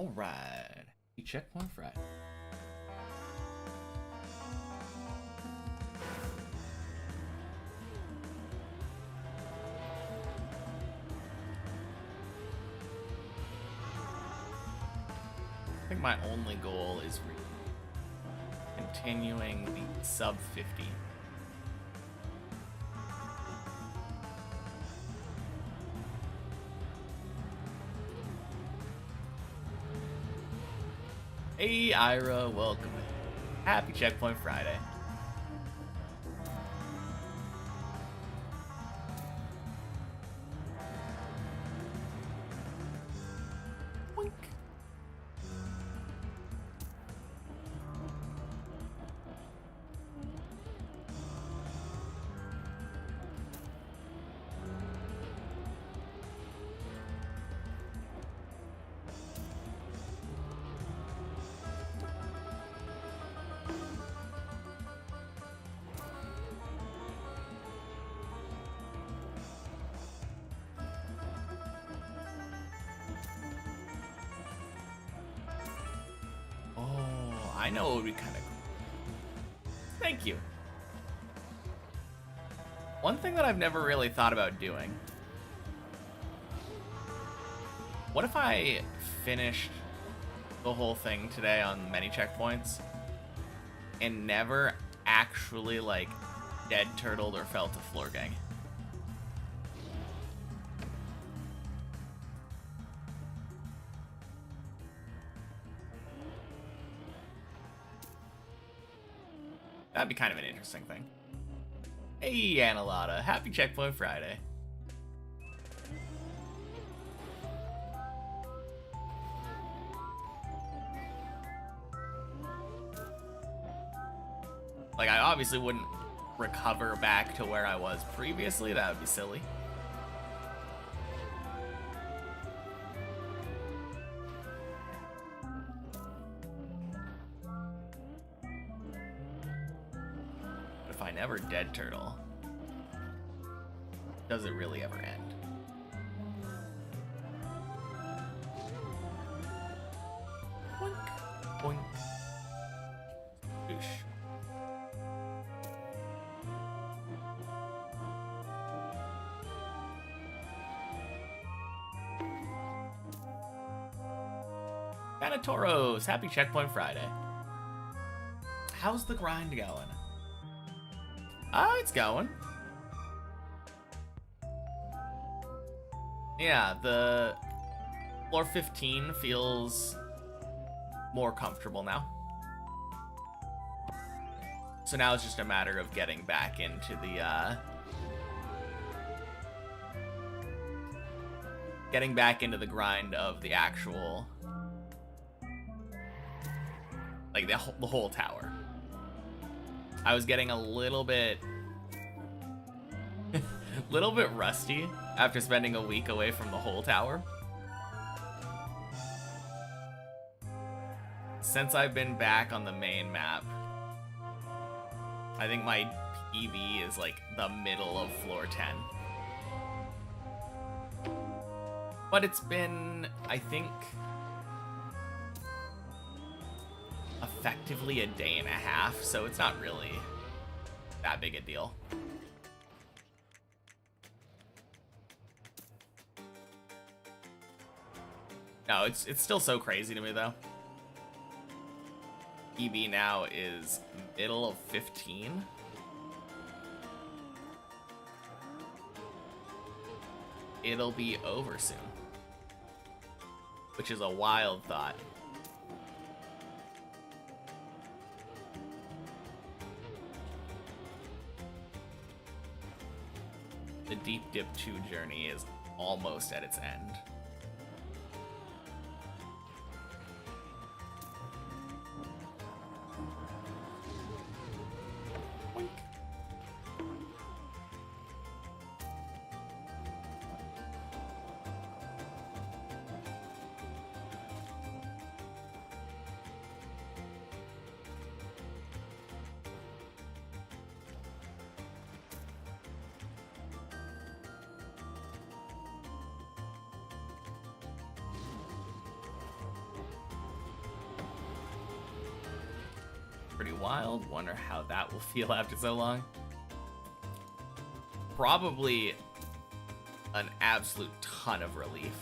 Alright. Checkpoint Friday. I think my only goal is continuing the sub 50. Hey Ira, welcome. Happy Checkpoint Friday. Wink. I know it would be kind of cool. Thank you. One thing that I've never really thought about doing. What if I finished the whole thing today on many checkpoints and never actually, like, dead turtled or fell to floor gang? That'd be kind of an interesting thing. Hey, Annalata. Happy Checkpoint Friday. Like, I obviously wouldn't recover back to where I was previously. That would be silly. If I never dead turtle, does it really ever end? Boink, boink. Oosh. Thanatoros, happy Checkpoint Friday. How's the grind going? It's going. Yeah, the floor 15 feels more comfortable now. So now it's just a matter of getting back into the, grind of the actual, like, the whole tower. I was getting a little bit rusty after spending a week away from the whole tower. Since I've been back on the main map, I think my PB is like the middle of floor 10. But it's been, I think, effectively a day and a half, so it's not really that big a deal. No, it's still so crazy to me though. EB now is middle of 15. It'll be over soon, which is a wild thought. The Deep Dip 2 journey is almost at its end. Boink. Pretty wild. Wonder how that will feel after so long. Probably an absolute ton of relief.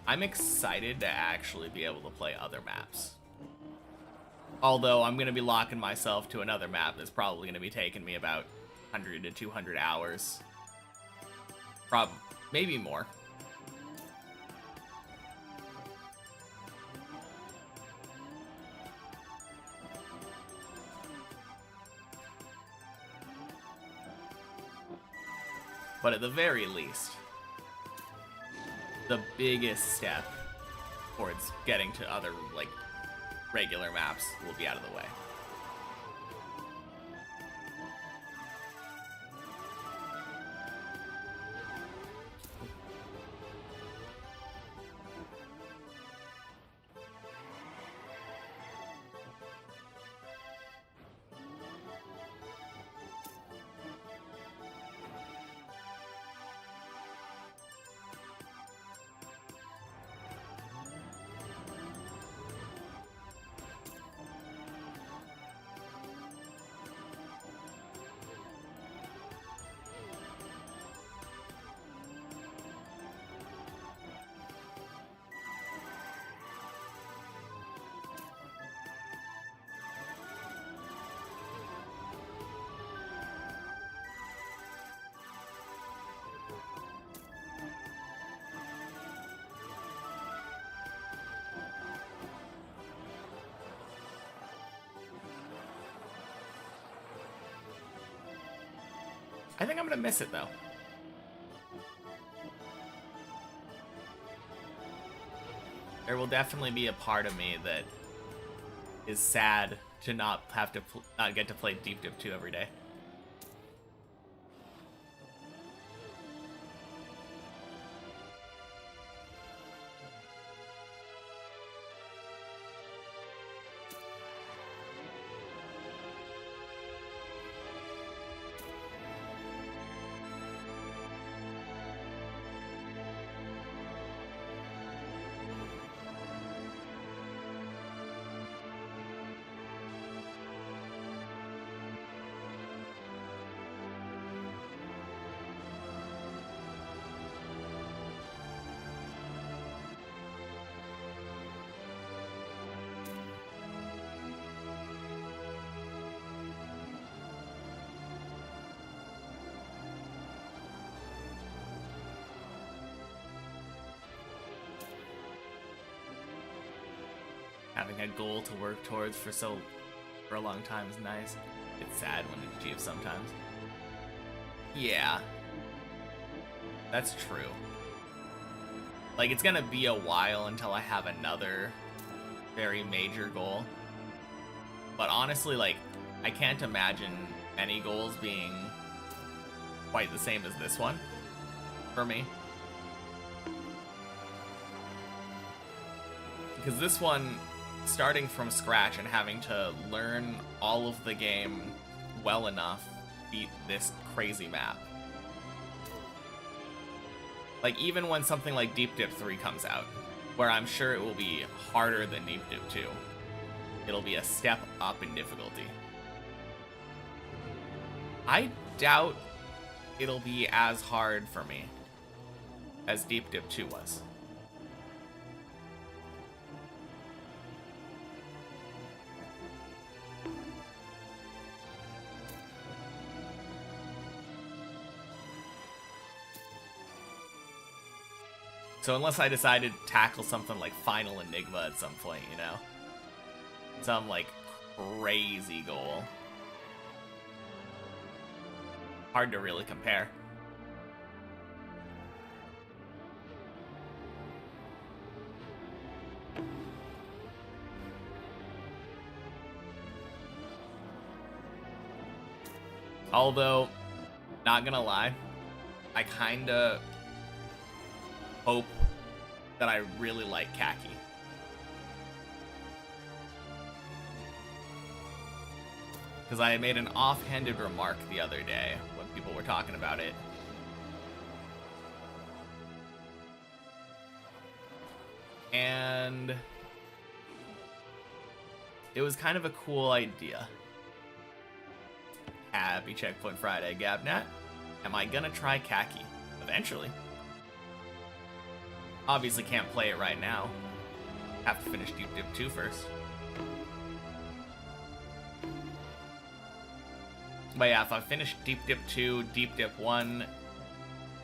I'm excited to actually be able to play other maps. Although I'm going to be locking myself to another map that's probably going to be taking me about 100 to 200 hours. Maybe more. But at the very least, the biggest step towards getting to other, like, regular maps will be out of the way. I think I'm gonna miss it though. There will definitely be a part of me that is sad to not have to not get to play Deep Dip 2 every day. Having a goal to work towards for a long time is nice. It's sad when it's achieved sometimes. Yeah. That's true. Like, it's gonna be a while until I have another very major goal. But honestly, like, I can't imagine any goals being quite the same as this one for me. Because this one, starting from scratch and having to learn all of the game well enough to beat this crazy map. Like, even when something like Deep Dip 3 comes out, where I'm sure it will be harder than Deep Dip 2, it'll be a step up in difficulty. I doubt it'll be as hard for me as Deep Dip 2 was. So unless I decide to tackle something like Final Enigma at some point, you know? Some, like, crazy goal. Hard to really compare. Although, not gonna lie, I kinda hope that I really like Khaki. Because I made an offhanded remark the other day when people were talking about it. And it was kind of a cool idea. Happy Checkpoint Friday, Gabnat. Am I gonna try Khaki? Eventually. Obviously can't play it right now. Have to finish Deep Dip 2 first. But yeah, if I finish Deep Dip 2, Deep Dip 1,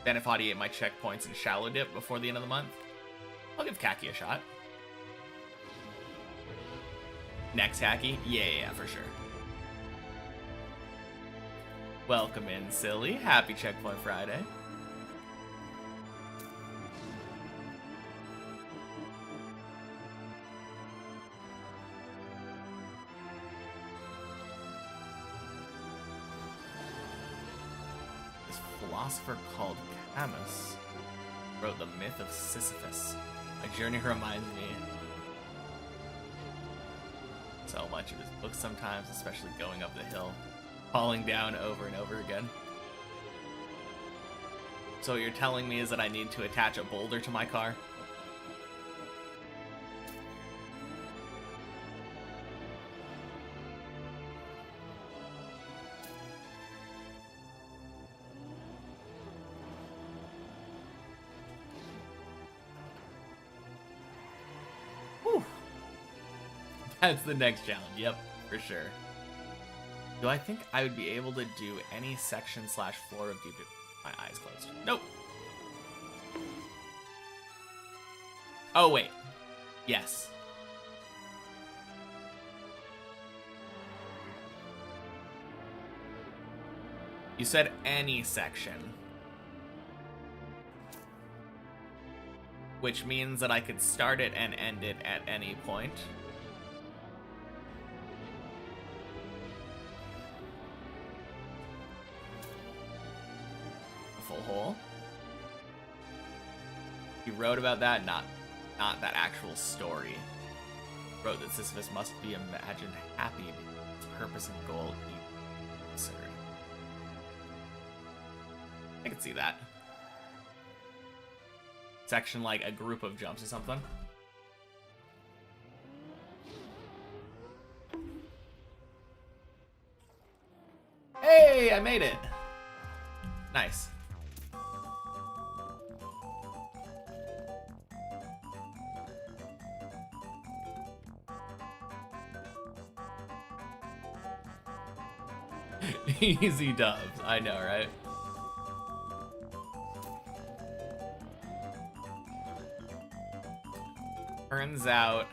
then if I get my checkpoints in Shallow Dip before the end of the month, I'll give Khaki a shot. Next Khaki? Yeah, for sure. Welcome in, Silly. Happy Checkpoint Friday. This philosopher called Camus wrote the myth of Sisyphus. My journey reminds me so much of his books sometimes, especially going up the hill, falling down over and over again. So what you're telling me is that I need to attach a boulder to my car? Whew. That's the next challenge, yep, for sure. Do I think I would be able to do any section slash floor of Deep Dip with my eyes closed? Nope. Oh, wait. Yes. You said any section. Which means that I could start it and end it at any point. Hole. He wrote about that, not that actual story. Wrote that Sisyphus must be imagined happy because his purpose and goal he considered. I can see that. Section like a group of jumps or something. Hey, I made it. Nice. Easy dubs. I know, right? Turns out,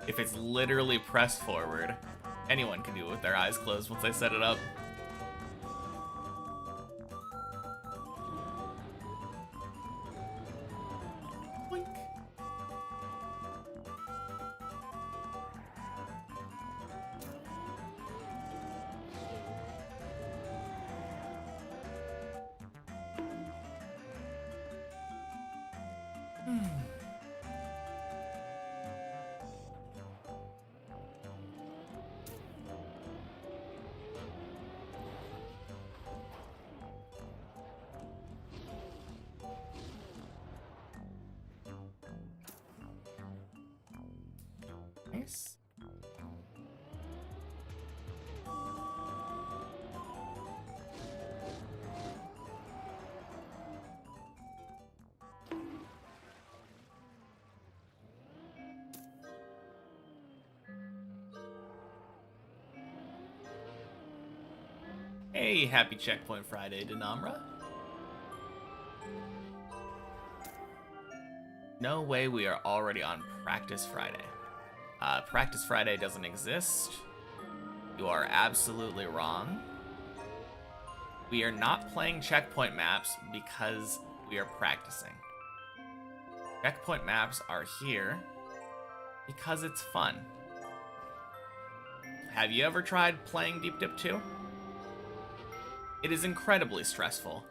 if it's literally press forward, anyone can do it with their eyes closed once they set it up. Nice. Hey, happy Checkpoint Friday, Denamra. No way we are already on Practice Friday. Practice Friday doesn't exist. You are absolutely wrong. We are not playing checkpoint maps because we are practicing. Checkpoint maps are here because it's fun. Have you ever tried playing Deep Dip 2? It is incredibly stressful.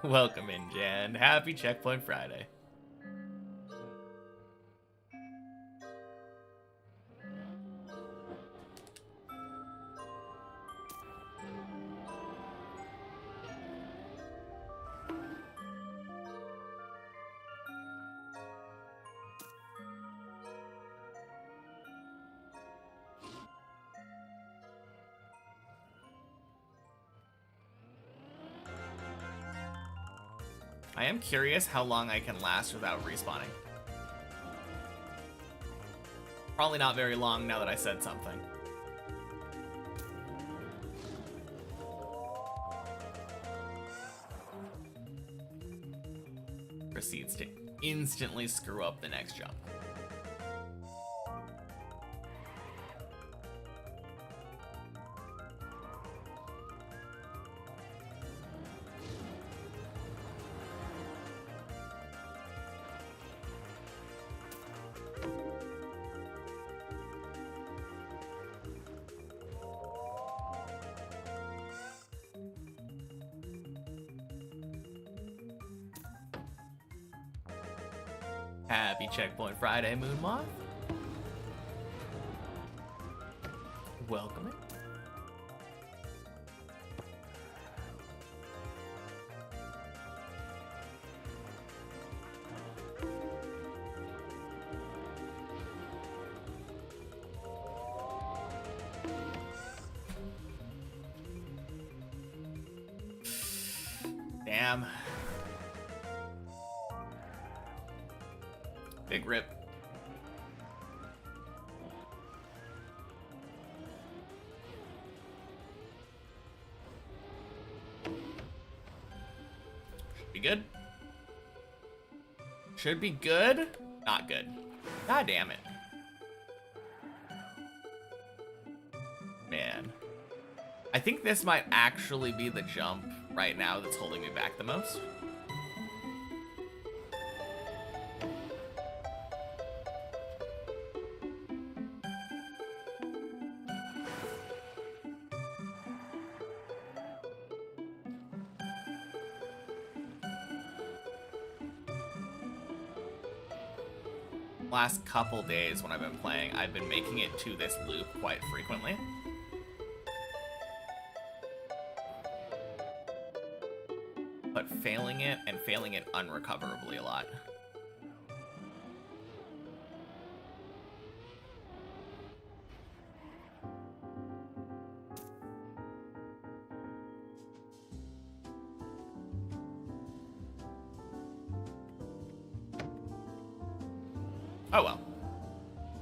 Welcome in, Jan. Happy Checkpoint Friday. I am curious how long I can last without respawning. Probably not very long now that I said something. Proceeds to instantly screw up the next jump. Happy Checkpoint Friday, Moonmoth. Welcome in. Damn. Big rip. Should be good. Should be good. Not good. God damn it. Man. I think this might actually be the jump right now that's holding me back the most. Last couple days when I've been playing, I've been making it to this loop quite frequently. But failing it, and failing it unrecoverably a lot. Oh well.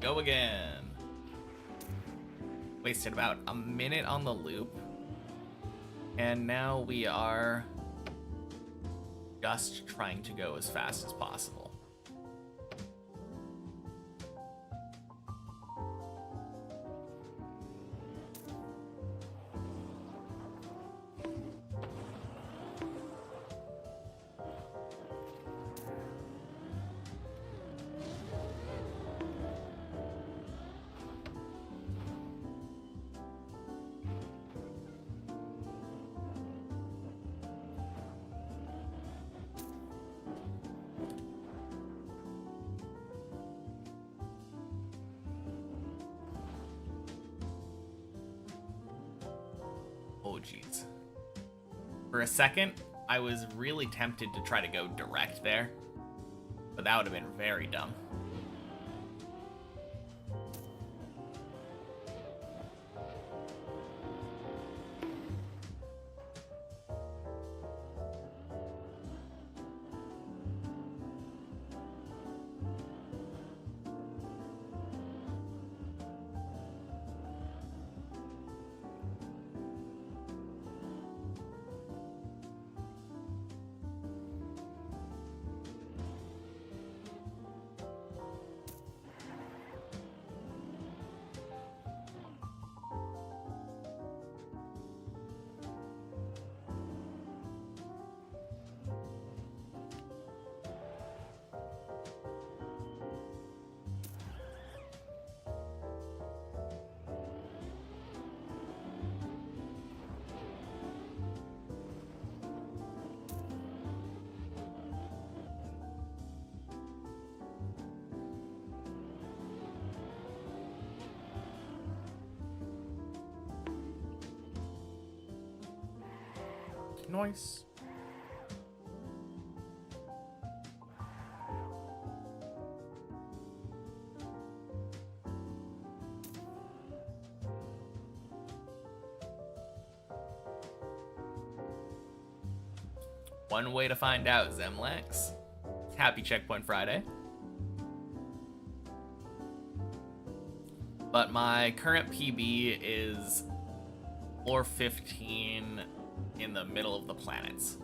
Go again. Wasted about a minute on the loop. And now we are just trying to go as fast as possible. Oh, jeez. For a second, I was really tempted to try to go direct there, but that would have been very dumb. Nice. One way to find out, Zemlex. Happy Checkpoint Friday. But my current PB is floor 15 in the middle of the planets.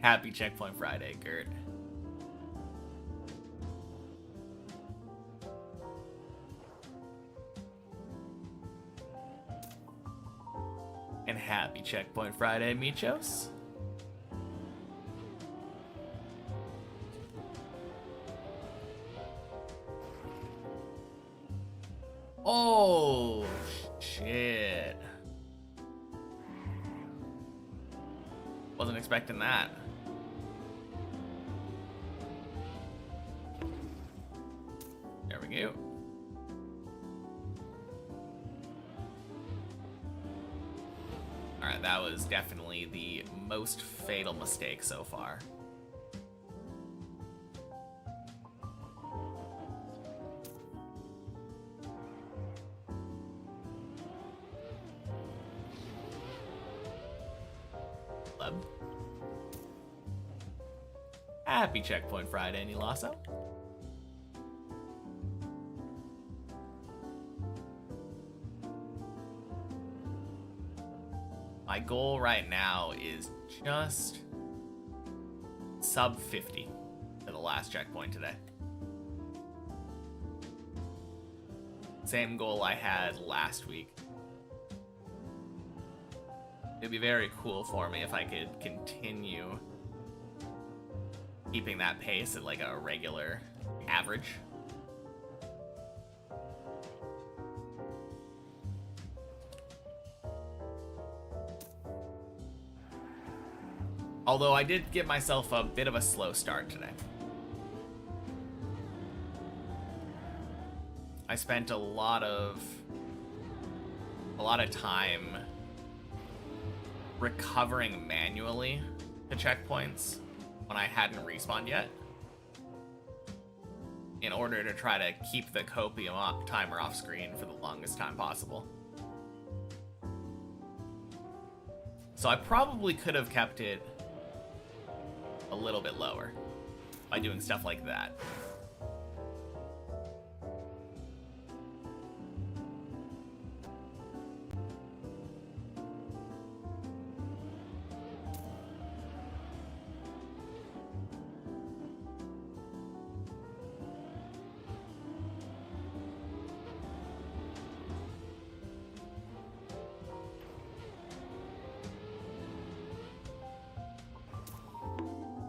Happy Checkpoint Friday, Gert. And happy Checkpoint Friday, Michos. Oh, shit. Wasn't expecting that. There we go. Alright, that was definitely the most fatal mistake so far. Happy Checkpoint Friday, Nilasso. My goal right now is just sub 50 for the last checkpoint today. Same goal I had last week. It'd be very cool for me if I could continue keeping that pace at like a regular average. Although I did give myself a bit of a slow start today. I spent a lot of time recovering manually the checkpoints when I hadn't respawned yet, in order to try to keep the copium timer off screen for the longest time possible. So I probably could have kept it a little bit lower by doing stuff like that.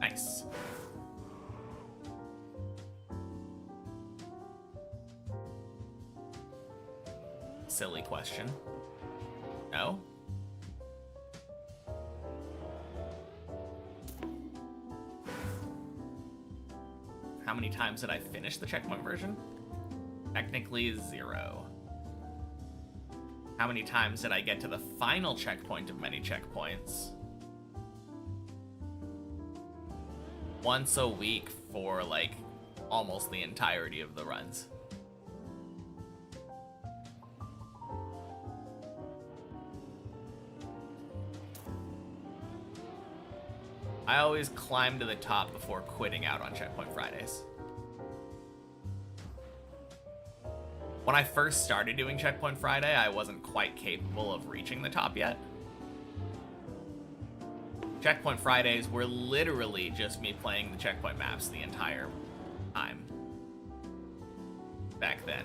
Nice. Silly question. No? How many times did I finish the checkpoint version? Technically 0. How many times did I get to the final checkpoint of many checkpoints? Once a week for like almost the entirety of the runs. I always climb to the top before quitting out on Checkpoint Fridays. When I first started doing Checkpoint Friday, I wasn't quite capable of reaching the top yet. Checkpoint Fridays were literally just me playing the checkpoint maps the entire time back then.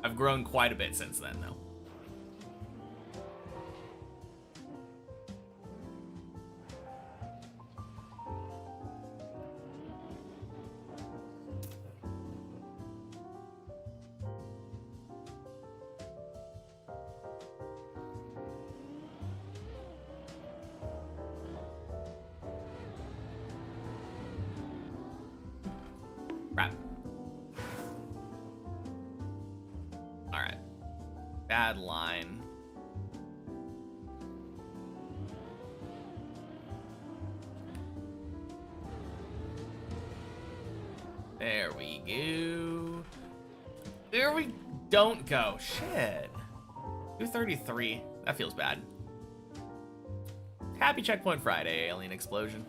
I've grown quite a bit since then, though. Crap. Alright. Bad line. There we go. There we don't go. Shit. 233. That feels bad. Happy Checkpoint Friday, Alien Explosion.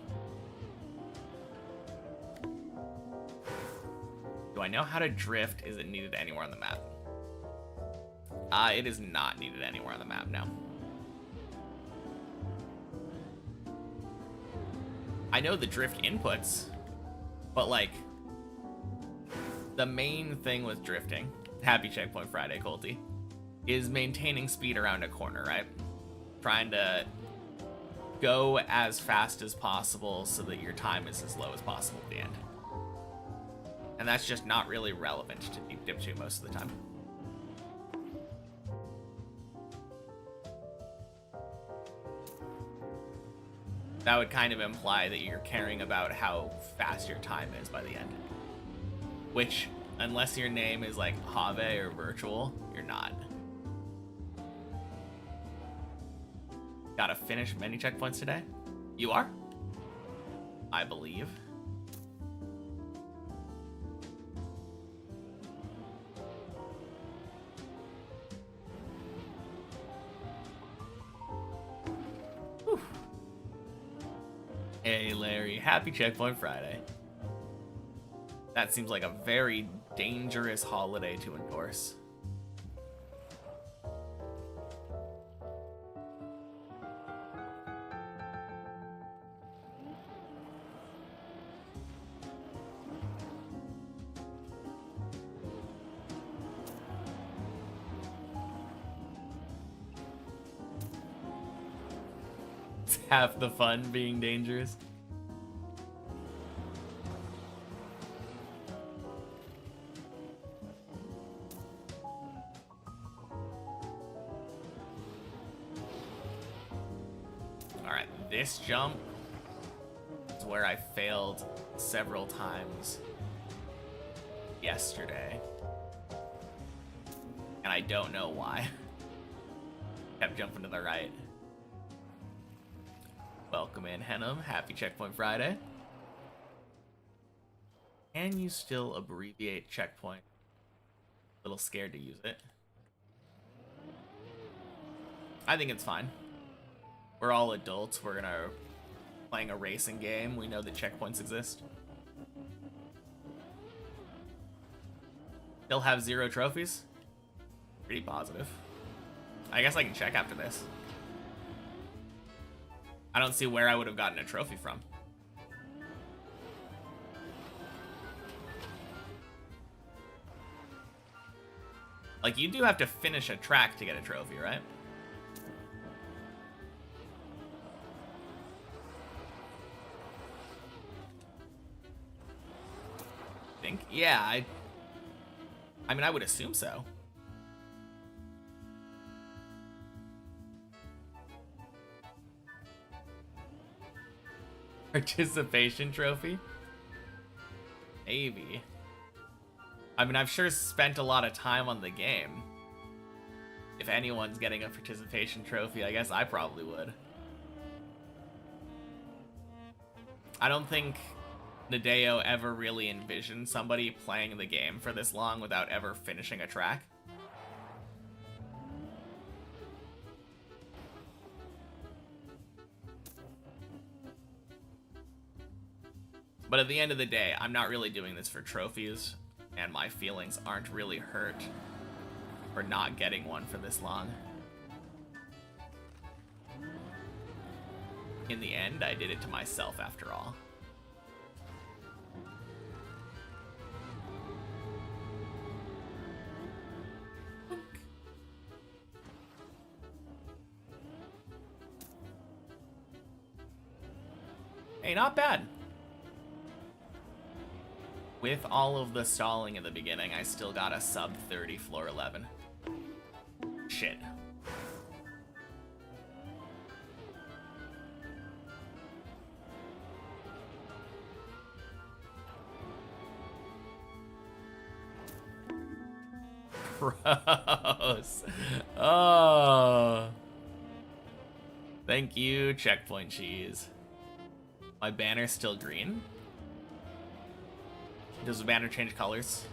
Do I know how to drift? Is it needed anywhere on the map? It is not needed anywhere on the map now. I know the drift inputs, but like, the main thing with drifting, happy Checkpoint Friday, Colty, is maintaining speed around a corner, right? Trying to go as fast as possible so that your time is as low as possible at the end. And that's just not really relevant to Deep Dip 2 most of the time. That would kind of imply that you're caring about how fast your time is by the end. Which, unless your name is like Have or Virtual, you're not. Gotta finish many checkpoints today? You are? I believe. Whew. Hey Larry, happy Checkpoint Friday. That seems like a very dangerous holiday to endorse. It's half the fun being dangerous. This jump is where I failed several times yesterday. And I don't know why. Kept jumping to the right. Welcome in, Henham. Happy Checkpoint Friday. Can you still abbreviate checkpoint? A little scared to use it. I think it's fine. We're all adults. We're gonna playing a racing game. We know that checkpoints exist. Still have 0 trophies? Pretty positive. I guess I can check after this. I don't see where I would have gotten a trophy from. Like, you do have to finish a track to get a trophy, right? Yeah, I mean, I would assume so. Participation trophy? Maybe. I mean, I've sure spent a lot of time on the game. If anyone's getting a participation trophy, I guess I probably would. I don't think Nadeo ever really envisioned somebody playing the game for this long without ever finishing a track. But at the end of the day, I'm not really doing this for trophies, and my feelings aren't really hurt for not getting one for this long. In the end, I did it to myself after all. Hey, not bad. With all of the stalling in the beginning, I still got a sub 30 floor 11. Shit. Gross. Oh. Thank you, Checkpoint Cheese. My banner's still green? Does the banner change colors?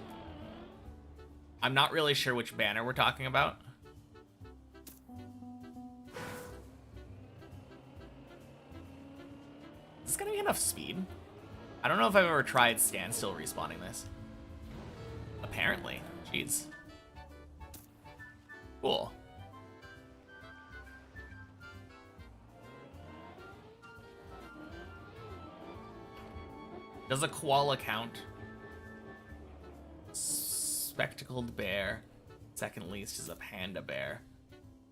I'm not really sure which banner we're talking about. Is this gonna be enough speed? I don't know if I've ever tried standstill respawning this. Apparently. Jeez. Cool. Does a koala count? Spectacled bear. Second least is a panda bear.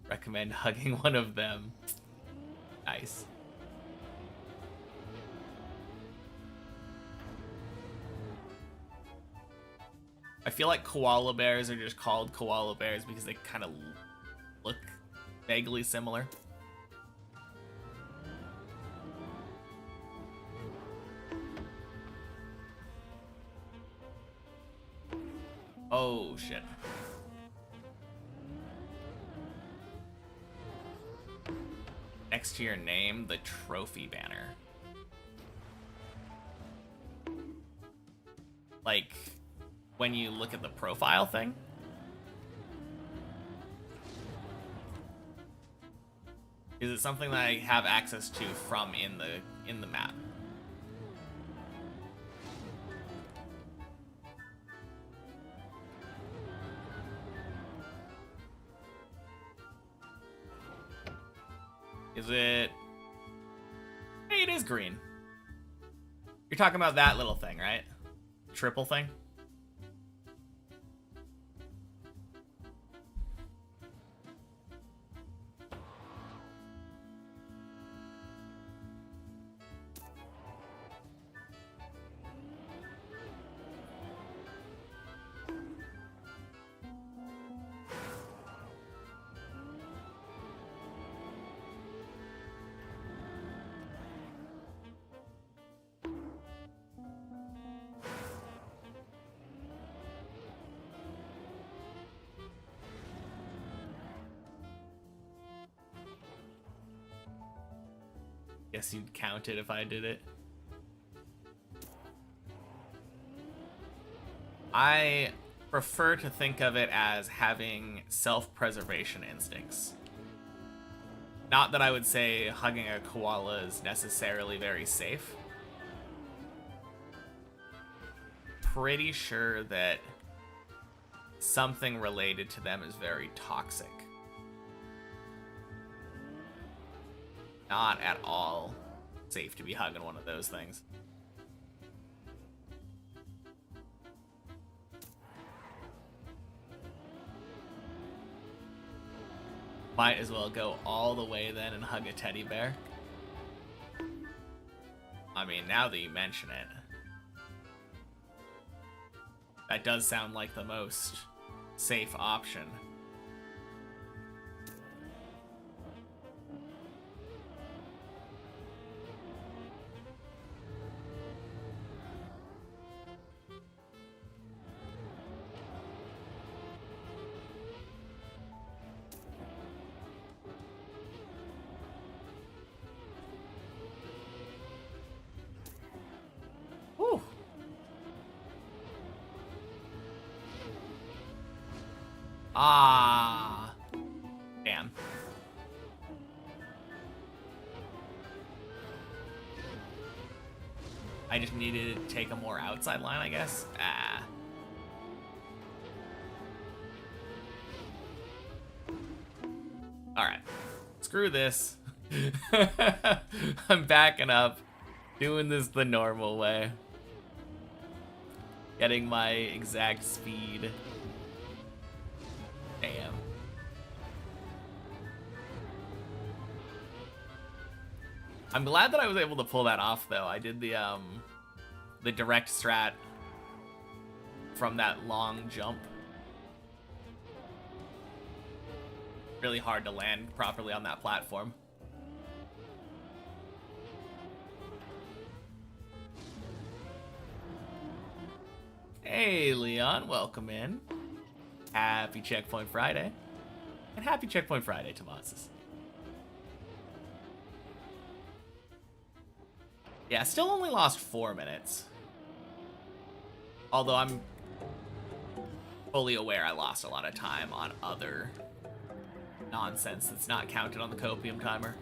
Recommend hugging one of them. Nice. I feel like koala bears are just called koala bears because they kind of look vaguely similar. Oh, shit. Next to your name, the trophy banner. Like, when you look at the profile thing? Is it something that I have access to from in the map? Is it... Hey, it is green. You're talking about that little thing, right? Triple thing? Guess you'd count it if I did it. I prefer to think of it as having self-preservation instincts. Not that I would say hugging a koala is necessarily very safe. Pretty sure that something related to them is very toxic. Not at all safe to be hugging one of those things. Might as well go all the way then and hug a teddy bear. I mean, now that you mention it, that does sound like the most safe option. Ah, damn. I just needed to take a more outside line, I guess. Ah. Alright. Screw this. I'm backing up. Doing this the normal way. Getting my exact speed. Damn. I'm glad that I was able to pull that off, though. I did the direct strat from that long jump. Really hard to land properly on that platform. Hey, Leon, welcome in. Happy Checkpoint Friday. And happy Checkpoint Friday, Tomasis. Yeah, still only lost 4 minutes. Although I'm fully aware I lost a lot of time on other nonsense that's not counted on the copium timer.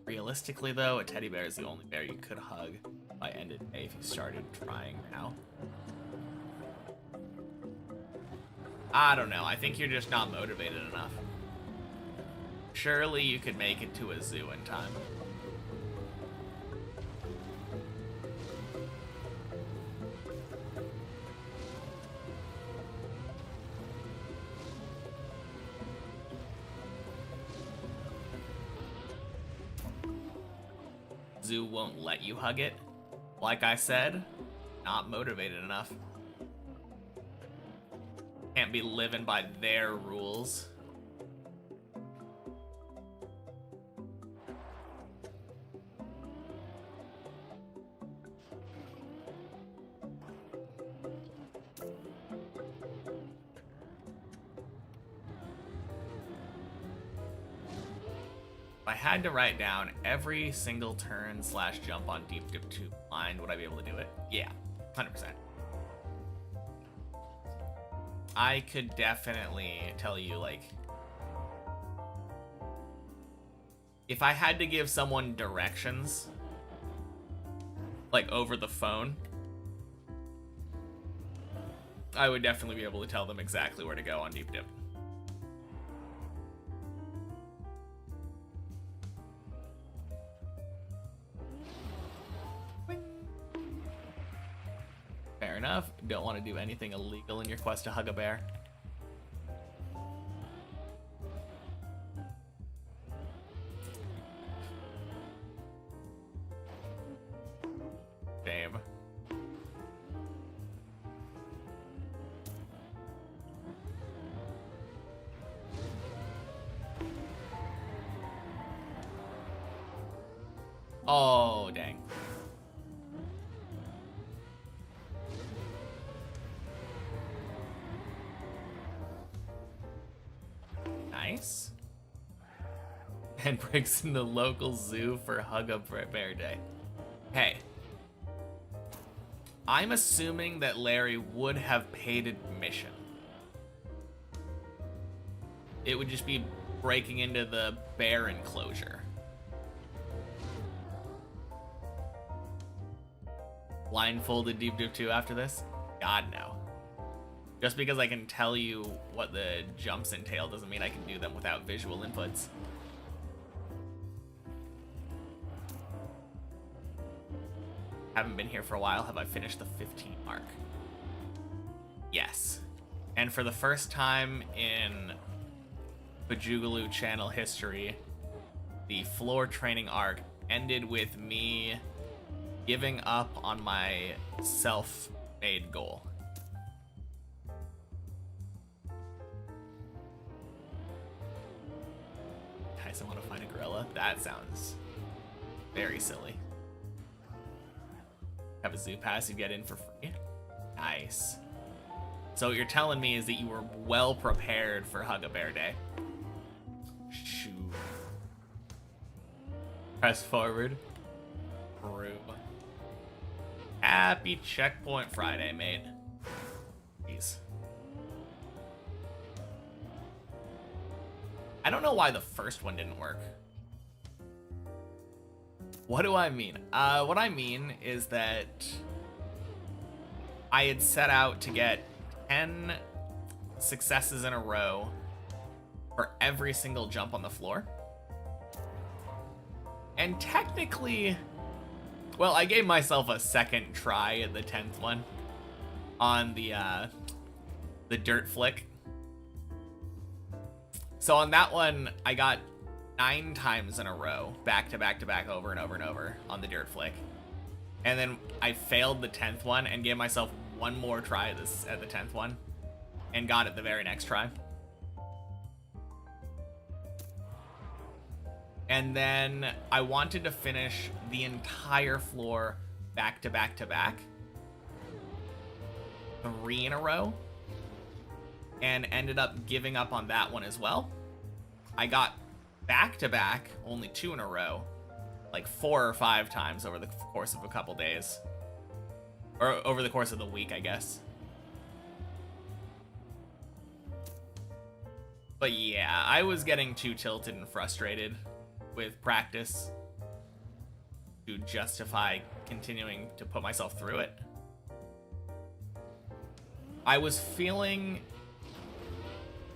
Realistically, though, a teddy bear is the only bear you could hug by end of day if you started trying now. I don't know. I think you're just not motivated enough. Surely you could make it to a zoo in time. Zoo won't let you hug it. Like I said, not motivated enough. Can't be living by their rules. If I had to write down every single turn / jump on Deep Dip 2 blind, would I be able to do it? Yeah, 100%. I could definitely tell you, like, if I had to give someone directions, like, over the phone, I would definitely be able to tell them exactly where to go on Deep Dip. Fair enough. Don't want to do anything illegal in your quest to hug a bear. Damn. Oh, dang. Nice. And breaks in the local zoo for Hug a Bear Day. Hey. I'm assuming that Larry would have paid admission. It would just be breaking into the bear enclosure. Blindfolded Deep Dip 2 after this? God, no. Just because I can tell you what the jumps entail doesn't mean I can do them without visual inputs. Haven't been here for a while. Have I finished the 15 mark? Yes. And for the first time in Bajugaloo channel history, the floor training arc ended with me giving up on my self-made goal. Guys, I want to find a gorilla. That sounds very silly. Have a zoo pass, you get in for free. Nice. So what you're telling me is that you were well prepared for Hug a Bear Day. Shoot. Press forward. Room. Happy Checkpoint Friday, mate. Jeez. I don't know why the first one didn't work. What do I mean? What I mean is that I had set out to get 10 successes in a row for every single jump on the floor. And technically, well, I gave myself a second try at the 10th one on the dirt flick. So on that one, I got 9 times in a row, back to back to back, over and over and over on the dirt flick. And then I failed the 10th one and gave myself one more try at the 10th one and got it the very next try. And then I wanted to finish the entire floor back to back to back, 3 in a row, and ended up giving up on that one as well. I got back to back, only 2 in a row, like 4 or 5 times over the course of a couple days. Or over the course of the week, I guess. But yeah, I was getting too tilted and frustrated with practice to justify continuing to put myself through it. I was feeling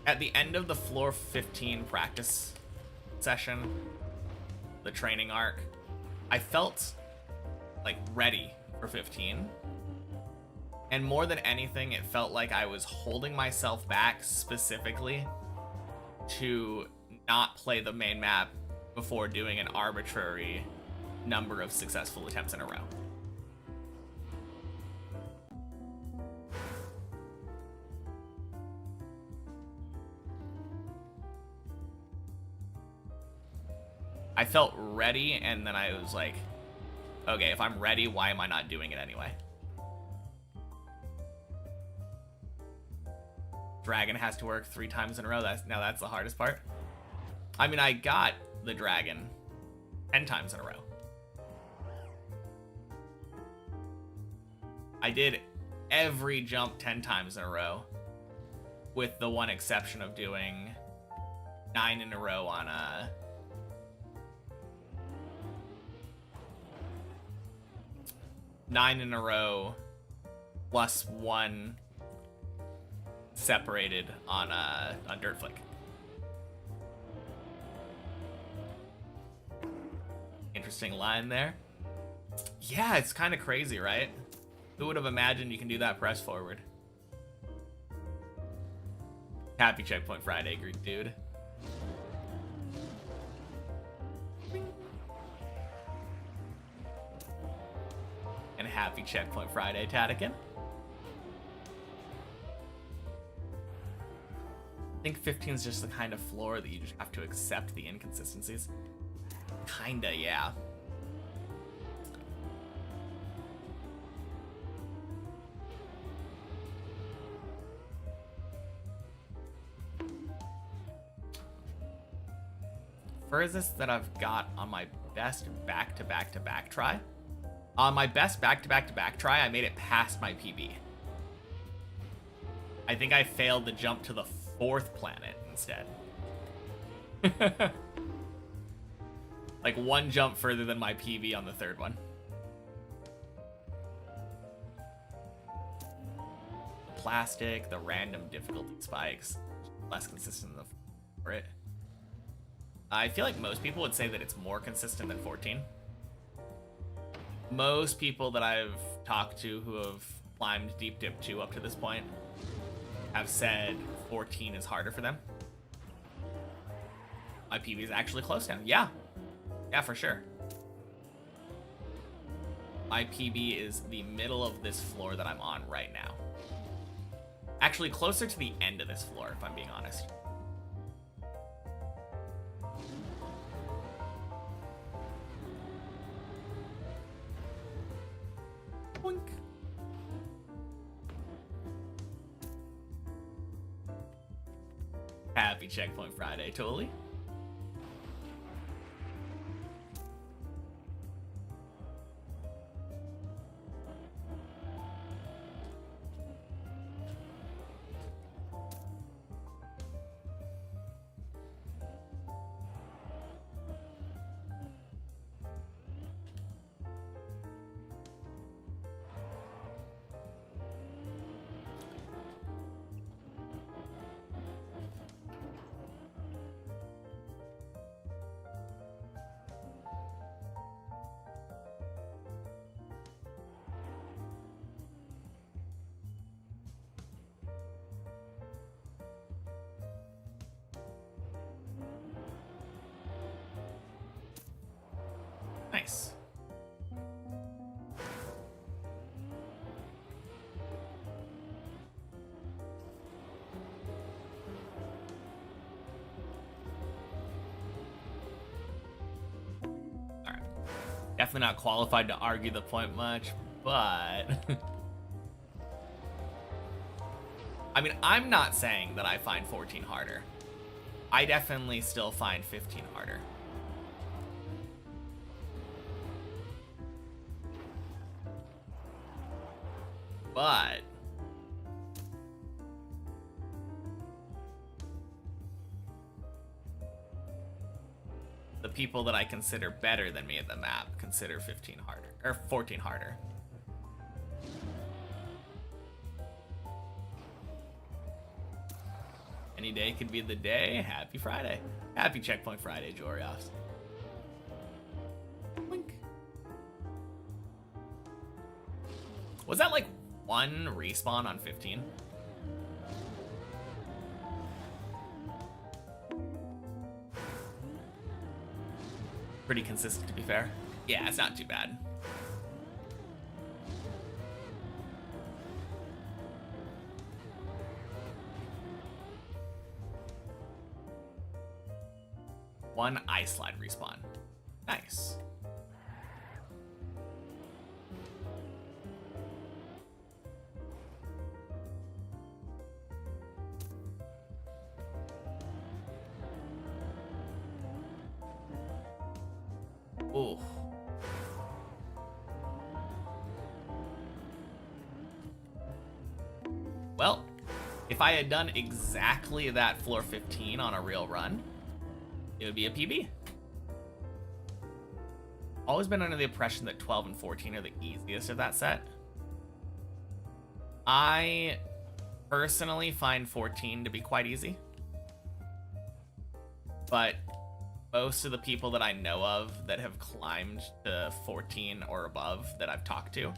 at the end of the floor 15 practice session, the training arc, I felt like ready for 15. And more than anything, it felt like I was holding myself back specifically to not play the main map before doing an arbitrary number of successful attempts in a row. I felt ready, and then I was like, okay, if I'm ready, why am I not doing it anyway? Dragon has to work 3 times in a row. That's the hardest part. I mean, I got the dragon 10 times in a row. I did every jump 10 times in a row, with the one exception of doing 9 in a row on a 9 in a row plus 1 separated on Dirt Flick. Interesting line there. Yeah, it's kind of crazy, right? Who would have imagined you can do that press forward? Happy Checkpoint Friday, Greek dude. And happy Checkpoint Friday, Tatakin. I think 15 is just the kind of floor that you just have to accept the inconsistencies. Kinda, yeah. Furthest that I've got on my best back-to-back-to-back try. On my best back-to-back-to-back try, I made it past my PB. I think I failed the jump to the 4th planet instead. Like 1 jump further than my PB on the 3rd one. The plastic, the random difficulty spikes, less consistent than for it. I feel like most people would say that it's more consistent than 14. Most people that I've talked to who have climbed Deep Dip 2 up to this point have said 14 is harder for them. My PB is actually close now. Yeah. Yeah, for sure. My PB is the middle of this floor that I'm on right now. Actually, closer to the end of this floor, if I'm being honest. Boink. Happy Checkpoint Friday, totally. Nice. All right. Definitely not qualified to argue the point much, but I mean, I'm not saying that I find 14 harder. I definitely still find 15 harder. But the people that I consider better than me at the map consider 15 harder, or 14 harder. Any day could be the day. Happy Friday. Happy Checkpoint Friday, Jorios. Blink. Was that like one respawn on 15? Pretty consistent, to be fair. Yeah, it's not too bad. One ice slide respawn. Nice. Ooh. Well, if I had done exactly that floor 15 on a real run, it would be a PB. Always been under the impression that 12 and 14 are the easiest of that set. I personally find 14 to be quite easy. But most of the people that I know of that have climbed to 14 or above that I've talked to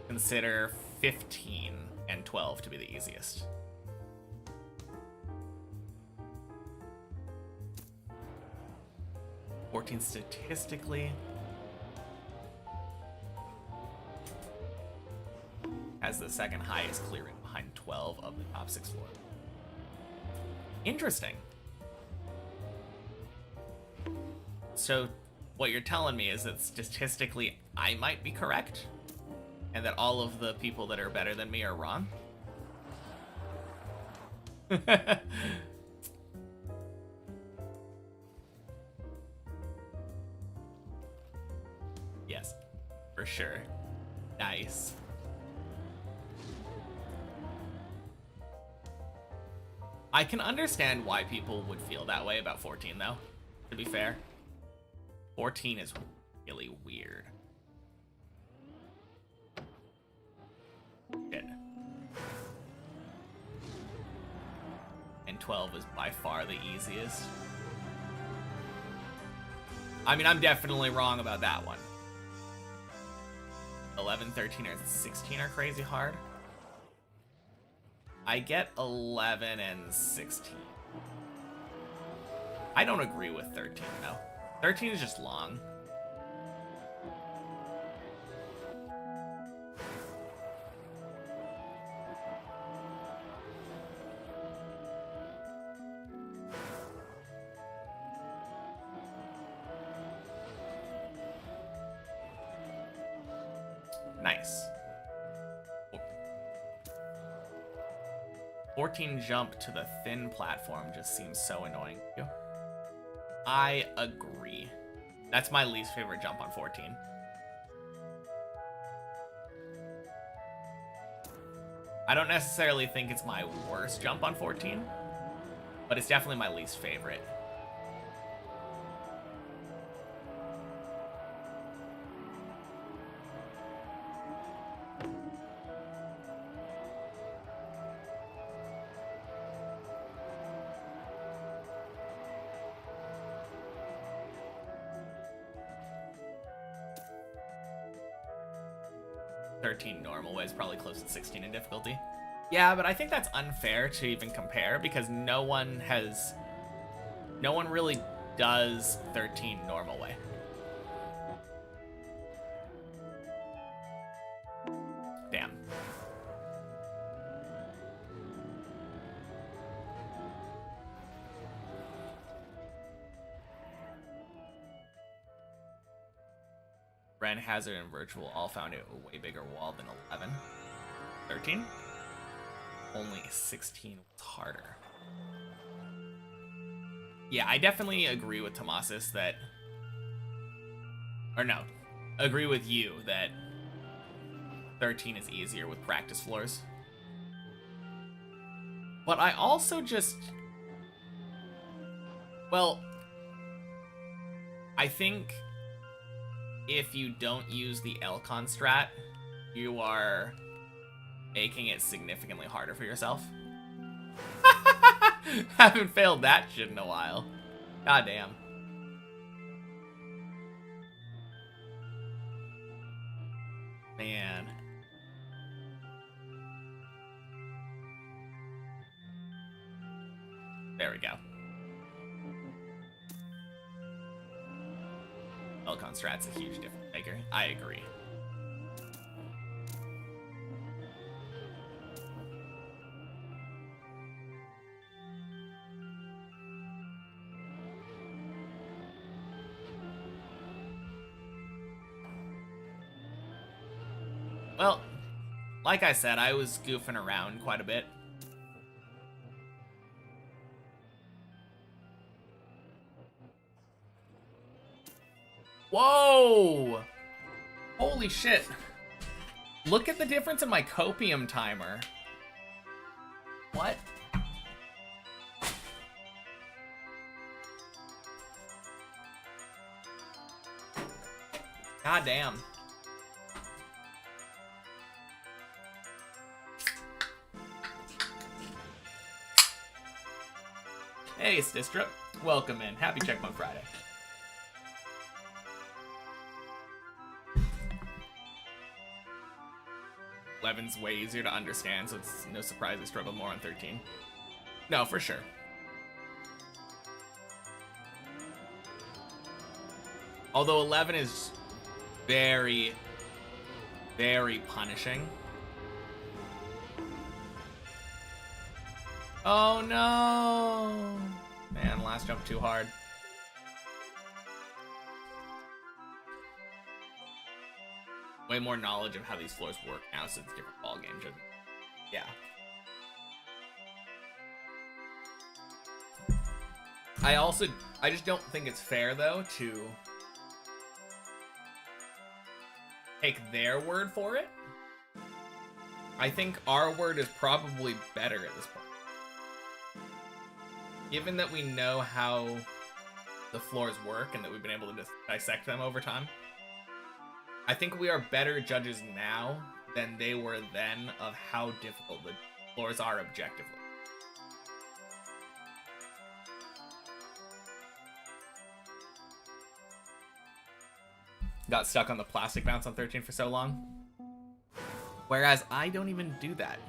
consider 15 and 12 to be the easiest. Statistically has the second highest clearing behind 12 of the top 6 floors. Interesting. So what you're telling me is that statistically I might be correct and that all of the people that are better than me are wrong? Yes, for sure. Nice. I can understand why people would feel that way about 14, though, to be fair. 14 is really weird. Shit. And 12 is by far the easiest. I mean, I'm definitely wrong about that one. 11, 13, or 16 are crazy hard. I get 11 and 16. I don't agree with 13, though. 13 is just long. Nice. 14 jump to the thin platform just seems so annoying to you. I agree. That's my least favorite jump on 14. I don't necessarily think it's my worst jump on 14, but it's definitely my least favorite. Normal is probably close to 16 in difficulty. Yeah, but I think that's unfair to even compare because no one really does 13 normal way. Damn. Ren, Hazard, and Virtual all found it a way bigger wall than 11. 13? Only 16 was harder. Yeah, I definitely agree with Tomasis that... Or no, agree with you that 13 is easier with practice floors. But I also just... Well, I think if you don't use the Elcon strat, you are making it significantly harder for yourself. Haven't failed that shit in a while. God damn. Man. There we go. Elcon strat's a huge difference maker. I agree. Well, like I said, I was goofing around quite a bit. Whoa! Holy shit. Look at the difference in my copium timer. What? God damn. Hey, Stistrip. Welcome in. Happy Checkpoint Friday. Eleven's way easier to understand, so it's no surprise I struggle more on 13. No, for sure. Although 11 is very, very punishing. Oh no! Man, last jump too hard. Way more knowledge of how these floors work now, so it's a different ballgame. Yeah. I just don't think it's fair, though, to take their word for it. I think our word is probably better at this point. Given that we know how the floors work and that we've been able to just dissect them over time, I think we are better judges now than they were then of how difficult the floors are objectively. Got stuck on the plastic bounce on 13 for so long. Whereas I don't even do that.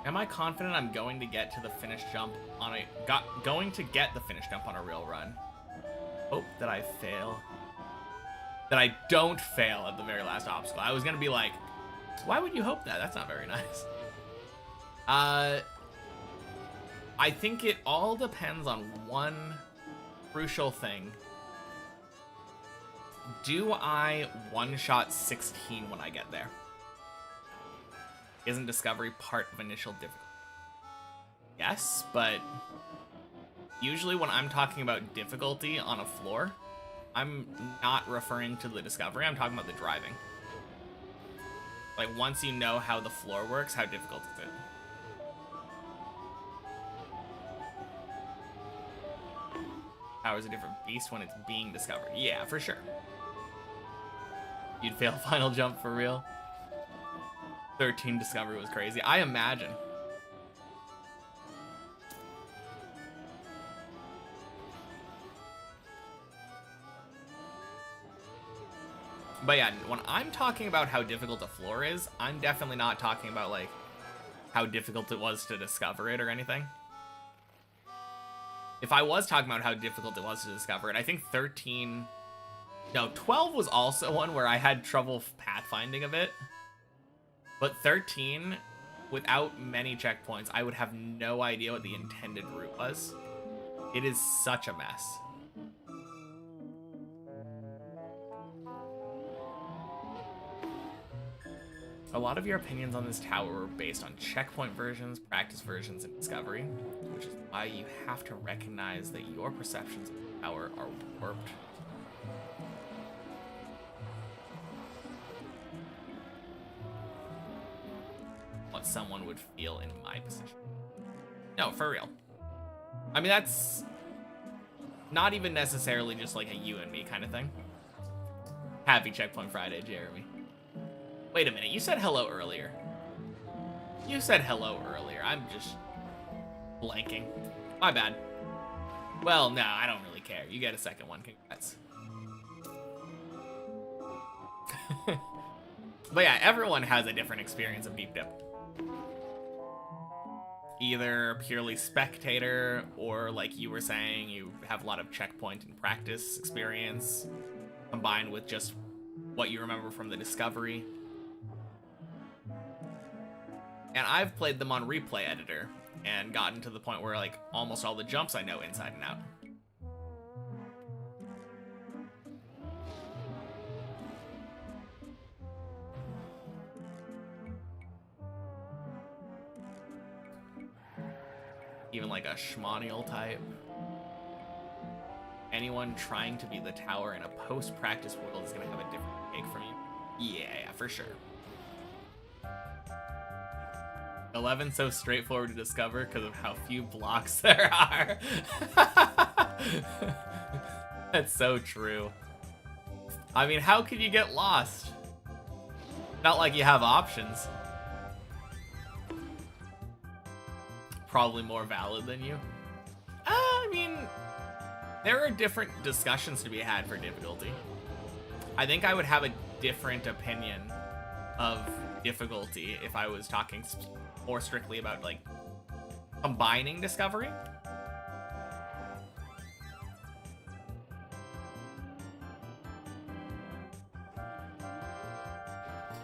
Am I confident I'm going to get to the finish jump on a... going to get the finish jump on a real run? Hope that I fail. That I don't fail at the very last obstacle. I was going to be like, why would you hope that? That's not very nice. I think it all depends on one crucial thing. Do I one-shot 16 when I get there? Isn't discovery part of initial difficulty? Yes, but usually when I'm talking about difficulty on a floor, I'm not referring to the discovery, I'm talking about the driving. Like, once you know how the floor works, how difficult is it? Power is a different beast when it's being discovered. Yeah, for sure. You'd fail final jump for real? 13 discovery was crazy. I imagine. But yeah, when I'm talking about how difficult a floor is, I'm definitely not talking about, like, how difficult it was to discover it or anything. If I was talking about how difficult it was to discover it, I think 13... No, 12 was also one where I had trouble pathfinding a bit. But 13, without many checkpoints, I would have no idea what the intended route was. It is such a mess. A lot of your opinions on this tower were based on checkpoint versions, practice versions, and discovery, which is why you have to recognize that your perceptions of the tower are warped. what someone would feel in my position. No, for real. I mean, that's not even necessarily just like a you and me kind of thing. Happy Checkpoint Friday, Jeremy. Wait a minute, you said hello earlier. You said hello earlier. I'm just blanking. My bad. Well, no, I don't really care. You get a second one. Congrats. But yeah, everyone has a different experience of Deep Dip. Either purely spectator, or like you were saying, you have a lot of checkpoint and practice experience, combined with just what you remember from the discovery. And I've played them on Replay Editor, and gotten to the point where like almost all the jumps I know inside and out. Even like a Schmonial type. Anyone trying to be the tower in a post-practice world is gonna have a different take from you. Yeah, for sure. 11 so straightforward to discover because of how few blocks there are. That's so true. I mean, how could you get lost? Not like you have options. Probably more valid than you. I mean, there are different discussions to be had for difficulty. I think I would have a different opinion of difficulty if I was talking more strictly about like combining discovery.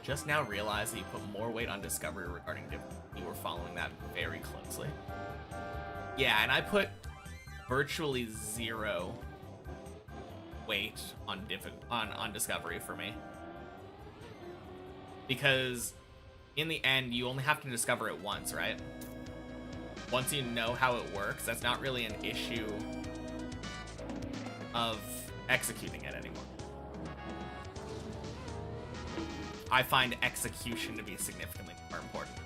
Just now realized that you put more weight on discovery regarding difficulty. You were following that very closely. Yeah, and I put virtually zero weight on discovery for me. Because in the end, you only have to discover it once, right? Once you know how it works, that's not really an issue of executing it anymore. I find execution to be significantly more important.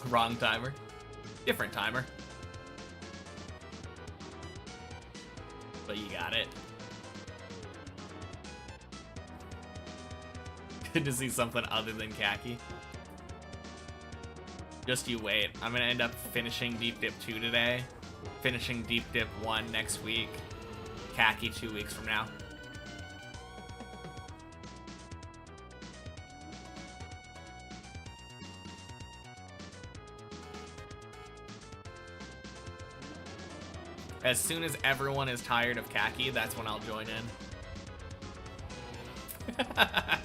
Wrong timer. Different timer. But you got it. Good to see something other than khaki. Just you wait. I'm gonna end up finishing Deep Dip 2 today. Finishing Deep Dip 1 next week. Khaki 2 weeks from now. As soon as everyone is tired of khaki, that's when I'll join in. I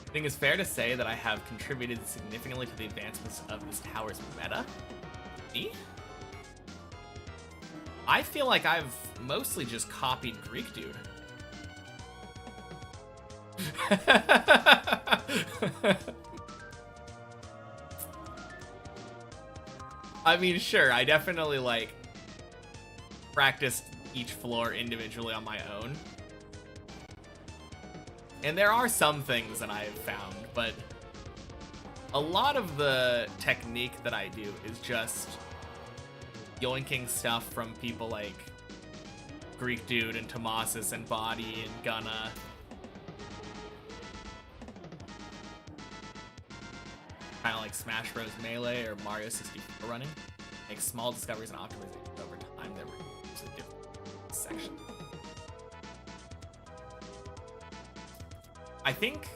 think it's fair to say that I have contributed significantly to the advancements of this tower's meta. Me? I feel like I've mostly just copied Greek Dude. I mean, sure, I definitely like practiced each floor individually on my own. And there are some things that I've found, but a lot of the technique that I do is just yoinking stuff from people like Greek Dude and Tomasis and Body and Gunna. Kind of like Smash Bros. Melee or Mario 64 running. Make small discoveries and optimizations over time that reduce the different section. I think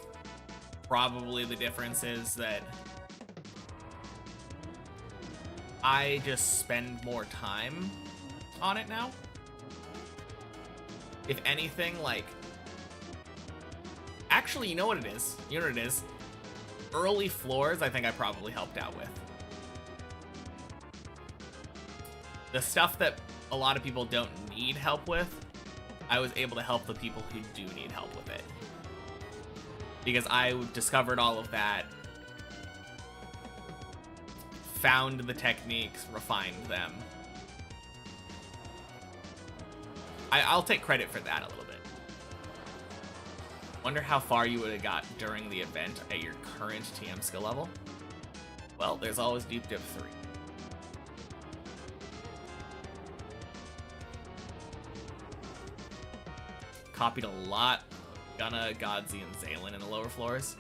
probably the difference is that I just spend more time on it now. If anything, like... Actually, you know what it is? You know what it is? Early floors, I think I probably helped out with. The stuff that a lot of people don't need help with, I was able to help the people who do need help with it. Because I discovered all of that, found the techniques, refined them. I'll take credit for that a little bit. Wonder how far you would have got during the event at your current TM skill level. Well, there's always Deep Dip 3. Copied a lot of Gunna, Godzi, and Zaylin in the lower floors.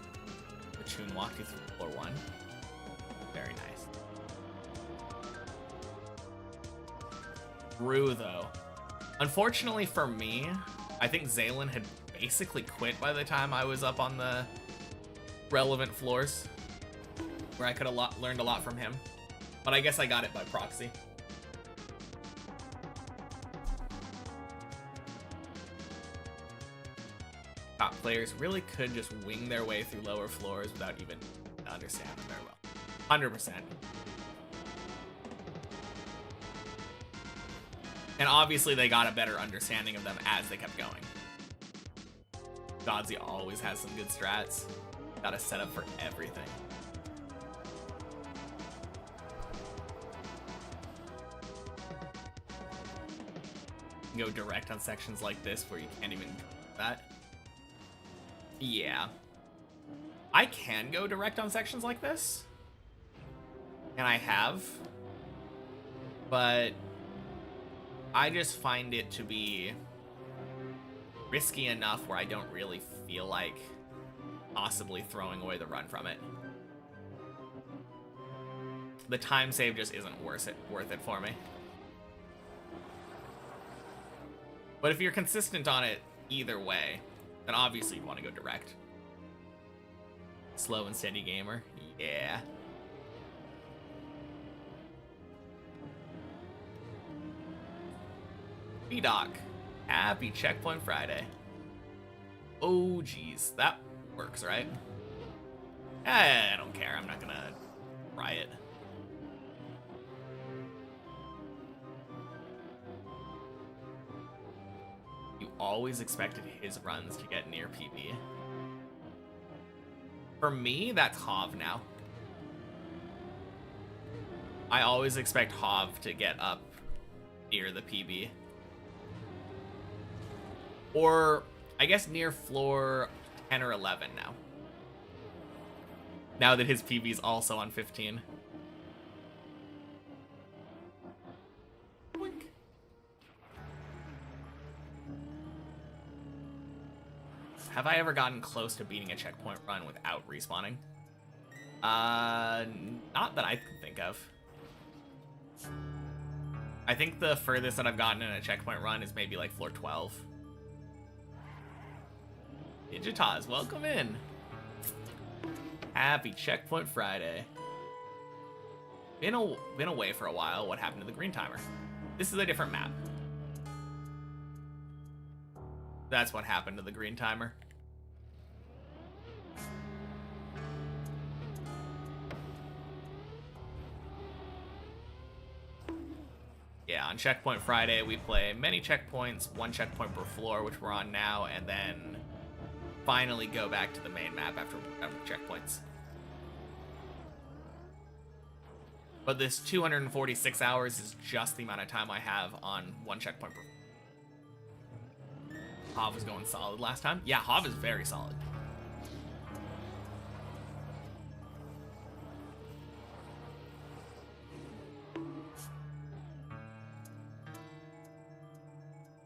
The Chun walked you through floor 1. Very nice. Rue, though. Unfortunately for me, I think Zaylin had basically quit by the time I was up on the relevant floors, where I could have learned a lot from him. But I guess I got it by proxy. Top players really could just wing their way through lower floors without even understanding them very well. 100%. And obviously they got a better understanding of them as they kept going. Godzi always has some good strats. Got a setup for everything. Go direct on sections like this where you can't even do that. Yeah. I can go direct on sections like this. And I have. But I just find it to be risky enough where I don't really feel like possibly throwing away the run from it. The time save just isn't worth it for me. But if you're consistent on it either way, then obviously you want to go direct. Slow and steady gamer. Yeah. B-Doc. Happy Checkpoint Friday. Oh, geez. That works, right? I don't care. I'm not gonna riot. You always expected his runs to get near PB. For me, that's Hav now. I always expect Hav to get up near the PB. Or, I guess near floor 10 or 11 now. Now that his PB is also on 15. Boink. Have I ever gotten close to beating a checkpoint run without respawning? Not that I can think of. I think the furthest that I've gotten in a checkpoint run is maybe like floor 12. Digitaz, welcome in. Happy Checkpoint Friday. Been away for a while. What happened to the green timer? This is a different map. That's what happened to the green timer. Yeah, on Checkpoint Friday, we play many checkpoints, 1 checkpoint per floor, which we're on now, and then finally go back to the main map after checkpoints. But this 246 hours is just the amount of time I have on 1 checkpoint per. Hav was going solid last time. Yeah, Hav is very solid.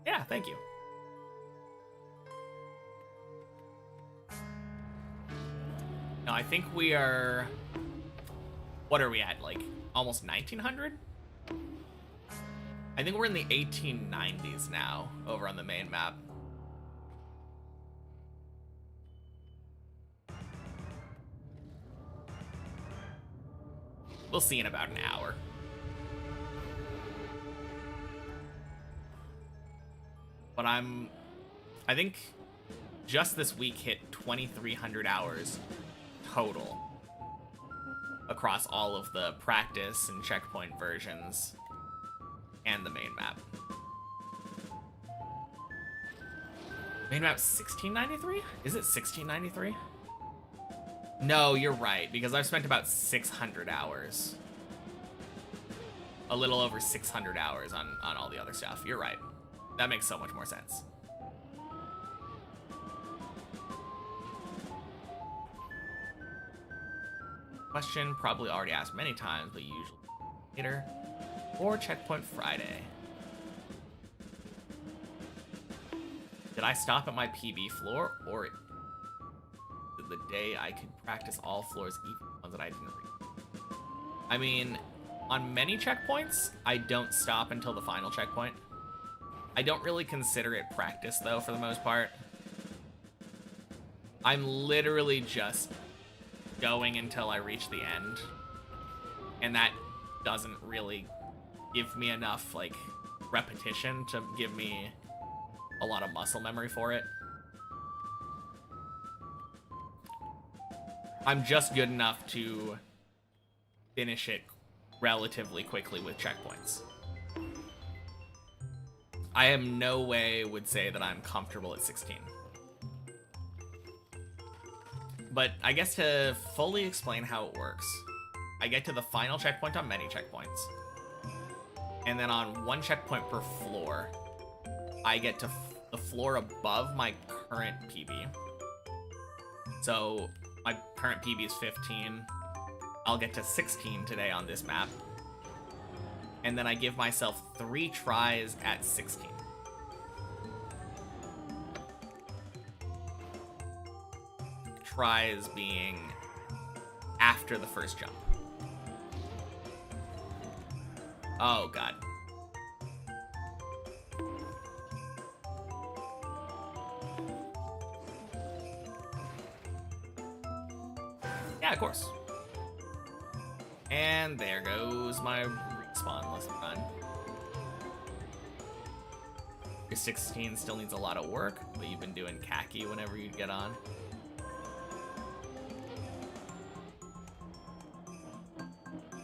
Yeah, thank you. No, I think we are... What are we at? Like, almost 1900? I think we're in the 1890s now, over on the main map. We'll see in about an hour. But I think just this week hit 2,300 hours total across all of the practice and checkpoint versions and the main map. Main map 1693? Is it 1693? No, you're right, because I've spent about 600 hours. A little over 600 hours on all the other stuff. You're right. That makes so much more sense. question probably already asked many times, but usually later. Or Checkpoint Friday. Did I stop at my PB floor, or the day I could practice all floors, even ones that I didn't read? I mean, on many checkpoints, I don't stop until the final checkpoint. I don't really consider it practice, though, for the most part. I'm literally just going until I reach the end. And that doesn't really give me enough, like, repetition to give me a lot of muscle memory for it. I'm just good enough to finish it relatively quickly with checkpoints. I am no way would say that I'm comfortable at 16. But I guess to fully explain how it works, I get to the final checkpoint on many checkpoints. And then on one checkpoint per floor, I get to the floor above my current PB. So my current PB is 15. I'll get to 16 today on this map. And then I give myself 3 tries at 16. Tries being after the first jump. Oh, God. Yeah, of course. And there goes my respawn. Let's run. Your 16 still needs a lot of work, but you've been doing khaki whenever you get on.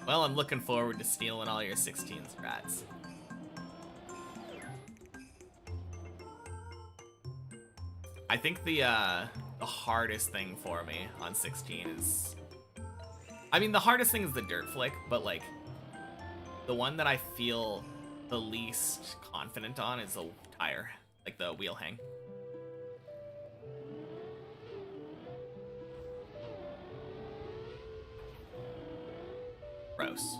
Well, I'm looking forward to stealing all your 16 strats. I think the hardest thing for me on 16 is... I mean, the hardest thing is the dirt flick, but, like, the one that I feel the least confident on is the tire, like the wheel hang. Gross.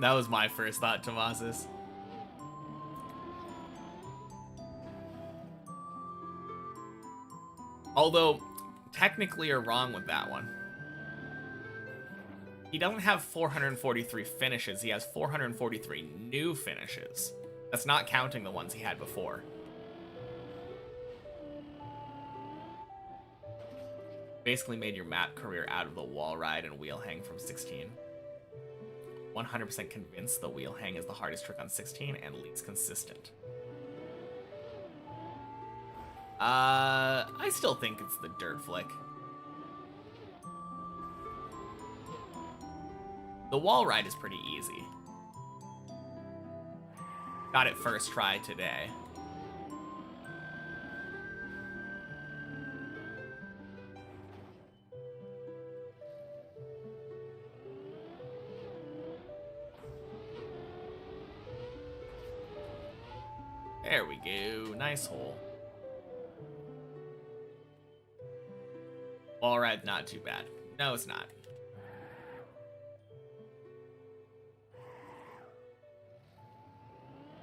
That was my first thought, Tomasis. Although, technically you're wrong with that one. He doesn't have 443 finishes, he has 443 new finishes. That's not counting the ones he had before. Basically made your map career out of the wall ride and wheel hang from 16. 100% convinced the wheel hang is the hardest trick on 16 and least consistent. I still think it's the dirt flick. The wall ride is pretty easy. Got it first try today. There we go. Nice hole. Wall ride, not too bad. No, it's not.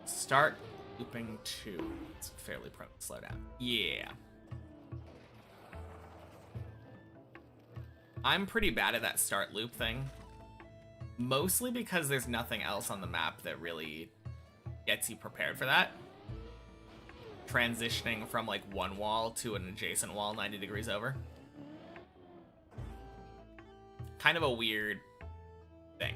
Start looping 2. It's fairly prone to slow down. Yeah. I'm pretty bad at that start loop thing. Mostly because there's nothing else on the map that really gets you prepared for that. Transitioning from like one wall to an adjacent wall 90 degrees over. Kind of a weird thing.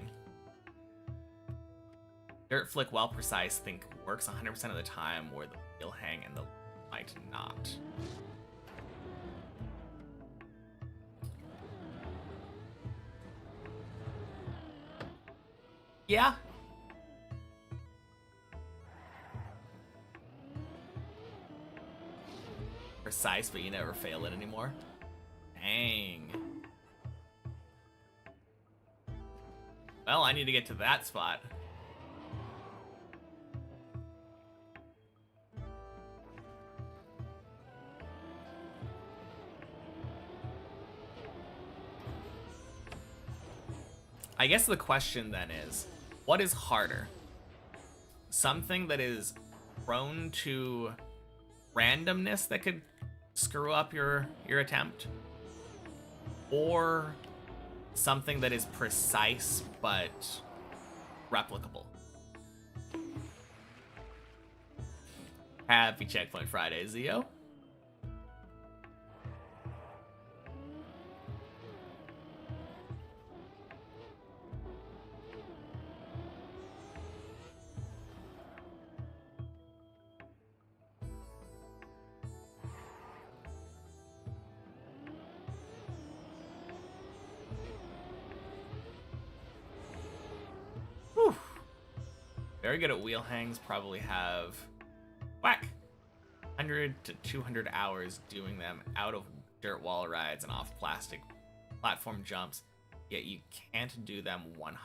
Dirt flick, while precise, think works 100% of the time, where the wheel hang and the might not. Yeah. Precise, but you never fail it anymore. Dang. Well, I need to get to that spot. I guess the question then is, what is harder? Something that is prone to randomness that could screw up your attempt, or something that is precise but replicable? Happy Checkpoint Friday, Zio. Very good at wheel hangs, probably have whack 100 to 200 hours doing them out of dirt wall rides and off plastic platform jumps, yet you can't do them 100%.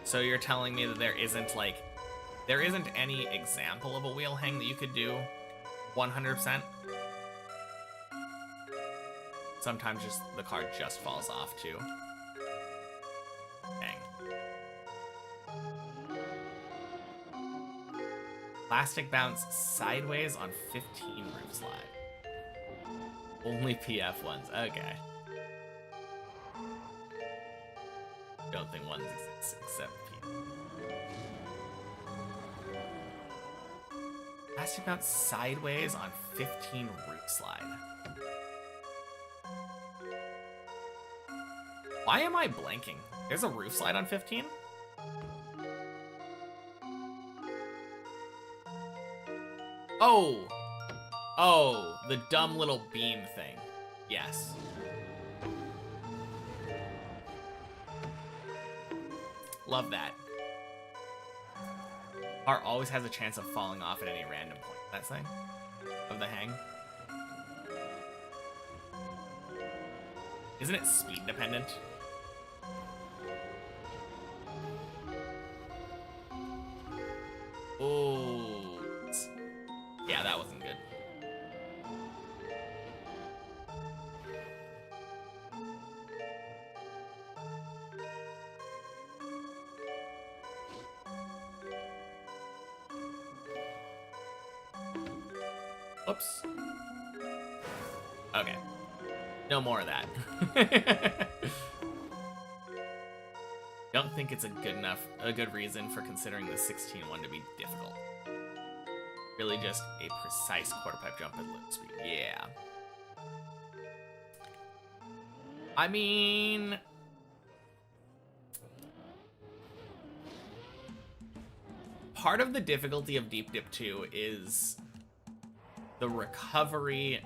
So you're telling me that there isn't any example of a wheel hang that you could do 100%? Sometimes just the car just falls off too. Dang. Plastic bounce sideways on 15 roof slide. Only PF ones. Okay. Don't think ones exist except PF. Plastic bounce sideways on 15 roof slide. Why am I blanking? There's a roof slide on 15? Oh, the dumb little beam thing. Yes. Love that. Car always has a chance of falling off at any random point. That thing? Of the hang? Isn't it speed dependent? Oh, yeah, that wasn't good. Oops. Okay. No more of that. Don't think it's a good reason for considering the 16-1 to be difficult. Really just a precise quarter pipe jump at loop speed. Yeah. I mean, part of the difficulty of Deep Dip 2 is the recovery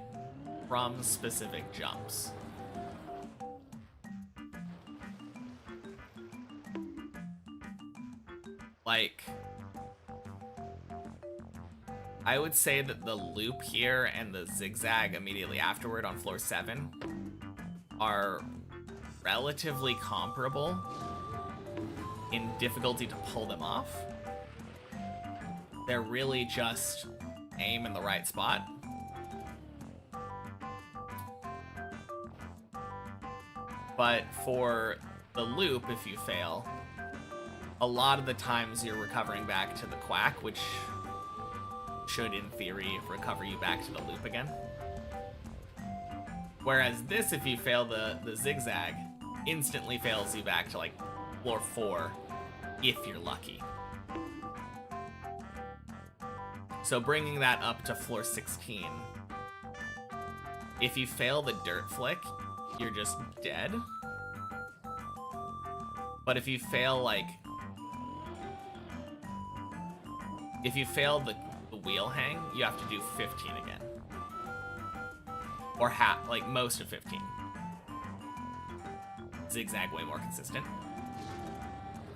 from specific jumps. Like, I would say that the loop here and the zigzag immediately afterward on floor 7 are relatively comparable in difficulty to pull them off. They're really just aim in the right spot. But for the loop, if you fail, a lot of the times you're recovering back to the quack, which should, in theory, recover you back to the loop again. Whereas this, if you fail the zigzag, instantly fails you back to, like, floor 4, if you're lucky. So bringing that up to floor 16, if you fail the dirt flick, you're just dead. But if you fail, like, if you fail the wheel hang, you have to do 15 again. Or half, like, most of 15. Zigzag way more consistent.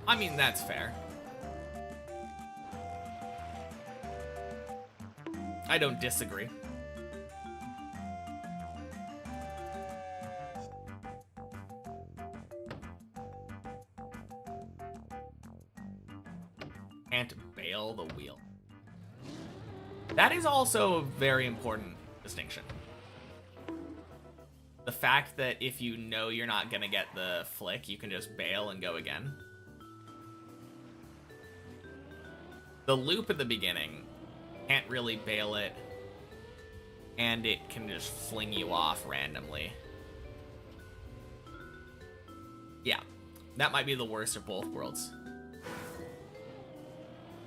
I mean, that's fair. I don't disagree. Can't bail the wheel. That is also a very important distinction. The fact that if you know you're not gonna get the flick, you can just bail and go again. The loop at the beginning, can't really bail it, and it can just fling you off randomly. Yeah, that might be the worst of both worlds.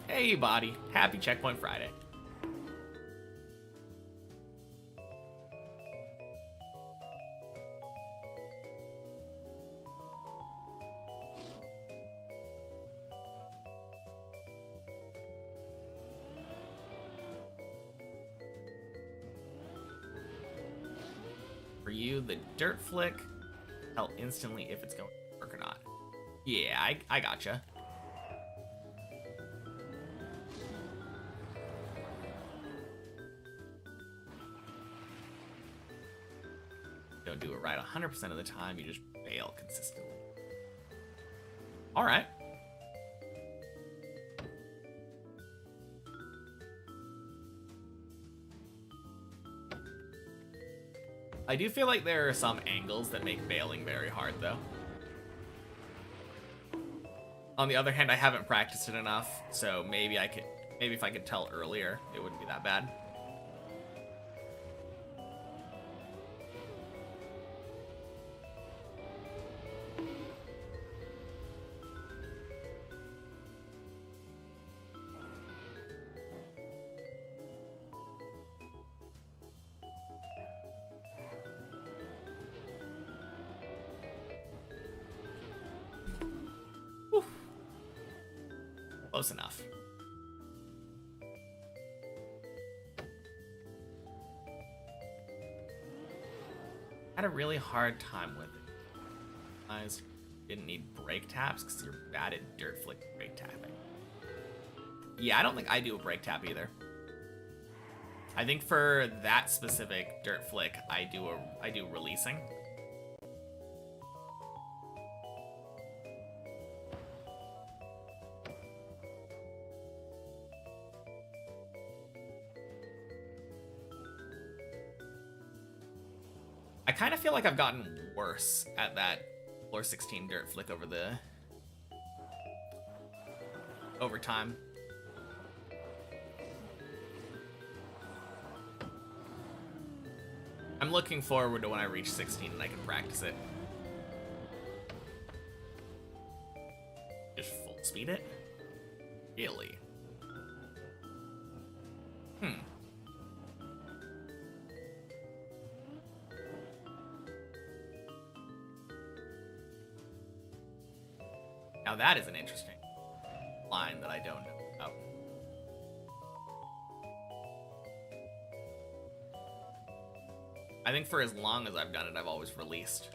Hey, body. Happy Checkpoint Friday. For you, the dirt flick, tell instantly if it's going to work or not. Yeah, I gotcha. Don't do it right 100% of the time, you just bail consistently. Alright. I do feel like there are some angles that make bailing very hard, though. On the other hand, I haven't practiced it enough, so maybe if I could tell earlier, it wouldn't be that bad. Close enough. Had a really hard time with it. I didn't need brake taps because you're bad at dirt flick brake tapping. Yeah, I don't think I do a brake tap either. I think for that specific dirt flick, I do releasing. I kind of feel like I've gotten worse at that floor 16 dirt flick over time. I'm looking forward to when I reach 16 and I can practice it. Just full speed it? Really? Now that is an interesting line that I don't know about. I think for as long as I've done it, I've always released.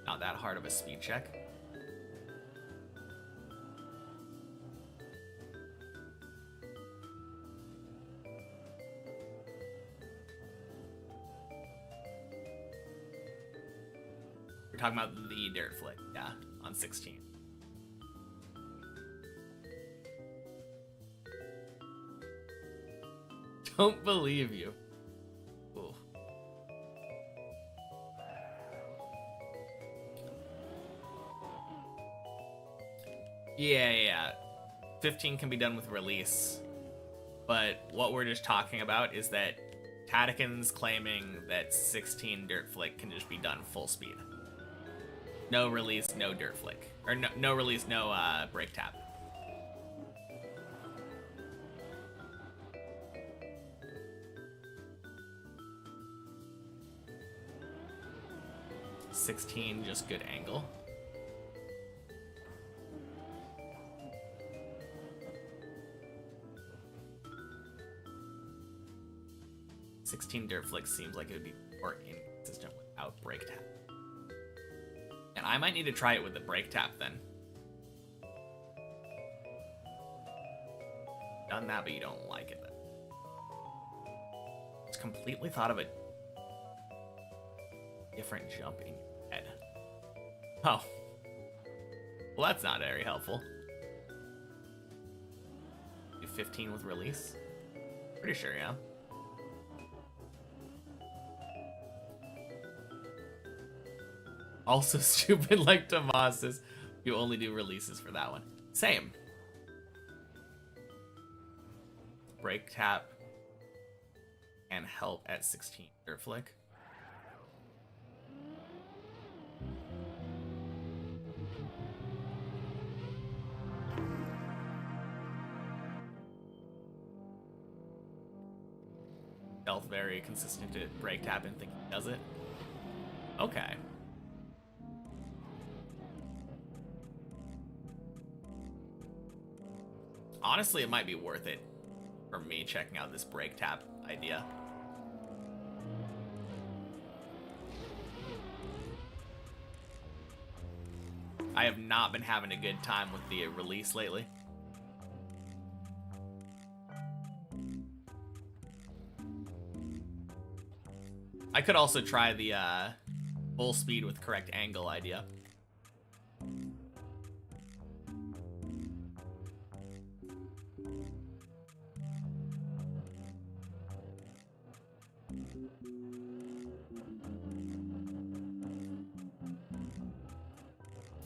Not that hard of a speed check. Talking about the dirt flick, yeah, on 16. Don't believe you. Ooh. Yeah. 15 can be done with release, but what we're just talking about is that Tatakin's claiming that 16 dirt flick can just be done full speed. No release, no dirt flick. Or no release, no brake tap. $16, just good angle. 16 dirt flick seems like it would be more inconsistent without break tap. And I might need to try it with the break tap then. Done that, but you don't like it then. Just completely thought of a different jump in your head. Oh. Well, that's not very helpful. Do 15 with release? Pretty sure, yeah. Also stupid like Tomas's. You only do releases for that one. Same. Break tap and help at 16 dirt flick. Stealth very consistent to break tap and think he does it. Okay. Honestly, it might be worth it for me checking out this break tap idea. I have not been having a good time with the release lately. I could also try the full speed with correct angle idea.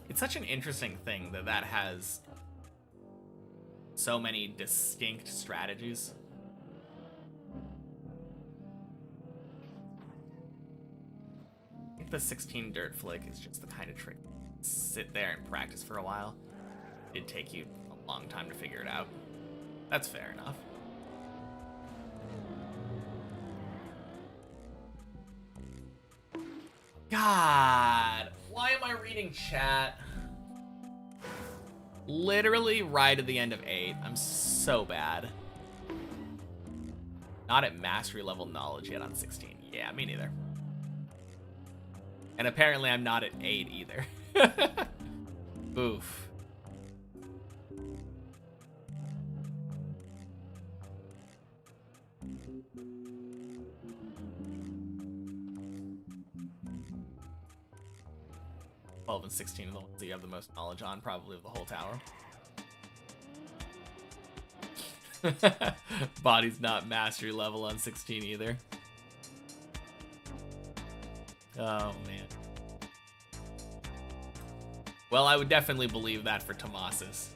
It's such an interesting thing that that has so many distinct strategies. I think the 16 dirt flick is just the kind of trick. Sit there and practice for a while. It'd take you a long time to figure it out. That's fair enough. God, why am I reading chat? Literally right at the end of 8. I'm so bad. Not at mastery level knowledge yet on 16. Yeah, me neither. And apparently I'm not at 8 either. Oof. And 16 are the ones that you have the most knowledge on, probably of the whole tower. Body's not mastery level on 16 either. Oh, man. Well, I would definitely believe that for Tomas's.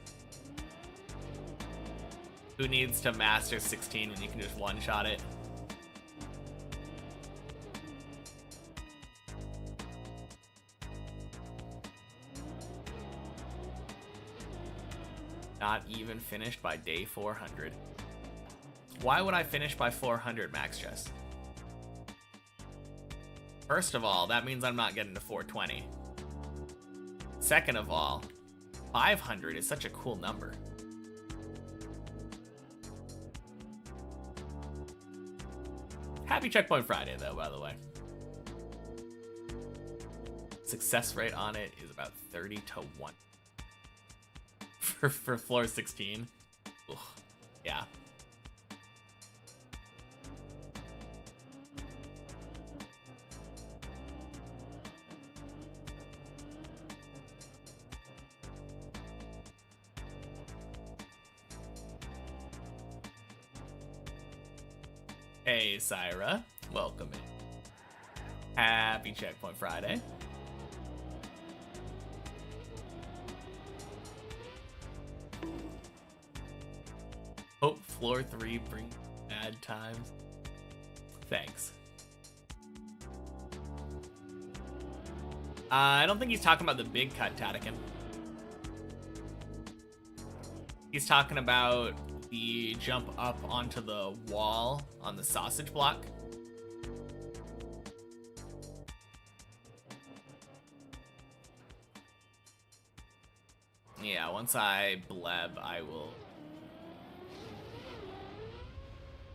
Who needs to master 16 when you can just one-shot it? Not even finished by day 400. Why would I finish by 400, Max Chess? First of all, that means I'm not getting to 420. Second of all, 500 is such a cool number. Happy Checkpoint Friday, though, by the way. Success rate on it is about 30 to 1. For floor 16. Ugh, yeah. Hey, Syra. Welcome in. Happy Checkpoint Friday. Hope floor 3 brings bad times. Thanks. I don't think he's talking about the big cut, Tatakin. He's talking about the jump up onto the wall on the sausage block. Yeah, once I bleb, I will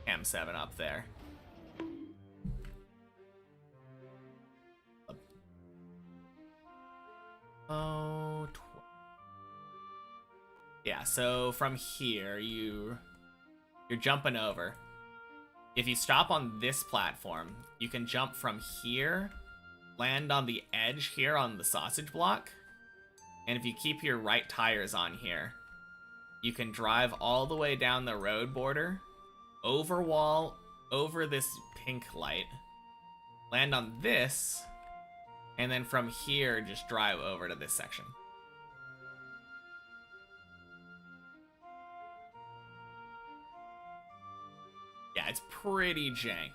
M7 up there. Oh, yeah, so from here, you're jumping over. If you stop on this platform, you can jump from here, land on the edge here on the sausage block, and if you keep your right tires on here, you can drive all the way down the road border, over wall, over this pink light, land on this, and then from here, just drive over to this section. Yeah, it's pretty jank.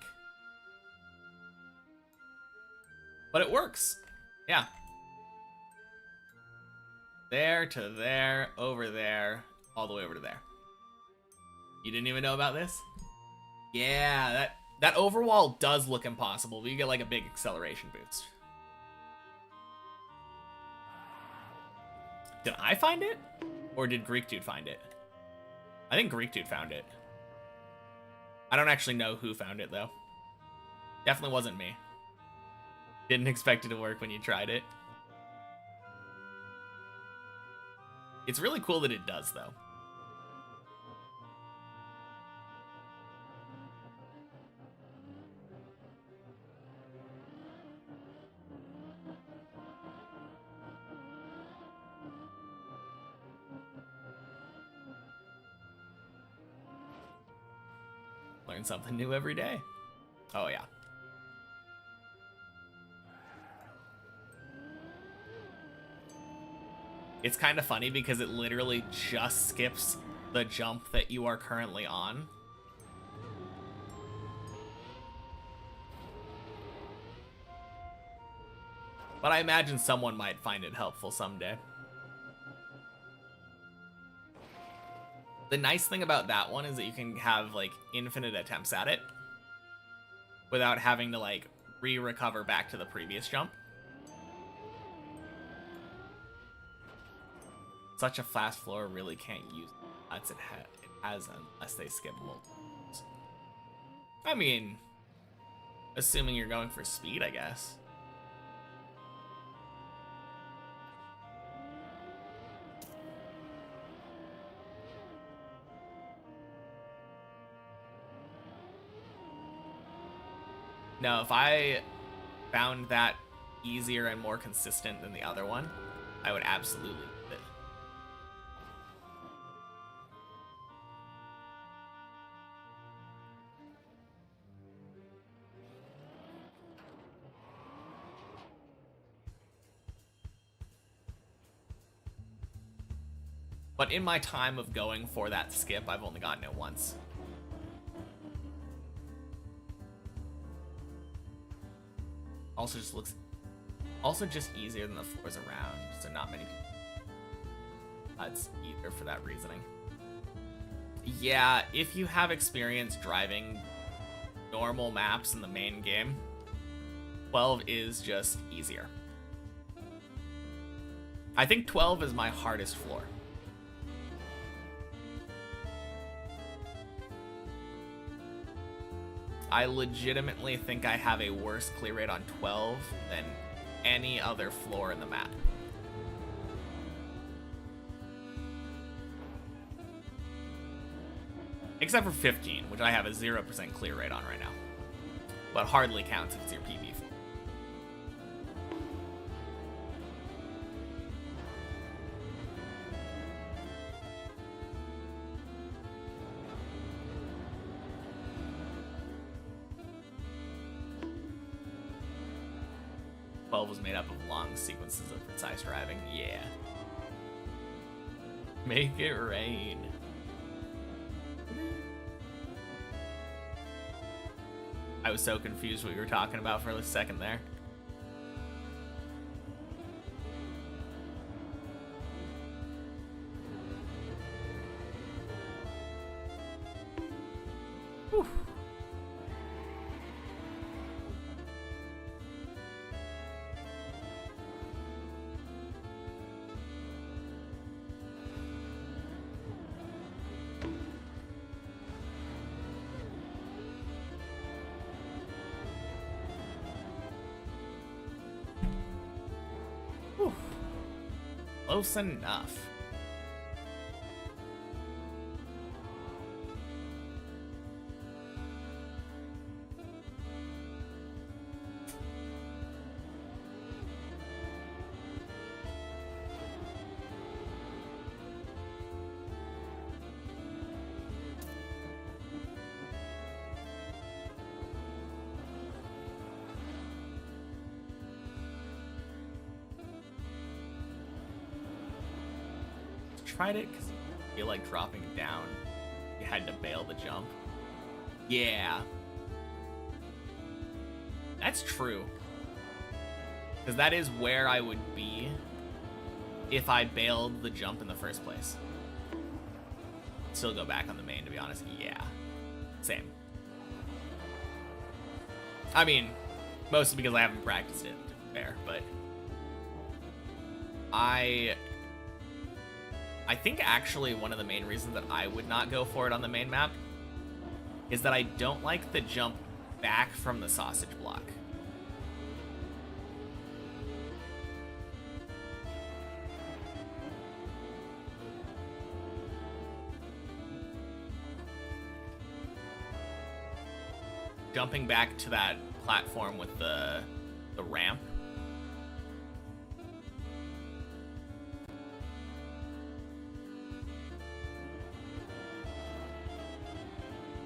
But it works. Yeah. There to there, over there, all the way over to there. You didn't even know about this? Yeah, that overwall does look impossible, but you get like a big acceleration boost. Did I find it? Or did Greek Dude find it? I think Greek Dude found it. I don't actually know who found it, though. Definitely wasn't me. Didn't expect it to work when you tried it. It's really cool that it does, though. Learn something new every day. Oh, yeah. It's kind of funny because it literally just skips the jump that you are currently on. But I imagine someone might find it helpful someday. The nice thing about that one is that you can have, like, infinite attempts at it without having to, like, re-recover back to the previous jump. Such a fast floor really can't use nuts it has unless they skip multiples. I mean, assuming you're going for speed, I guess. No, if I found that easier and more consistent than the other one, I would absolutely use it. But in my time of going for that skip, I've only gotten it once. Also just easier than the floors around, so not many people. That's either for that reasoning. Yeah, if you have experience driving normal maps in the main game, 12 is just easier. I think 12 is my hardest floor. I legitimately think I have a worse clear rate on 12 than any other floor in the map. Except for 15, which I have a 0% clear rate on right now. But hardly counts if it's your PB floor. Was made up of long sequences of precise driving. Yeah. Make it rain. I was so confused what you were talking about for a second there. Whew. Close enough. Tried it because you feel like dropping down. You had to bail the jump. Yeah. That's true. Because that is where I would be if I bailed the jump in the first place. Still go back on the main, to be honest. Yeah. Same. I mean, mostly because I haven't practiced it, to be fair, but I think actually one of the main reasons that I would not go for it on the main map is that I don't like the jump back from the sausage block. Jumping back to that platform with the ramp.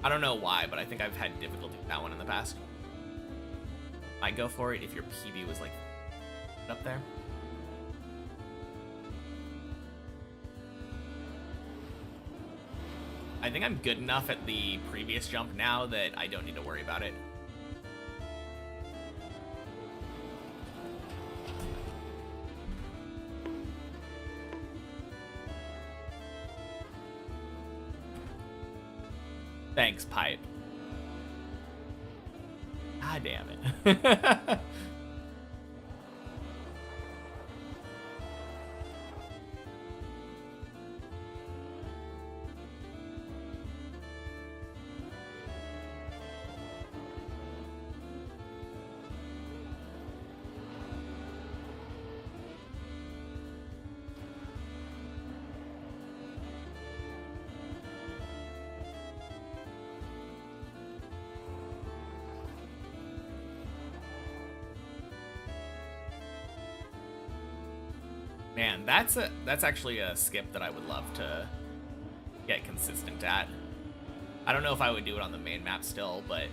I don't know why, but I think I've had difficulty with that one in the past. I'd go for it if your PB was like up there. I think I'm good enough at the previous jump now that I don't need to worry about it. Thanks, Pipe. God damn it. Man, that's actually a skip that I would love to get consistent at. I don't know if I would do it on the main map still, but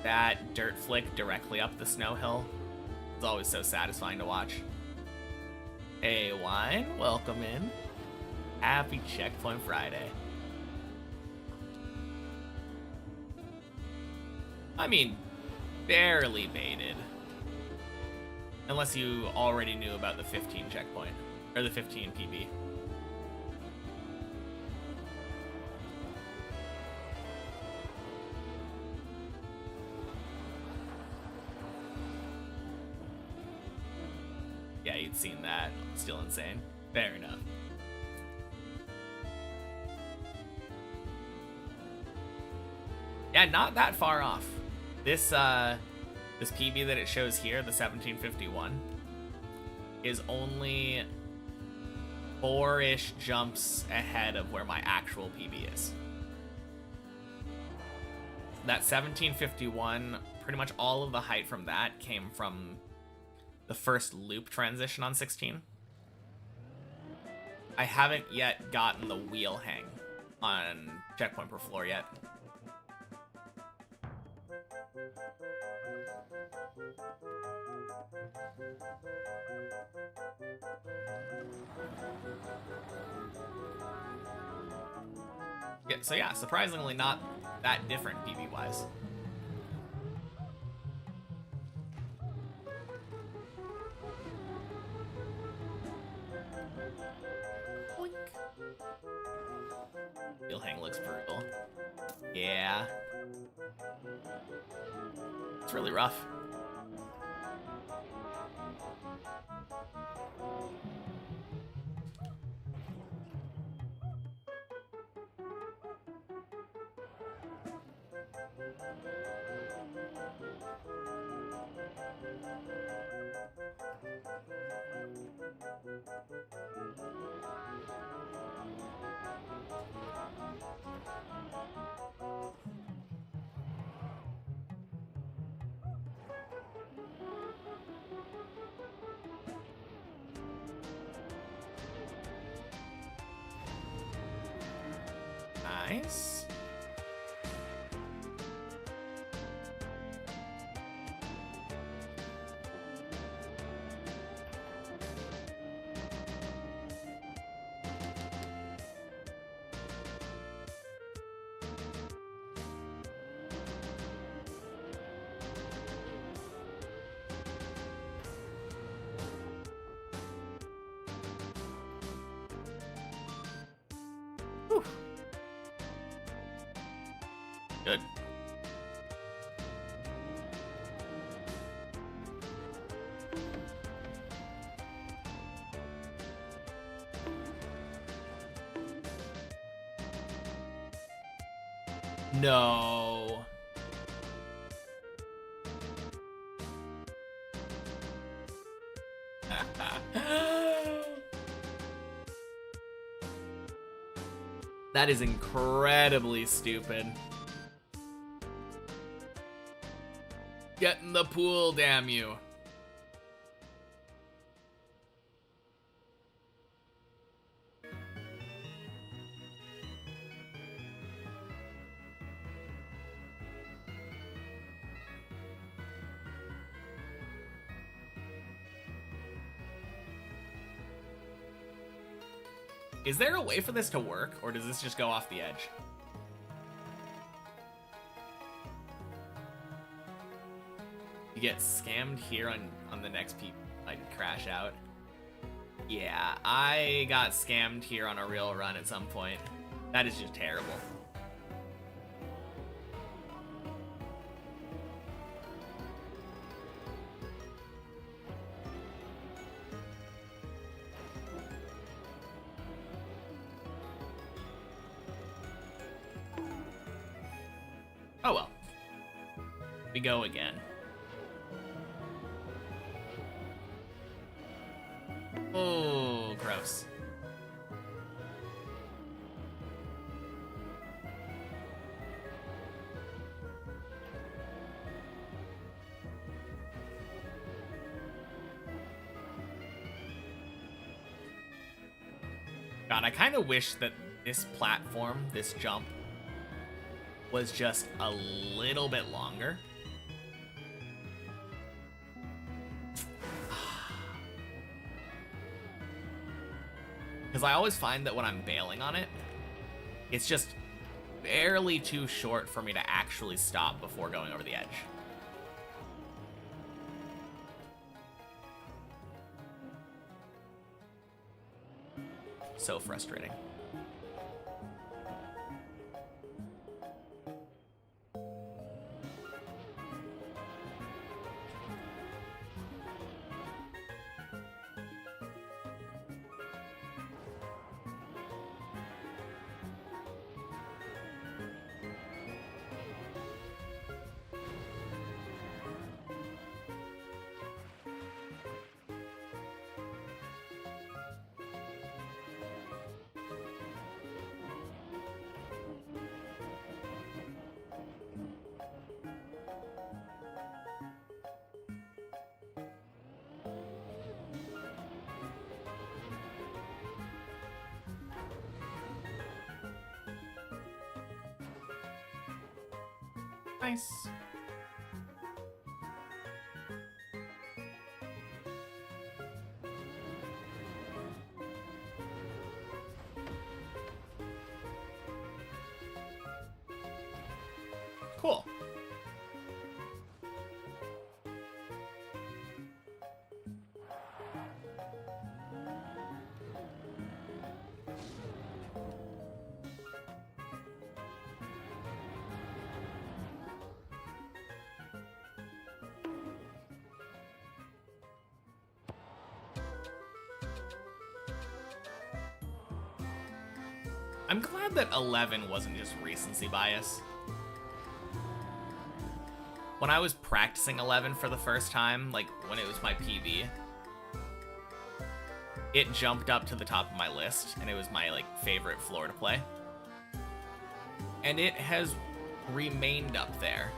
that dirt flick directly up the snow hill is always so satisfying to watch. Hey, Wine, welcome in. Happy Checkpoint Friday. I mean, barely baited. Unless you already knew about the 15 checkpoint, or the 15 PB. Yeah, you'd seen that. Still insane. Fair enough. Yeah, not that far off. This PB that it shows here, the 1751, is only 4-ish jumps ahead of where my actual PB is. That 1751, pretty much all of the height from that came from the first loop transition on 16. I haven't yet gotten the wheel hang on checkpoint per floor yet. Yeah, so yeah, surprisingly not that different PB-wise. Wheel hang looks brutal. Yeah. It's really rough. Nice. Whew. Good. No. That is incredibly stupid. Get in the pool, damn you. Is there a way for this to work, or does this just go off the edge? You get scammed here on the next peep, like crash out. Yeah, I got scammed here on a real run at some point. That is just terrible. Oh well. We go again. Oh, gross. God, I kind of wish that this platform, this jump, was just a little bit longer. Because I always find that when I'm bailing on it, it's just barely too short for me to actually stop before going over the edge. So frustrating. Nice. Cool. I'm glad that 11 wasn't just recency bias. When I was practicing 11 for the first time, like when it was my PB, it jumped up to the top of my list, and it was my like favorite floor to play. And it has remained up there.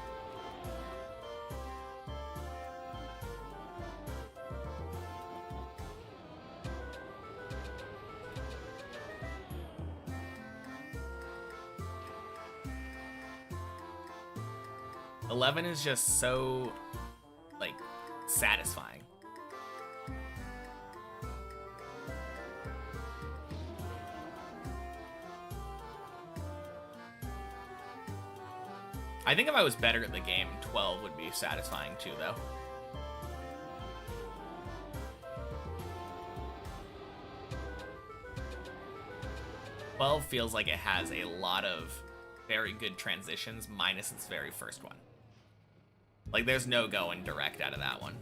$11 is just so, like, satisfying. I think if I was better at the game, 12 would be satisfying too, though. $12 feels like it has a lot of very good transitions, minus its very first one. Like, there's no going direct out of that one.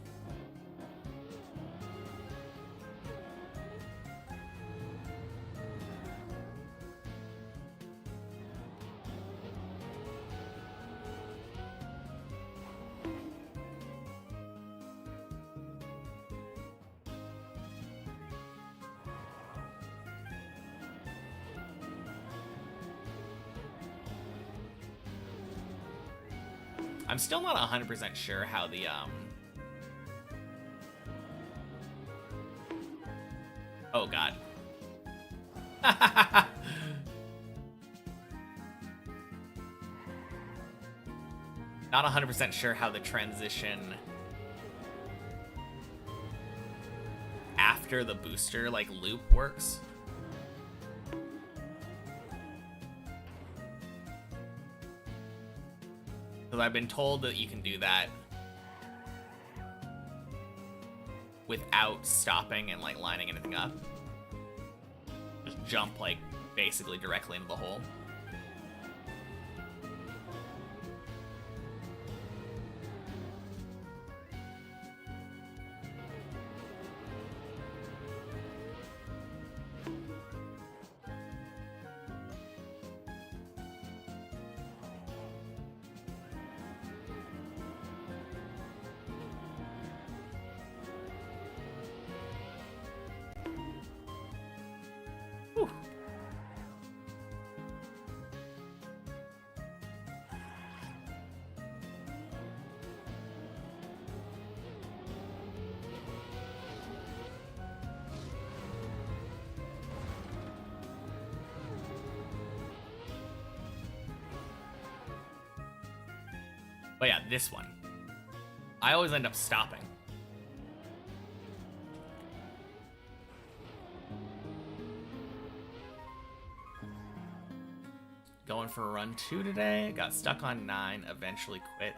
I'm still not 100% sure how the, oh, God. Not 100% sure how the transition after the booster, like, loop works. Because I've been told that you can do that without stopping and, like, lining anything up. Just jump, like, basically directly into the hole. But yeah, this one. I always end up stopping. Going for a run 2 today. Got stuck on 9, eventually quit.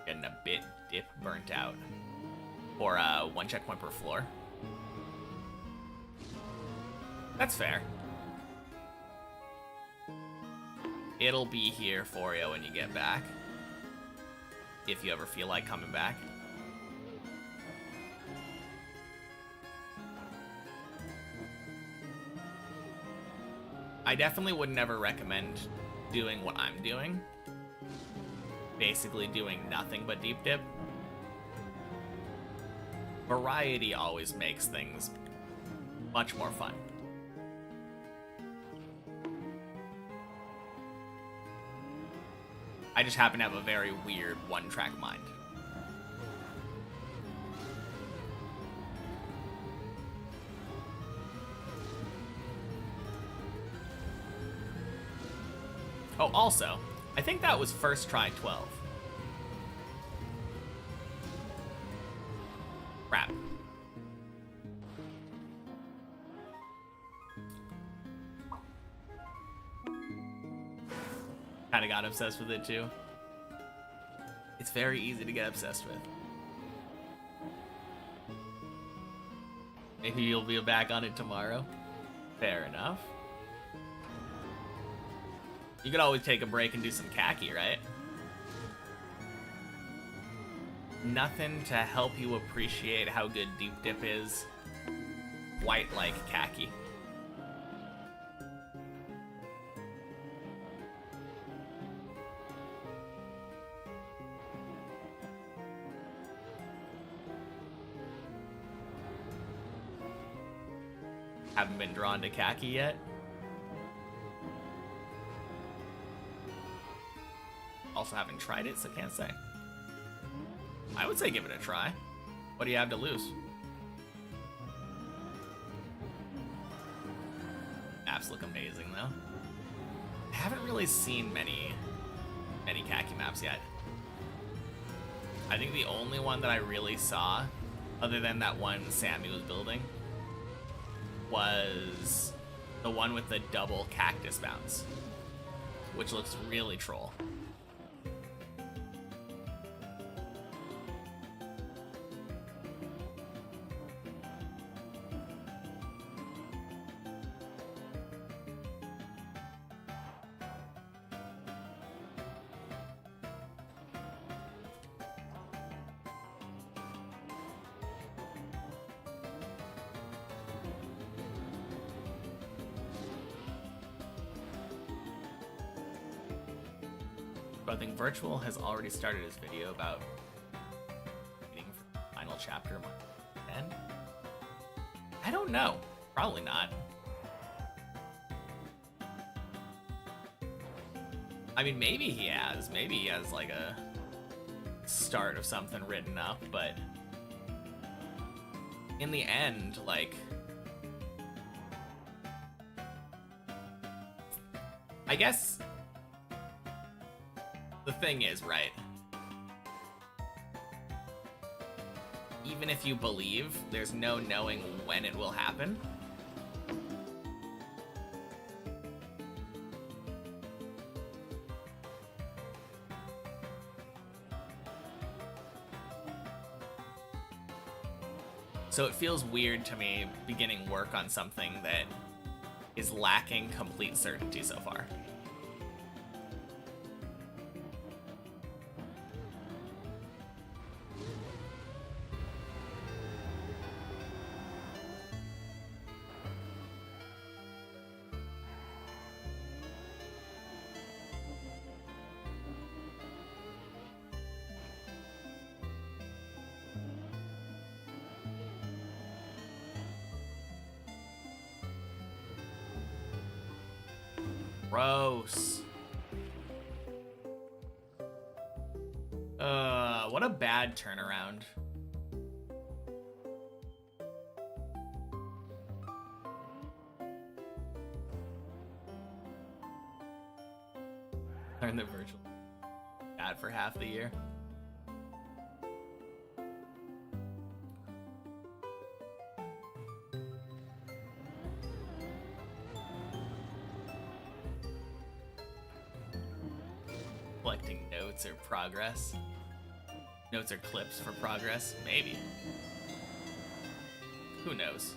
Getting a bit dip burnt out. For 1 checkpoint per floor. That's fair. It'll be here for you when you get back. If you ever feel like coming back. I definitely would never recommend doing what I'm doing. Basically doing nothing but deep dip. Variety always makes things much more fun. I just happen to have a very weird one-track mind. Oh, also, I think that was first try 12. Crap. Kinda got obsessed with it too. It's very easy to get obsessed with. Maybe you'll be back on it tomorrow. Fair enough. You could always take a break and do some khaki, right? Nothing to help you appreciate how good deep dip is. White like khaki. haven't been drawn to khaki yet. Also haven't tried it, so can't say. I would say give it a try. What do you have to lose? Maps look amazing though. I haven't really seen many khaki maps yet. I think the only one that I really saw, other than that one Sammy was building, was the one with the double cactus bounce, which looks really troll. I think Virtual has already started his video about waiting for the final chapter of 10. I don't know. Probably not. I mean, maybe he has. Maybe he has like a start of something written up, but in the end, like, I guess the thing is, right, even if you believe, there's no knowing when it will happen. So it feels weird to me beginning work on something that is lacking complete certainty so far. Gross. What a bad turnaround. Learn the virtual bad for half the year. Collecting notes or progress. Notes or clips for progress? Maybe. Who knows?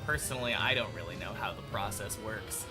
Personally, I don't really know how the process works.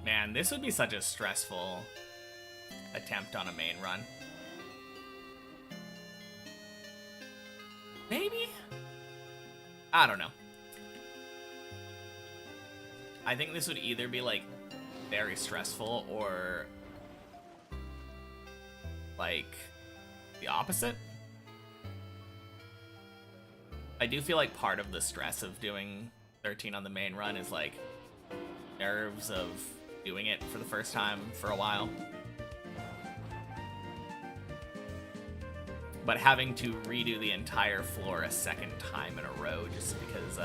Man, this would be such a stressful attempt on a main run. Maybe? I don't know. I think this would either be, like, very stressful or, like, the opposite. I do feel like part of the stress of doing 13 on the main run is, like, nerves of doing it for the first time for a while. but having to redo the entire floor a second time in a row just because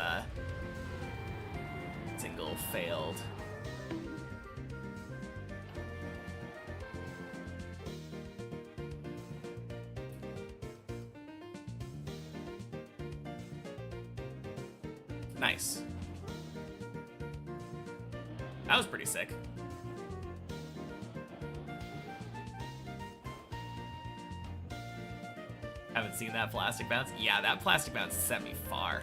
single failed. Nice. That was pretty sick. Haven't seen that plastic bounce? Yeah, that plastic bounce sent me far.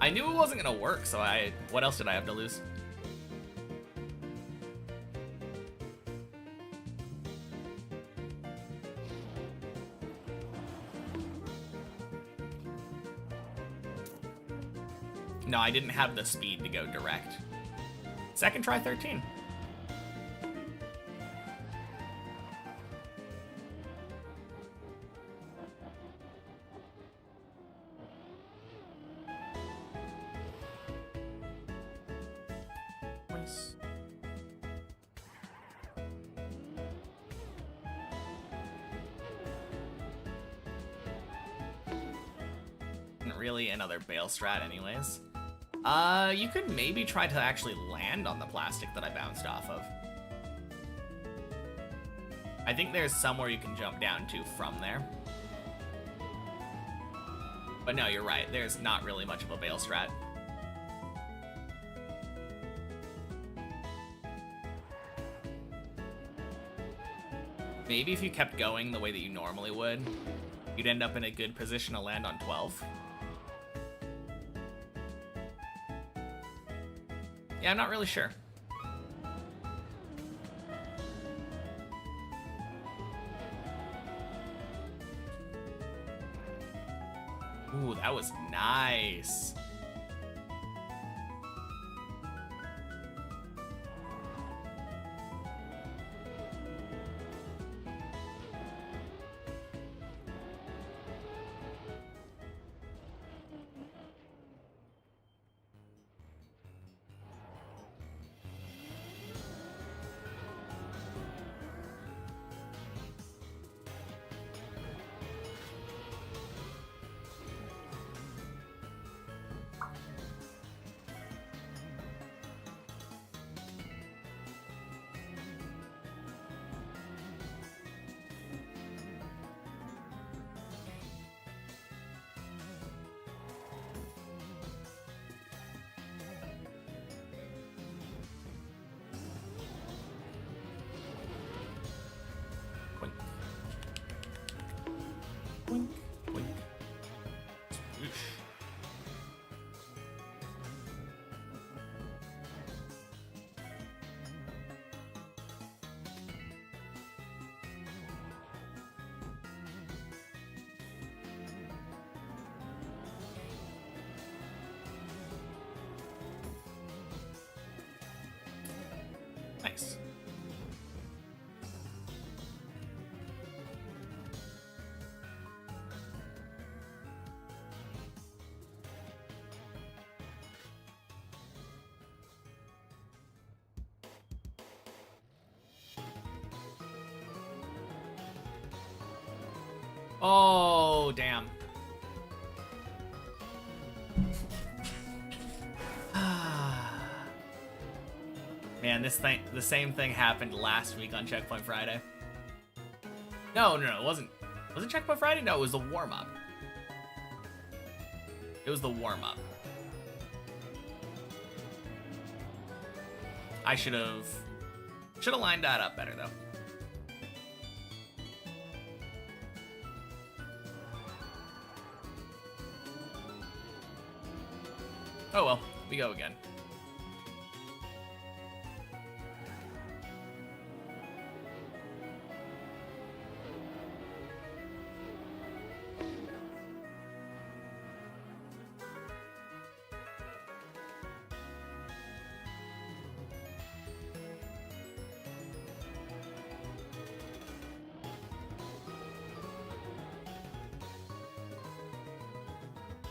I knew it wasn't gonna work, so what else did I have to lose? No, I didn't have the speed to go direct. Second try 13. Nice. Isn't really another bail strat anyways. You could maybe try to actually land on the plastic that I bounced off of. I think there's somewhere you can jump down to from there. But no, you're right. There's not really much of a bail strat. Maybe if you kept going the way that you normally would, you'd end up in a good position to land on 12. Yeah, I'm not really sure. Ooh, that was nice. Boink, boink. Oof. Nice. Oh, damn. Man, the same thing happened last week on Checkpoint Friday. No, it wasn't. Was it Checkpoint Friday? No, it was the warm-up. It was the warm-up. I should have lined that up better, though. Oh well, we go again.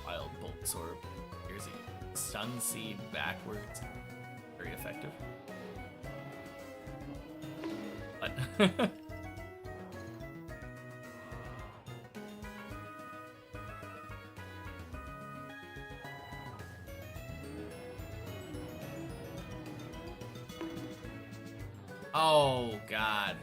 Wild Bolt Sword. Here's it. Sunseed backwards. Very effective. But oh god.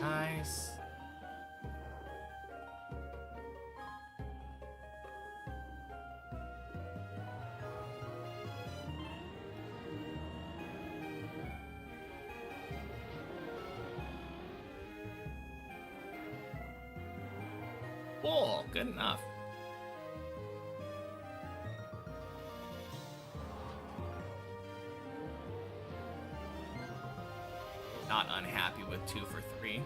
Nice. Cool, good enough. Not unhappy with 2 for 3.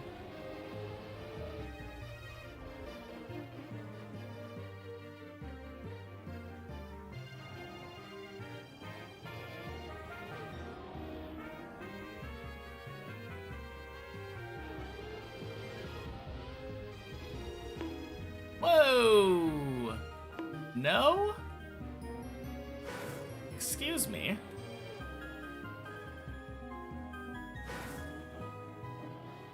Whoa! No? Excuse me.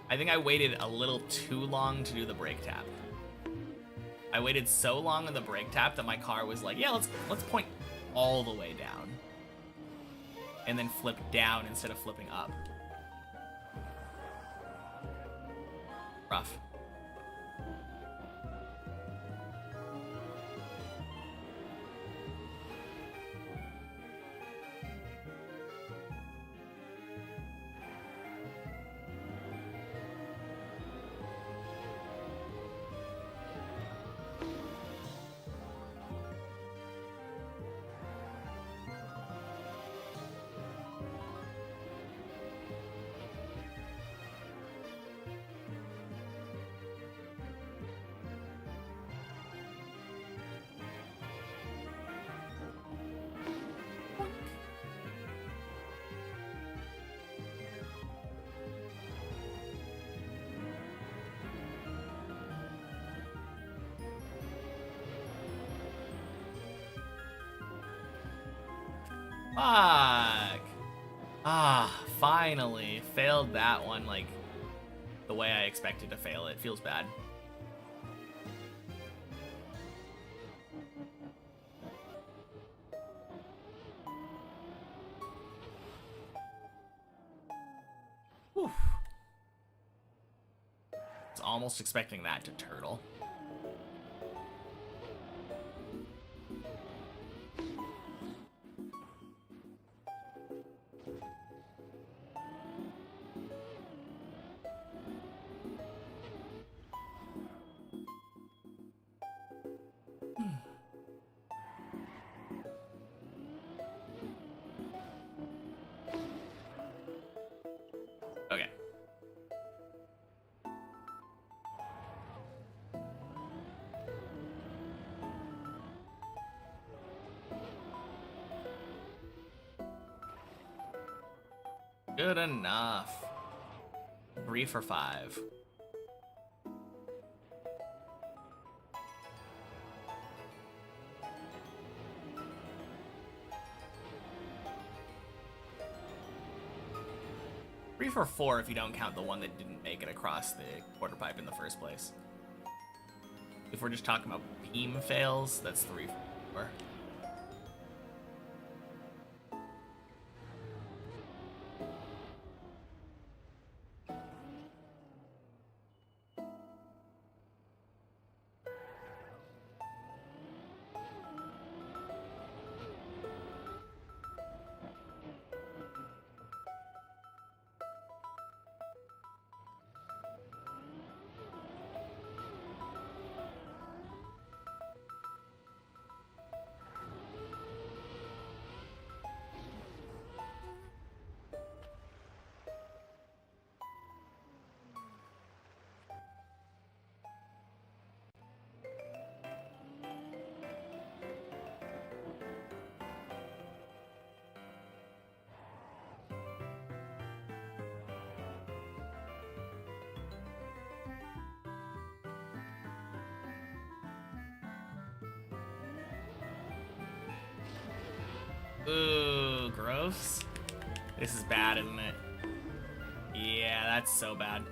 I think I waited a little too long to do the brake tap. I waited so long on the brake tap that my car was like, yeah, let's point all the way down. And then flip down instead of flipping up. Rough. Fuck. Ah, finally. Failed that one, like, the way I expected to fail it. Feels bad. Whew. I was almost expecting that to turtle. Okay. Good enough. 3 for 5. Three for 4 if you don't count the one that didn't make it across the quarter pipe in the first place. If we're just talking about beam fails, that's 3 for 4. Ooh, gross. This is bad, isn't it? Yeah, that's so bad.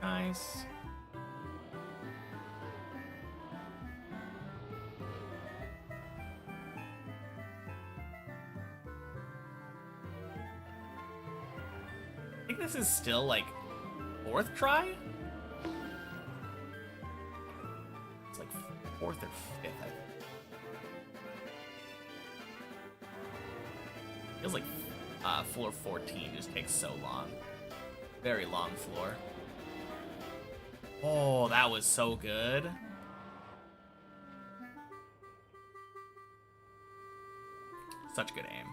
Nice. I think this is still like 4th try? It's like 4th or 5th, I think. Feels like floor 14 just takes so long. Very long floor. Oh, that was so good. Such good aim.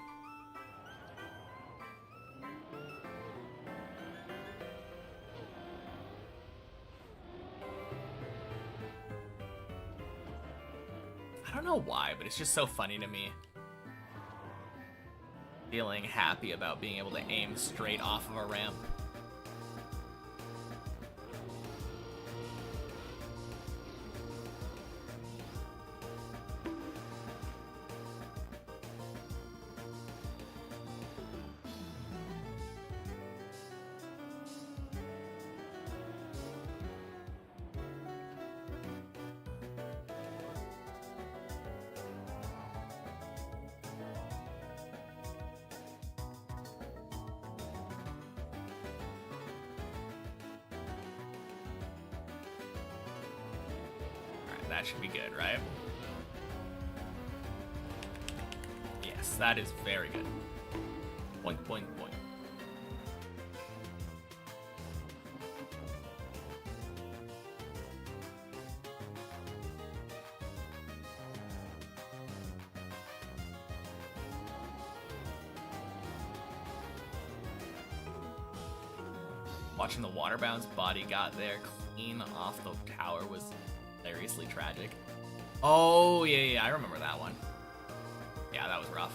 I don't know why, but it's just so funny to me. Feeling happy about being able to aim straight off of a ramp. That should be good, right? Yes, that is very good. Boink, boink, boink. Watching the water bounce body got there clean off the tower was hilariously tragic. Oh, yeah, I remember that one. Yeah, that was rough.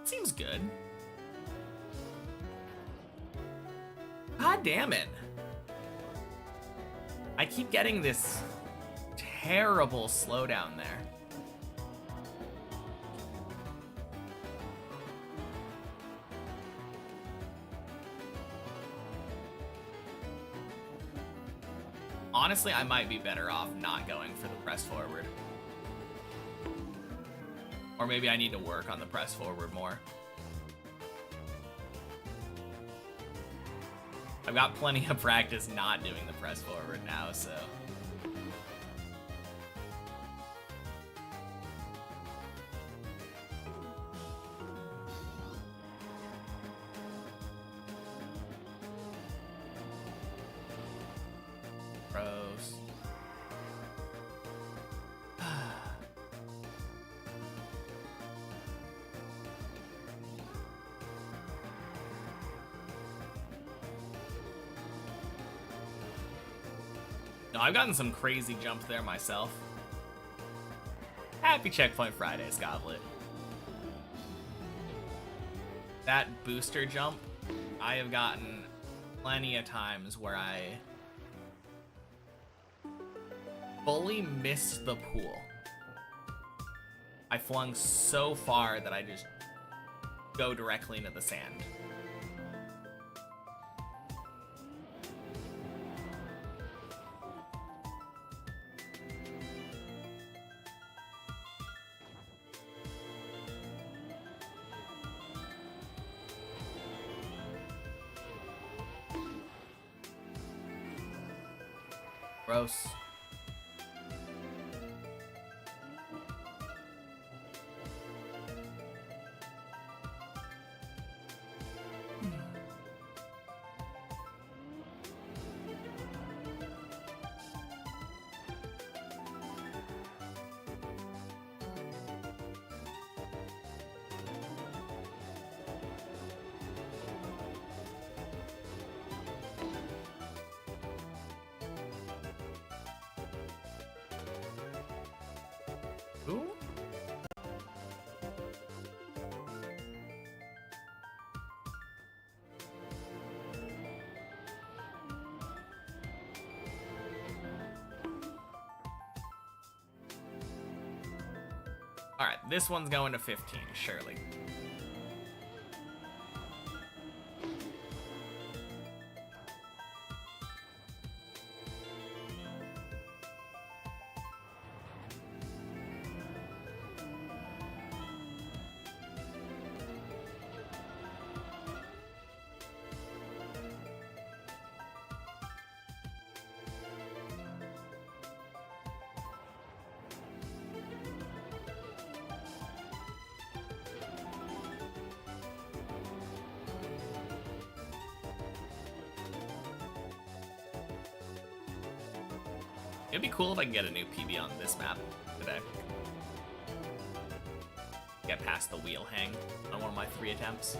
Seems good. God damn it. I keep getting this terrible slowdown there. Honestly, I might be better off not going for the press forward. Or maybe I need to work on the press forward more. I've got plenty of practice not doing the press forward now, so. Gross. No, I've gotten some crazy jumps there myself. Happy Checkpoint Fridays, Goblet. That booster jump, I have gotten plenty of times where I fully missed the pool. I flung so far that I just go directly into the sand. Gross. Ooh. All right, this one's going to 15, surely. It'd be cool if I can get a new PB on this map today. Get past the wheel hang on one of my 3 attempts.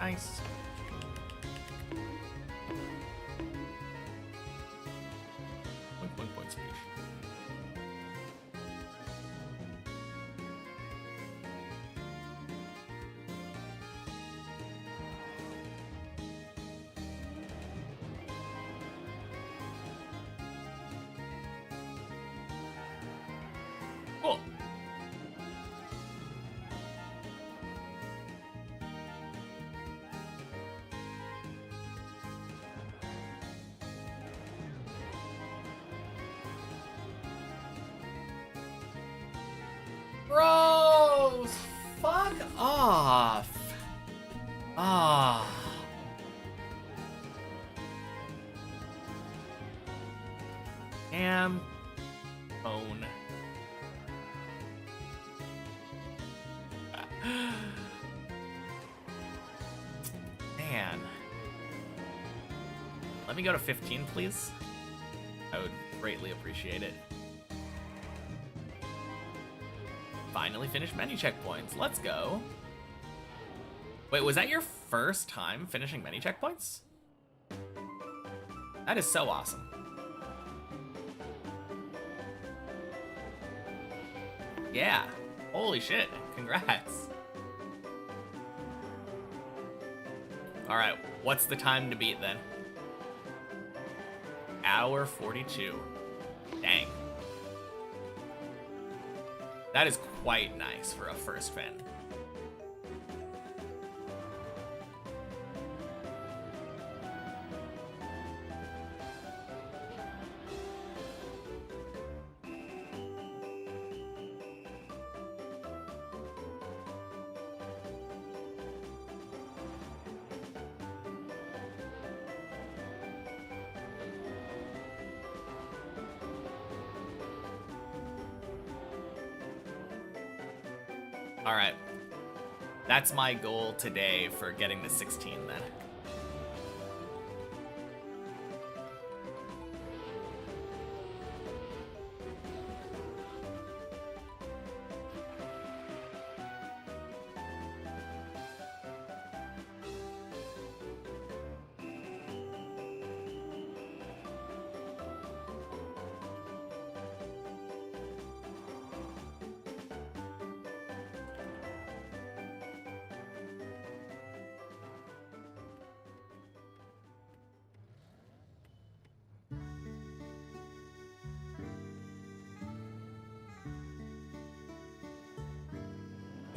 Nice. Point speech. Cool. Bros! Fuck off! Ah. Damn. Phone. Man. Let me go to 15, please. I would greatly appreciate it. Finally finished many checkpoints. Let's go. Wait, was that your first time finishing many checkpoints? That is so awesome. Yeah. Holy shit. Congrats. All right. What's the time to beat then? Hour 42. Dang. That is quite nice for a first fin. All right. That's my goal today for getting to 16 then.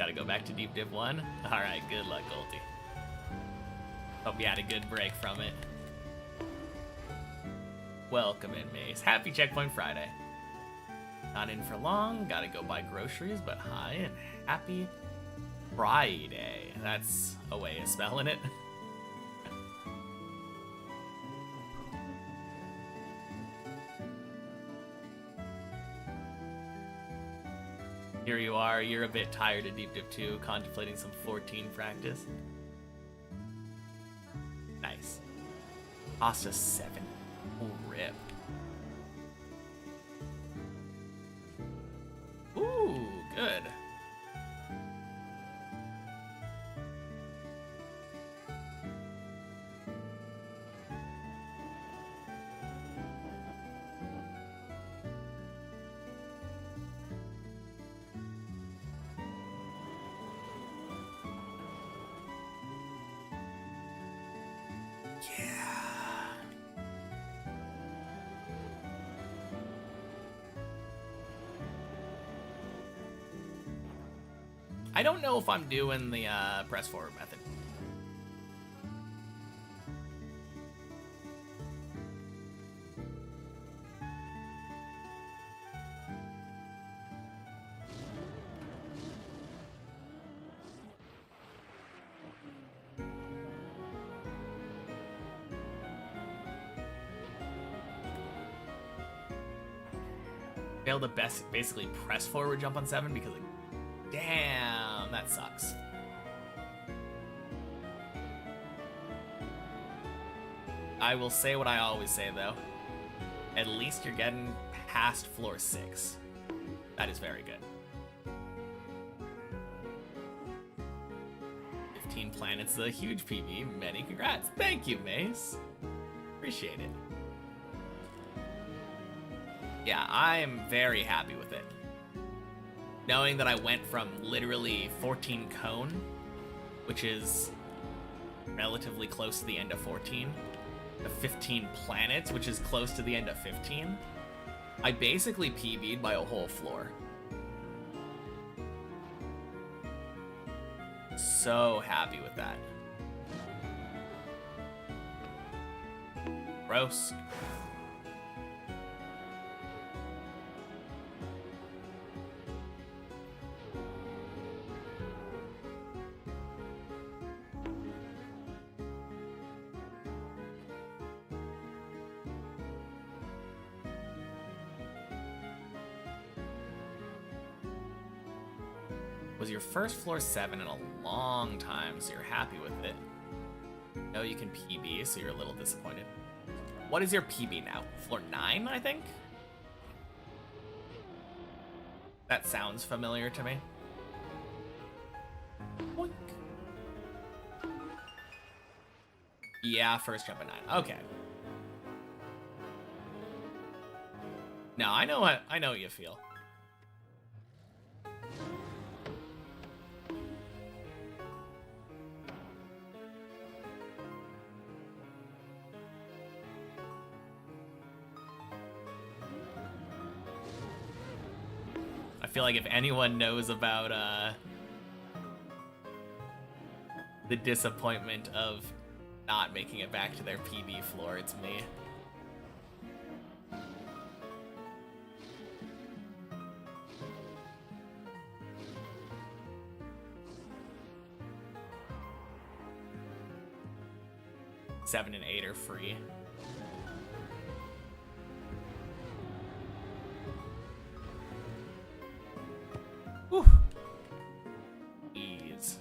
Gotta go back to Deep Div 1. Alright, good luck, Goldie. Hope you had a good break from it. Welcome in, Mace. Happy Checkpoint Friday. Not in for long, gotta go buy groceries, but hi and happy Friday. That's a way of spelling it. Here you are, you're a bit tired of Deep Div 2, contemplating some 14 practice. Nice. Pasta 7. Oh, rip. Ooh, good. I don't know if I'm doing the press forward method. Failed to basically press forward jump on 7 because of... Damn, that sucks. I will say what I always say, though. At least you're getting past floor 6. That is very good. 15 planets, a huge PB. Many congrats. Thank you, Mace. Appreciate it. Yeah, I'm very happy with it. Knowing that I went from literally 14 cone, which is relatively close to the end of 14, to 15 planets, which is close to the end of 15, I basically PB'd by a whole floor. So happy with that. Gross. Was your first floor 7 in a long time, so you're happy with it. No, you can PB, so you're a little disappointed. What is your PB now? Floor 9, I think? That sounds familiar to me. Boink. Yeah, first jump at 9. Okay. No, I know what you feel. I feel like if anyone knows about the disappointment of not making it back to their PB floor, it's me. Seven and 8 are free. Whew. Ease.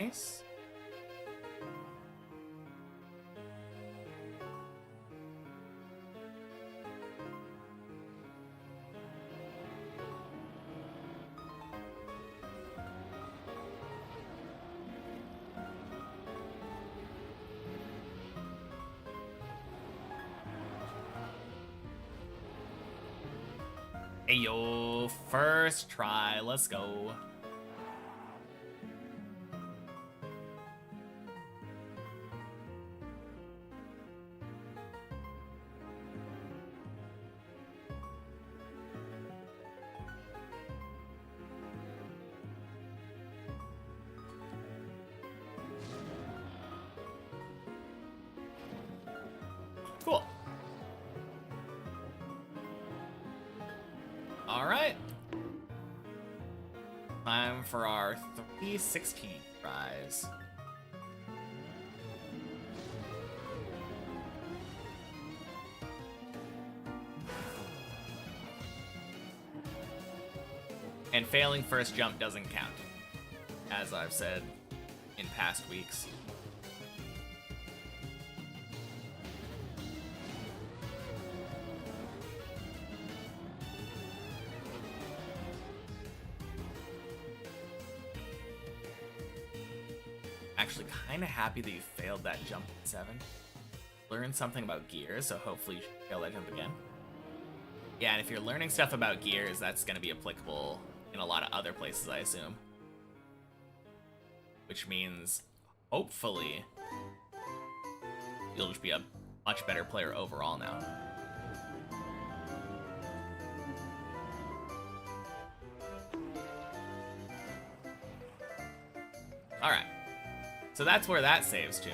Nice. Hey yo, first try, let's go. Cool. All right. Time for our 316 tries. And failing first jump doesn't count, as I've said in past weeks. Actually kind of happy that you failed that jump in 7. Learn something about gears, so hopefully you should fail that jump again. Yeah, and if you're learning stuff about gears, that's going to be applicable in a lot of other places, I assume. Which means, hopefully, you'll just be a much better player overall now. Alright. So that's where that saves to.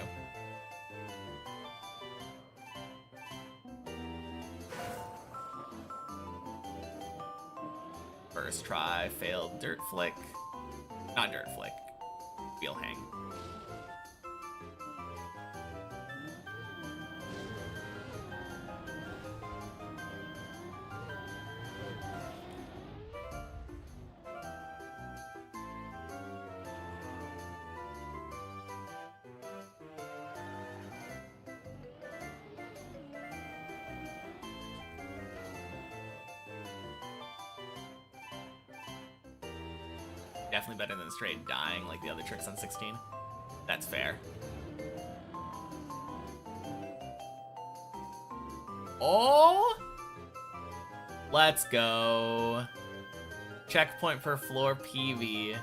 First try, failed dirt flick. Not dirt flick. Wheel hang. Definitely better than straight dying like the other tricks on 16. That's fair. Oh! Let's go. Checkpoint per floor PV.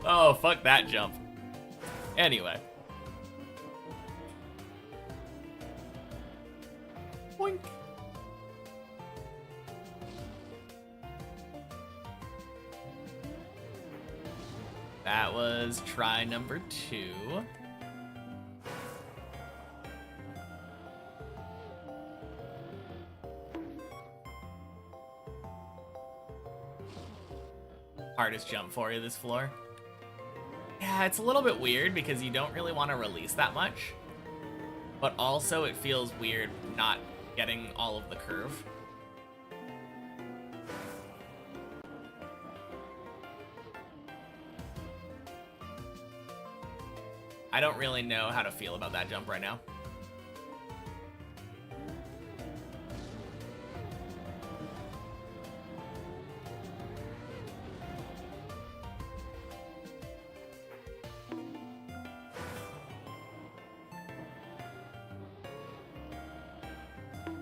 Oh, fuck that jump. Anyway. Boink. That was try number 2. Hardest jump for you this floor. Yeah, it's a little bit weird because you don't really want to release that much. But also it feels weird not getting all of the curve. I don't really know how to feel about that jump right now.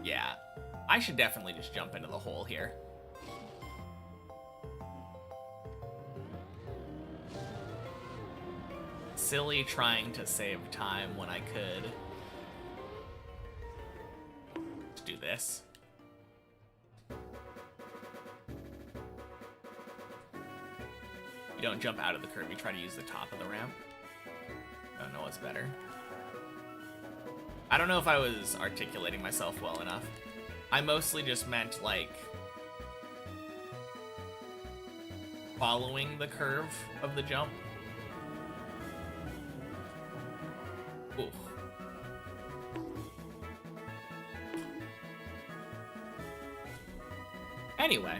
Yeah, I should definitely just jump into the hole here. Silly trying to save time when I could. Let's do this. You don't jump out of the curve, you try to use the top of the ramp. Don't know what's better. I don't know if I was articulating myself well enough. I mostly just meant, like, following the curve of the jump. Ooh. Anyway.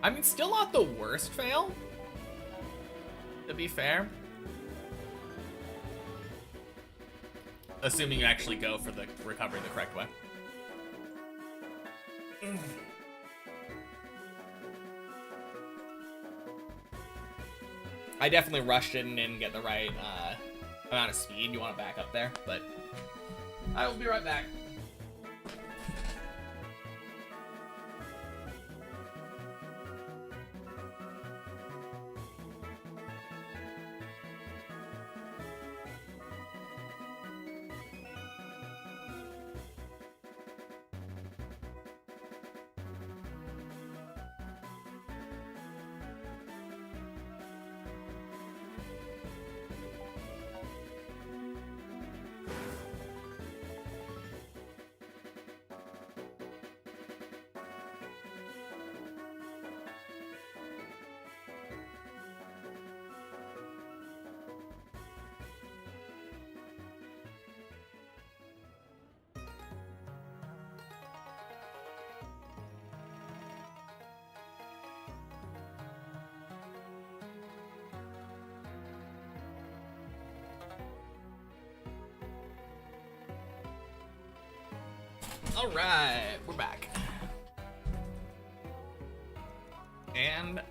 I mean, still not the worst fail, to be fair. Assuming you actually go for the recovery the correct way. I definitely rushed it and didn't get the right amount of speed. You want to back up there, but I will be right back. All right, we're back. And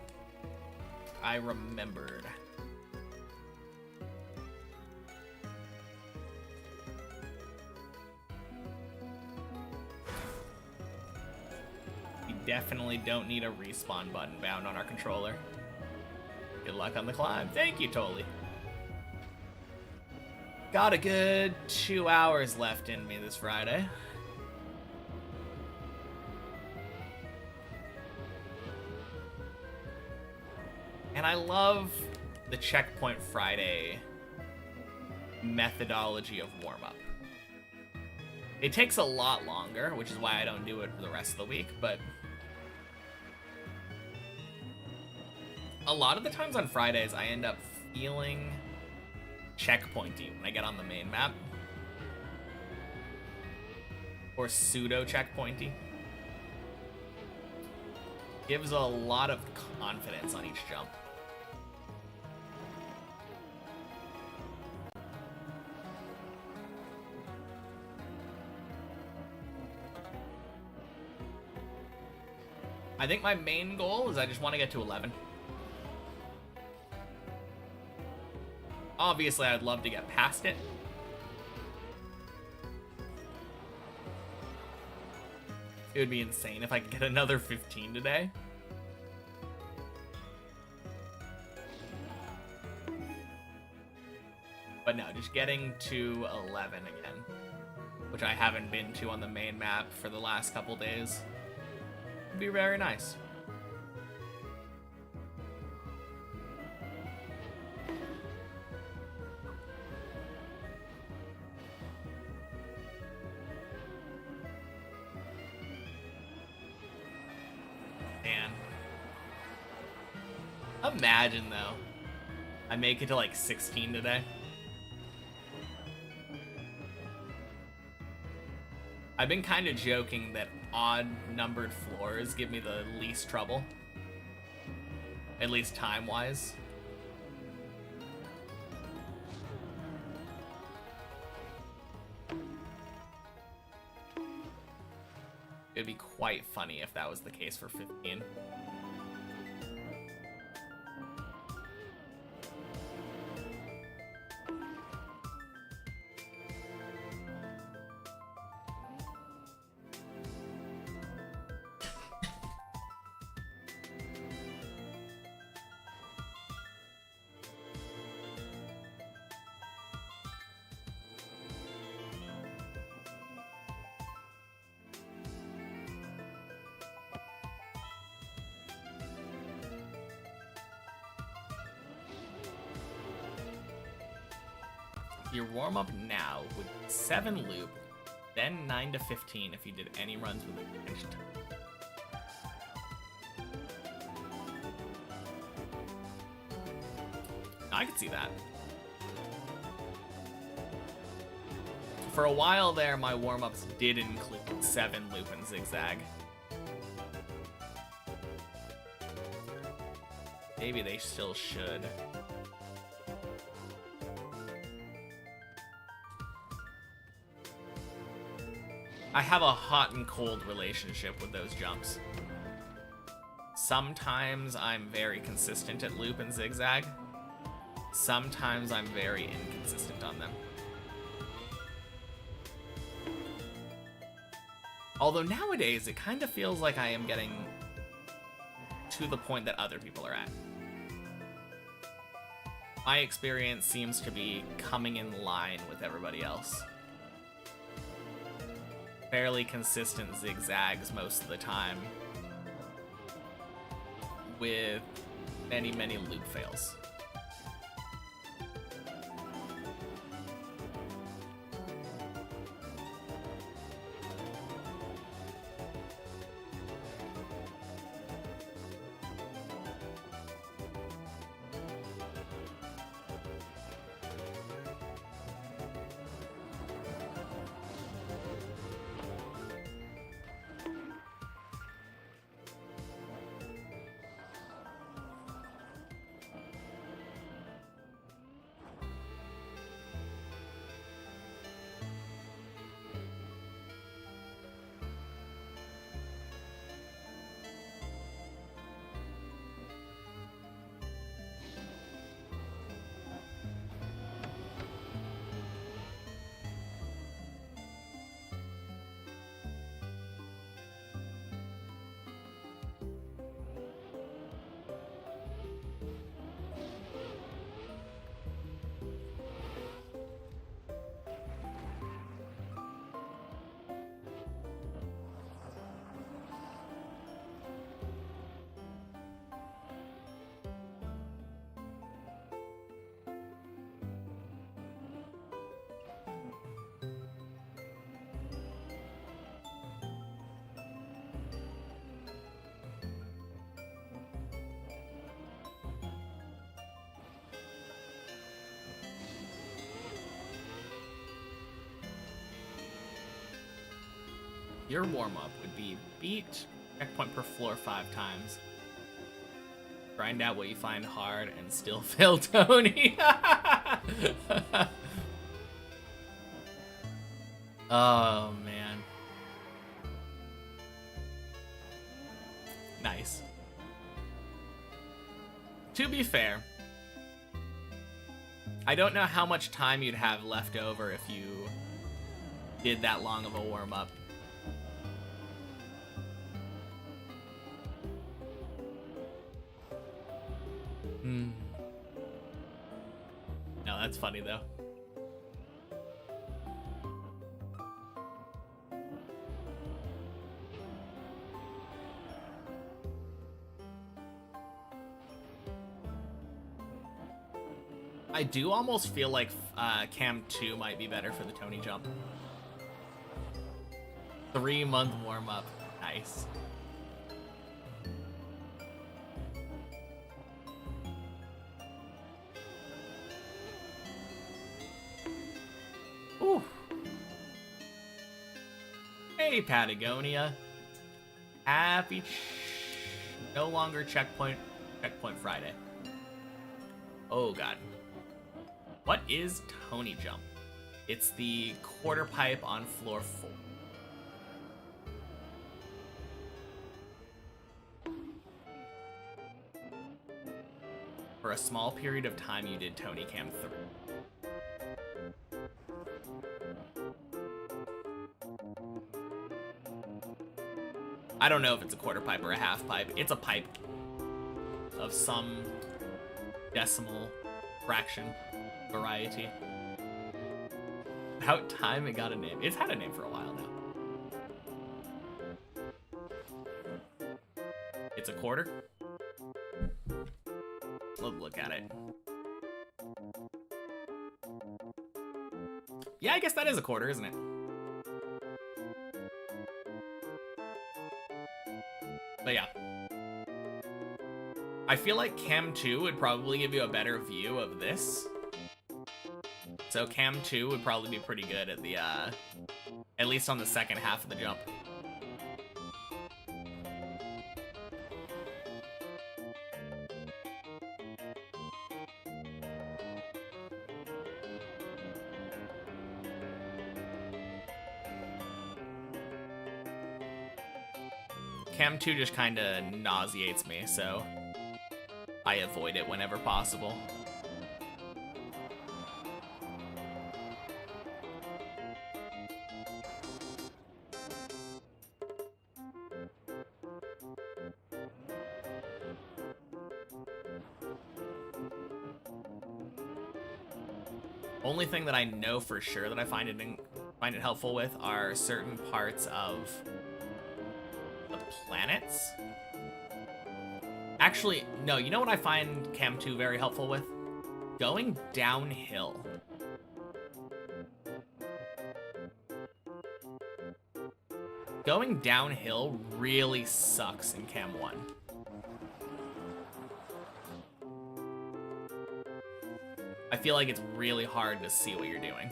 I remembered. We definitely don't need a respawn button bound on our controller. Good luck on the climb. Thank you, Toli. Got a good 2 hours left in me this Friday. And I love the Checkpoint Friday methodology of warm-up. It takes a lot longer, which is why I don't do it for the rest of the week, but a lot of the times on Fridays, I end up feeling checkpointy when I get on the main map. Or pseudo-checkpointy. Gives a lot of confidence on each jump. I think my main goal is I just want to get to 11. Obviously, I'd love to get past it. It would be insane if I could get another 15 today. But no, just getting to 11 again, which I haven't been to on the main map for the last couple days. Would be very nice. Man. Imagine, though, I make it to like 16 today. I've been kind of joking that odd-numbered floors give me the least trouble. At least time-wise. It'd be quite funny if that was the case for 15. Your warm-up now would 7 loop, then 9 to 15 if you did any runs with a pinched. I could see that. For a while there, my warm-ups did include 7 loop and zigzag. Maybe they still should. I have a hot and cold relationship with those jumps. Sometimes I'm very consistent at loop and zigzag. Sometimes I'm very inconsistent on them. Although nowadays, it kind of feels like I am getting to the point that other people are at. My experience seems to be coming in line with everybody else. Fairly consistent zigzags most of the time, with many, many loop fails. Your warm-up would be beat checkpoint per floor 5 times. Grind out what you find hard and still fail Tony. Oh, man. Nice. To be fair, I don't know how much time you'd have left over if you did that long of a warm-up. No, that's funny though. I do almost feel like Cam 2 might be better for the Tony jump. 3-month warm-up. Nice. Ooh. Hey, Patagonia. Happy no longer checkpoint Friday. Oh god. What is Tony jump? It's the quarter pipe on floor 4. For a small period of time, you did Tony Cam 3. I don't know if it's a quarter pipe or a half pipe. It's a pipe of some decimal fraction variety. About time it got a name. It's had a name for a while now. It's a quarter. Let's look at it. Yeah, I guess that is a quarter, isn't it? But yeah. I feel like Cam 2 would probably give you a better view of this. So Cam 2 would probably be pretty good at the, at least on the second half of the jump. Cam 2 just kind of nauseates me, so I avoid it whenever possible. Only thing that I know for sure that I find it helpful with are certain parts of the planets. Actually, no, you know what I find Cam 2 very helpful with? Going downhill. Going downhill really sucks in Cam 1. I feel like it's really hard to see what you're doing.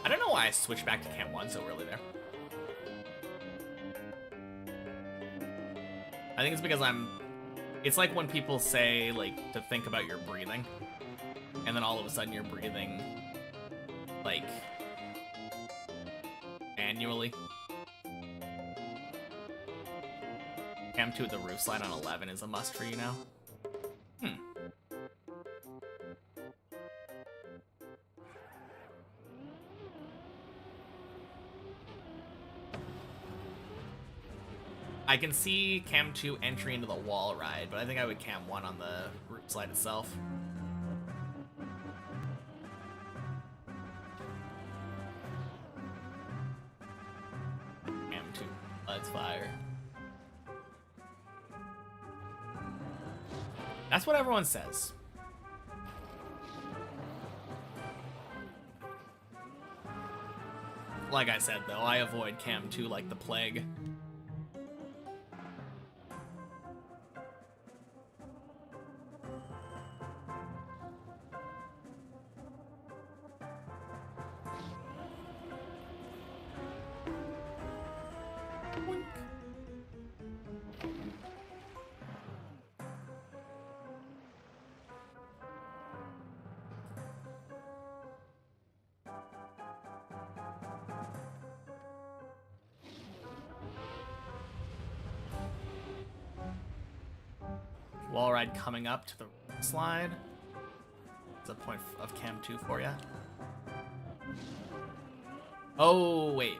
I don't know why I switched back to Cam 1 so early there. I think it's because it's like when people say, like, to think about your breathing, and then all of a sudden you're breathing, like, manually. Cam 2 with the roof slide on 11 is a must for you now. I can see Cam 2 entry into the wall ride, but I think I would Cam 1 on the roof slide itself. Cam 2, let's fire. That's what everyone says. Like I said, though, I avoid Cam 2 like the plague. Wall ride coming up to the slide. It's a point of Cam 2 for you. Oh, wait.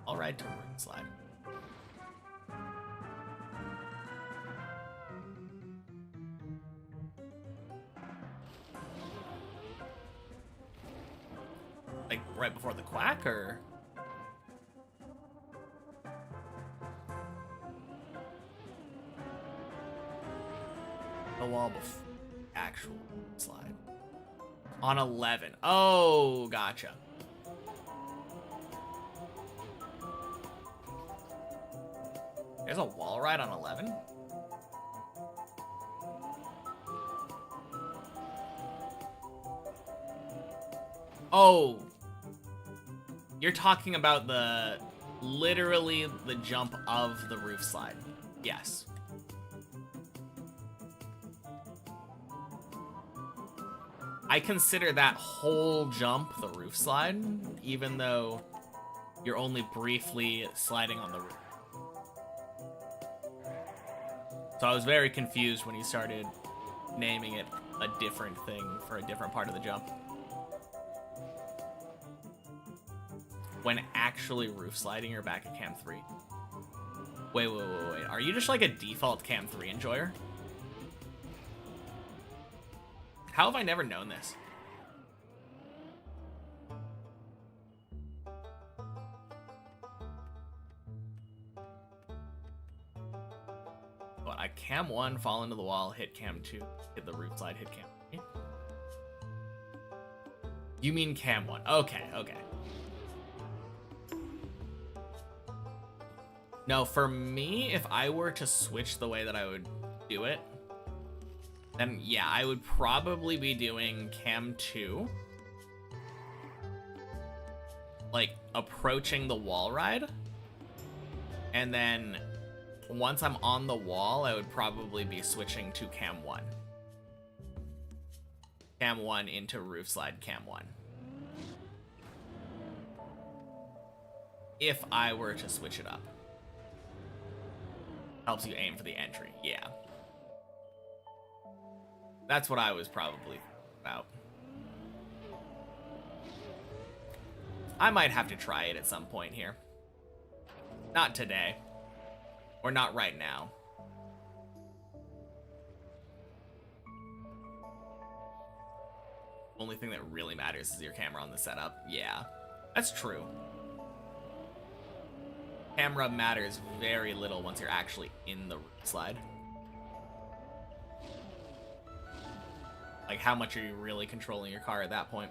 Wall ride to roof slide. Like, right before the quack, or? The wall before actual slide. On 11. Oh, gotcha. There's a wall ride on 11? Oh. You're talking about literally the jump of the roof slide. Yes. I consider that whole jump the roof slide, even though you're only briefly sliding on the roof. So I was very confused when you started naming it a different thing for a different part of the jump. When actually roof sliding, you're back at Cam 3. Wait. Are you just like a default Cam 3 enjoyer? How have I never known this? What, I cam 1, fall into the wall, hit cam 2, hit the roof slide, hit cam 3? You mean cam 1. Okay, okay. No, for me, if I were to switch the way that I would do it, then yeah, I would probably be doing cam 2. Like, approaching the wall ride. And then, once I'm on the wall, I would probably be switching to cam 1. Cam 1 into roof slide cam 1. If I were to switch it up. Helps you aim for the entry, yeah. That's what I was probably about. I might have to try it at some point here. Not today. Or not right now. Only thing that really matters is your camera on the setup. Yeah, that's true. Camera matters very little once you're actually in the slide. Like, how much are you really controlling your car at that point?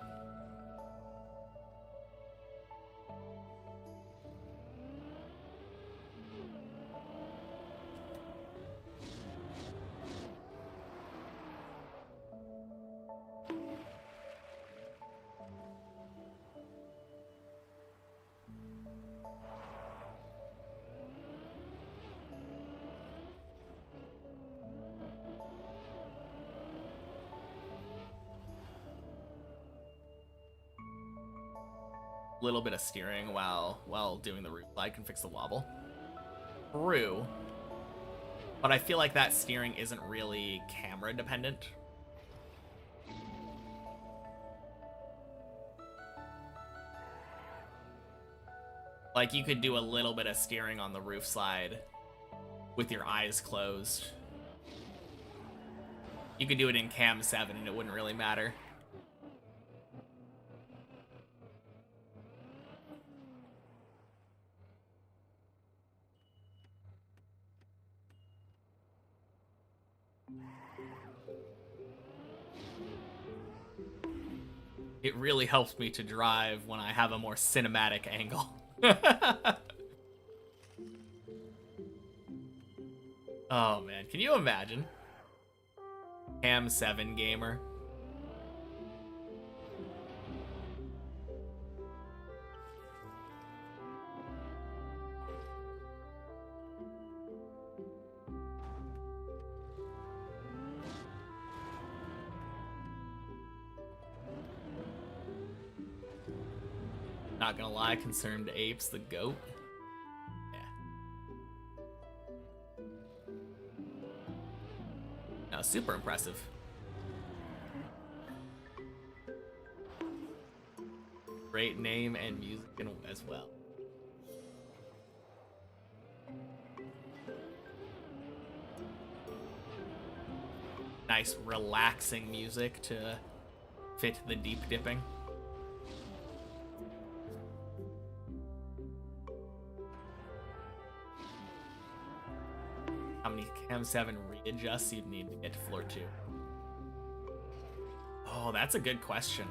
Little bit of steering while doing the roof slide can fix the wobble. True. But I feel like that steering isn't really camera dependent. Like, you could do a little bit of steering on the roof slide with your eyes closed. You could do it in cam 7 and it wouldn't really matter. It really helps me to drive when I have a more cinematic angle. Oh man, can you imagine? Cam 7 gamer. Not gonna lie, Concerned Apes, the GOAT. Yeah. No, super impressive. Great name and music as well. Nice, relaxing music to fit the deep dipping. How many cam 7 readjusts you'd need to get to floor 2? Oh, that's a good question.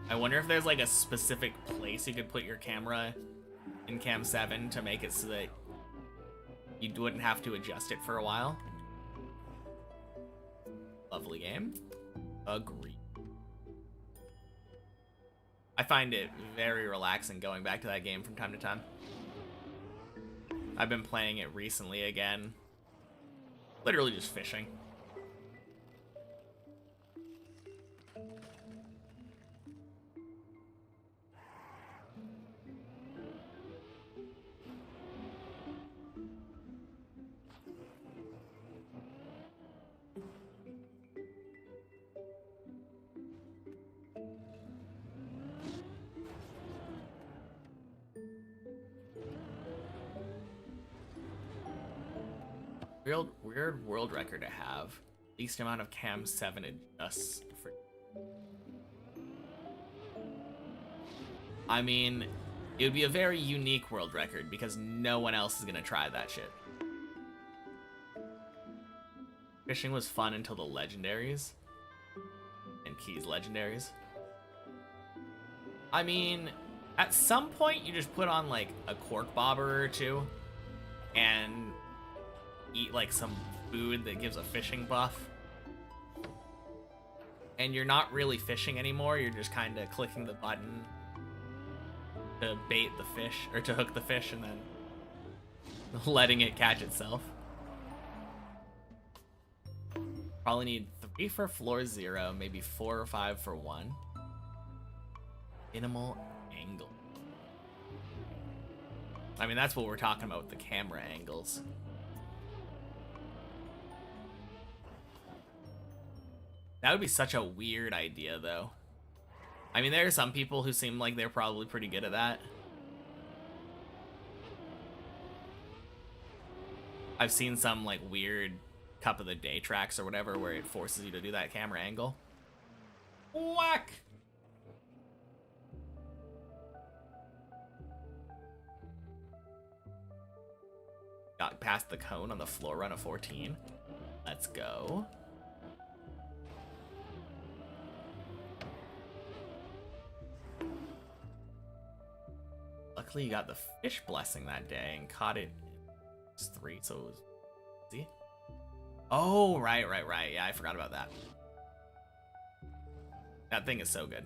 I wonder if there's like a specific place you could put your camera in cam 7 to make it so that you wouldn't have to adjust it for a while. Lovely game. Agreed. I find it very relaxing going back to that game from time to time. I've been playing it recently again. Literally just fishing. Weird world record to have. Least amount of cam 7 adjusts for I mean, it would be a very unique world record because no one else is gonna try that shit. Fishing was fun until the legendaries. And Keys legendaries. I mean, at some point you just put on like a cork bobber or two and eat like some food that gives a fishing buff. And you're not really fishing anymore, you're just kind of clicking the button to bait the fish, or to hook the fish and then letting it catch itself. Probably need 3 for floor 0, maybe 4 or 5 for 1. Minimal angle. I mean, that's what we're talking about with the camera angles. That would be such a weird idea, though. I mean, there are some people who seem like they're probably pretty good at that. I've seen some, like, weird Cup of the Day tracks or whatever where it forces you to do that camera angle. Whack! Got past the cone on the floor run of 14. Let's go. Luckily, you got the fish blessing that day and caught it. It's 3, so it was. See? Oh, right. Yeah, I forgot about that. That thing is so good.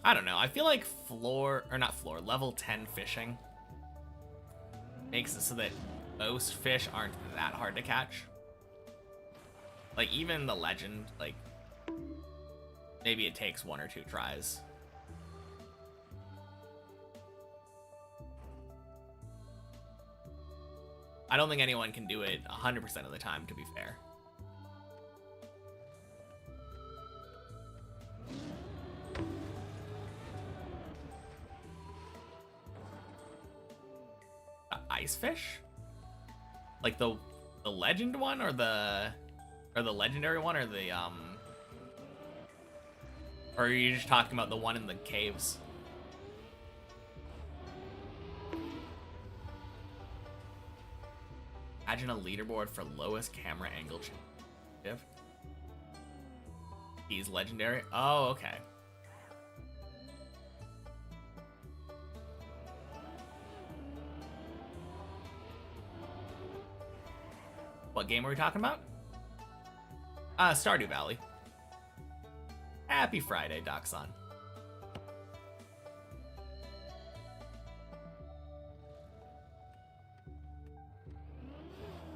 I don't know. I feel like level 10 fishing makes it so that most fish aren't that hard to catch. Like, even the legend, like, maybe it takes 1 or 2 tries. I don't think anyone can do it 100% of the time, to be fair. Ice fish? Like the legend one, or the legendary one, or the or are you just talking about the one in the caves? Imagine a leaderboard for lowest camera angle change. He's legendary. Oh, okay. What game are we talking about? Stardew Valley. Happy Friday, Doxon.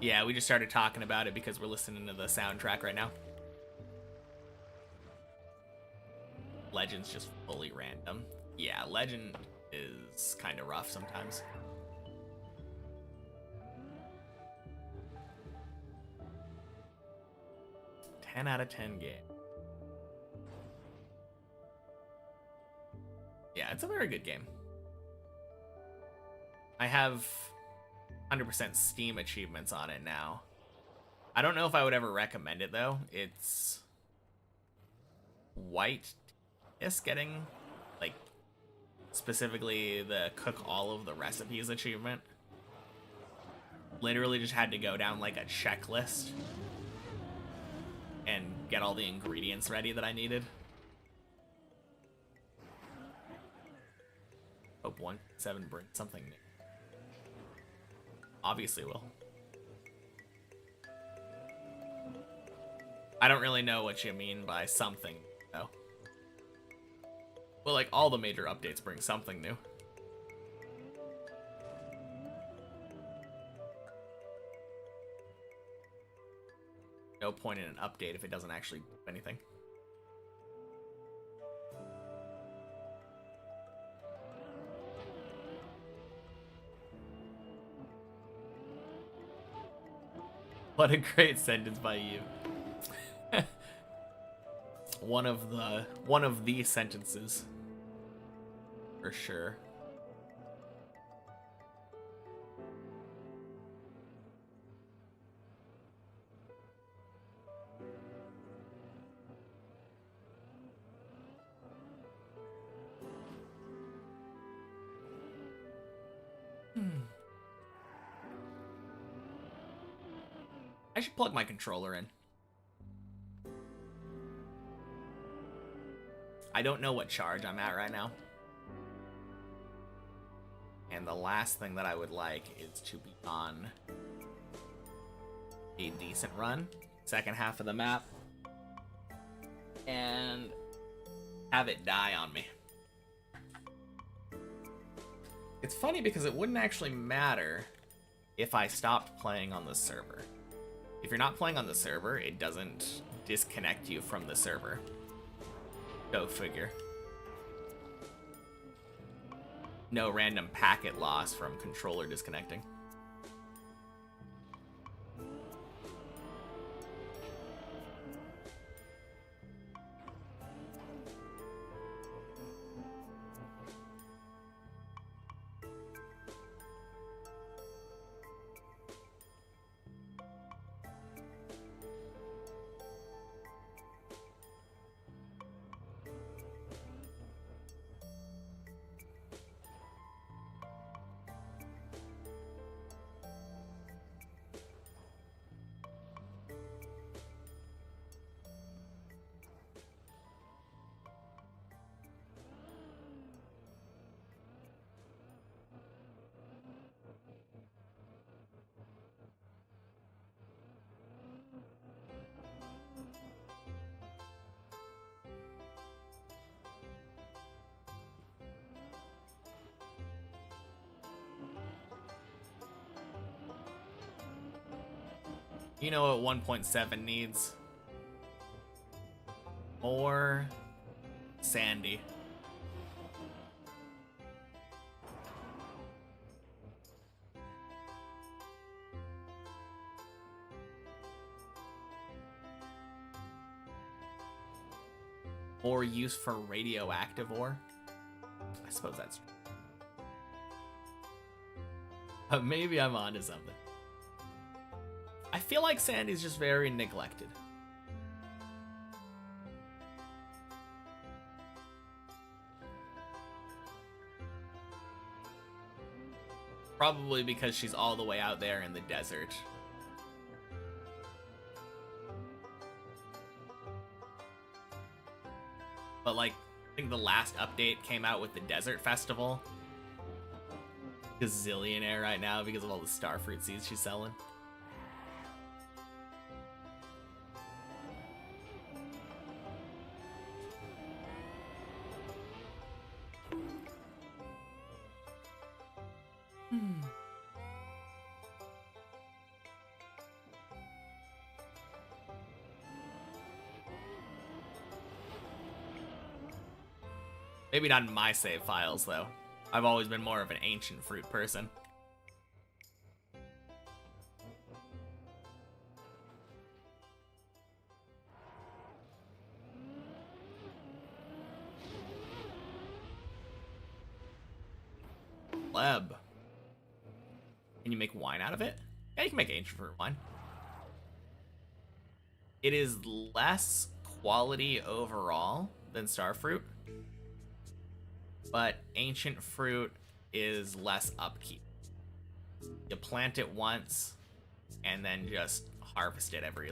Yeah, we just started talking about it because we're listening to the soundtrack right now. Legend's just fully random. Yeah, Legend is kind of rough sometimes. 10 out of 10 game. Yeah, it's a very good game. I have 100% Steam achievements on it now. I don't know if I would ever recommend it, though. It's white. It's getting, like, specifically the cook all of the recipes achievement. Literally just had to go down, like, a checklist and get all the ingredients ready that I needed. Hope 1.7 brings something new. Obviously will. I don't really know what you mean by something, though. Well, like, all the major updates bring something new. No point in an update if it doesn't actually do anything. What a great sentence by you. One of the sentences. For sure. I should plug my controller in. I don't know what charge I'm at right now. And the last thing that I would like is to be on a decent run, second half of the map, and have it die on me. It's funny because it wouldn't actually matter if I stopped playing on the server. If you're not playing on the server, it doesn't disconnect you from the server. Go figure. No random packet loss from controller disconnecting. You know what 1.7 needs? More Sandy. Or use for radioactive ore. I suppose that's true. But maybe I'm onto something. I feel like Sandy's just very neglected. Probably because she's all the way out there in the desert. But like, I think the last update came out with the Desert Festival. Gazillionaire right now because of all the starfruit seeds she's selling. Maybe not in my save files, though. I've always been more of an ancient fruit person. Pleb. Can you make wine out of it? Yeah, you can make ancient fruit wine. It is less quality overall than starfruit, but ancient fruit is less upkeep. You plant it once and then just harvest it every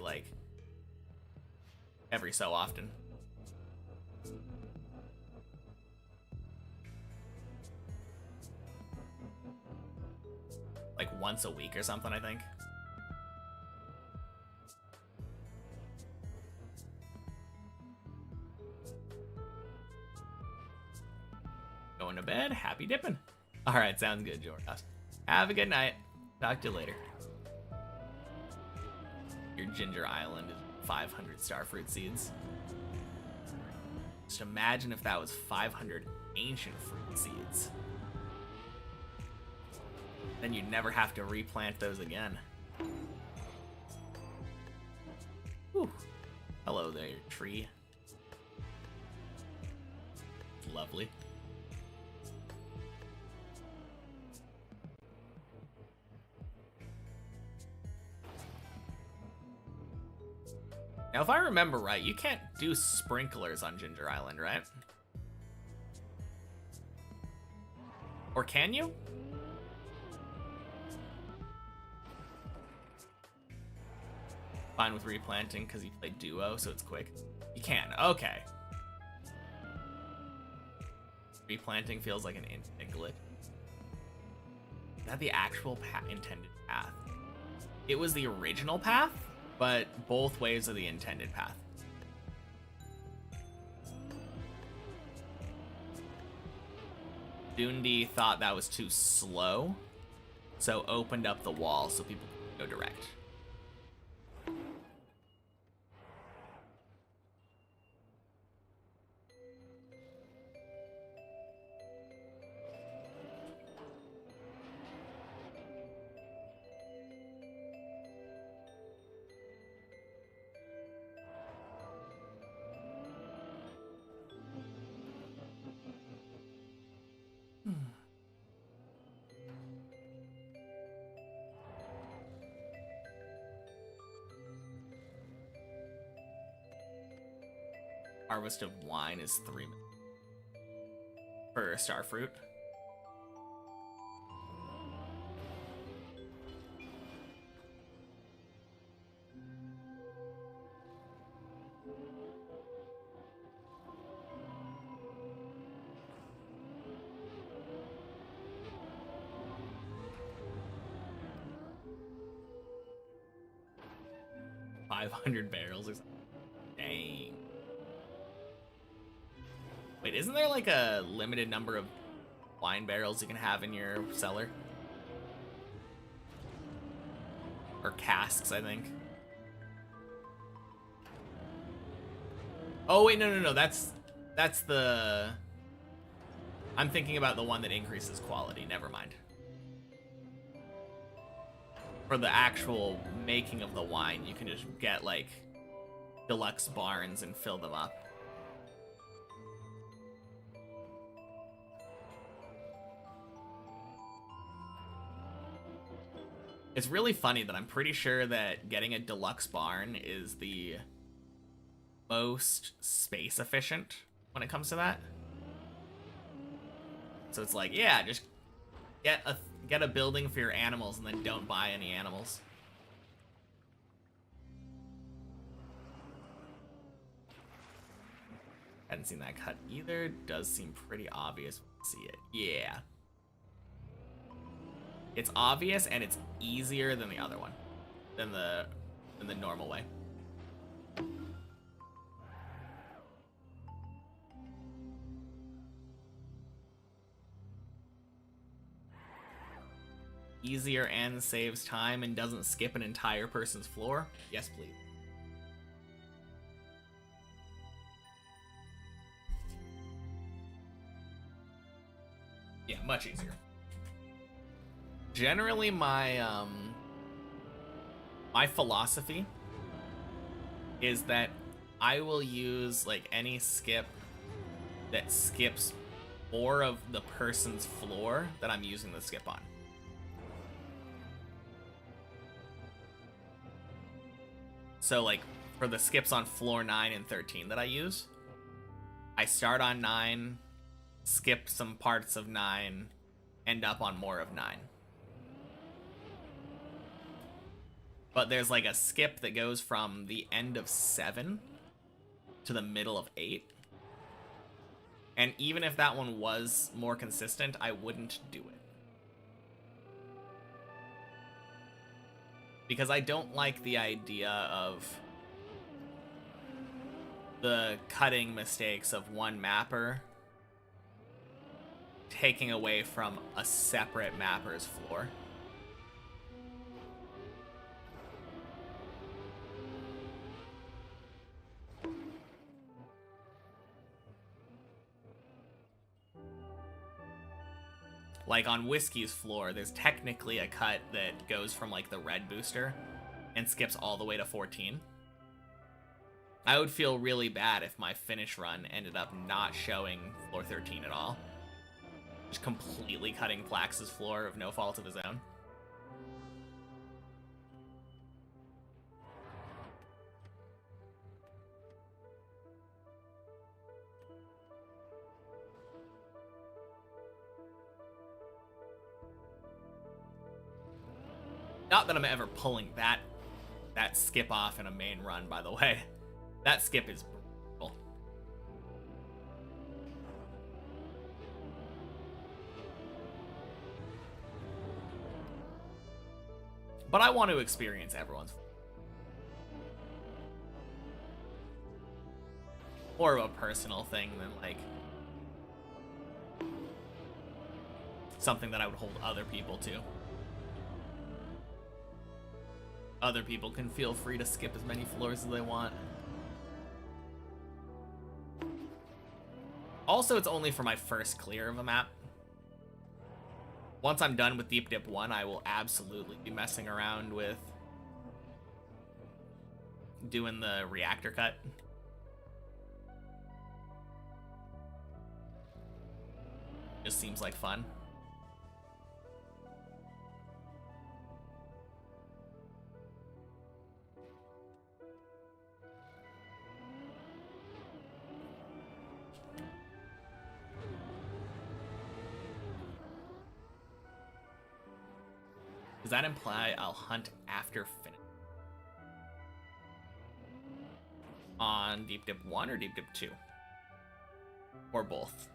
so often. Like once a week or something, I think. Going to bed, happy dipping. All right, sounds good, Jordas. Have a good night. Talk to you later. Your Ginger Island is 500 starfruit seeds. Just imagine if that was 500 ancient fruit seeds. Then you'd never have to replant those again. Whew. Hello there, tree. It's lovely. Now, if I remember right, you can't do sprinklers on Ginger Island, right? Or can you? Fine with replanting because you play duo, so it's quick. You can. Okay. Replanting feels like an instant glitch. Is that the actual intended path? It was the original path, but both ways are the intended path. Dundi thought that was too slow, so opened up the wall so people could go direct. Harvest of wine is 3 minutes for starfruit. $500 barrels or something. Dang. Wait, isn't there like a limited number of wine barrels you can have in your cellar? Or casks, I think. Oh wait, no. That's the... I'm thinking about the one that increases quality. Never mind. For the actual making of the wine, you can just get like deluxe barns and fill them up. It's really funny that I'm pretty sure that getting a deluxe barn is the most space efficient when it comes to that. So it's like, yeah, just get a building for your animals and then don't buy any animals. Hadn't seen that cut either. Does seem pretty obvious when you see it. Yeah. It's obvious and it's easier than the other one, than the normal way. Easier and saves time and doesn't skip an entire person's floor? Yes, please. Yeah, much easier. Generally, my philosophy is that I will use like any skip that skips more of the person's floor that I'm using the skip on. So like for the skips on floor 9 and 13 that I use, I start on 9, skip some parts of 9, end up on more of 9. But there's like a skip that goes from the end of 7 to the middle of 8. And even if that one was more consistent, I wouldn't do it. Because I don't like the idea of the cutting mistakes of one mapper taking away from a separate mapper's floor. Like on Whiskey's floor, there's technically a cut that goes from like the red booster and skips all the way to 14. I would feel really bad if my finish run ended up not showing floor 13 at all. Just completely cutting Plax's floor of no fault of his own. Not that I'm ever pulling that that skip off in a main run, by the way. That skip is brutal. But I want to experience everyone's. More of a personal thing than, like, something that I would hold other people to. Other people can feel free to skip as many floors as they want. Also, it's only for my first clear of a map. Once I'm done with Deep Dip 1, I will absolutely be messing around with doing the reactor cut. Just seems like fun. Does that imply I'll hunt after finish? On Deep Dip 1 or Deep Dip 2? Or both?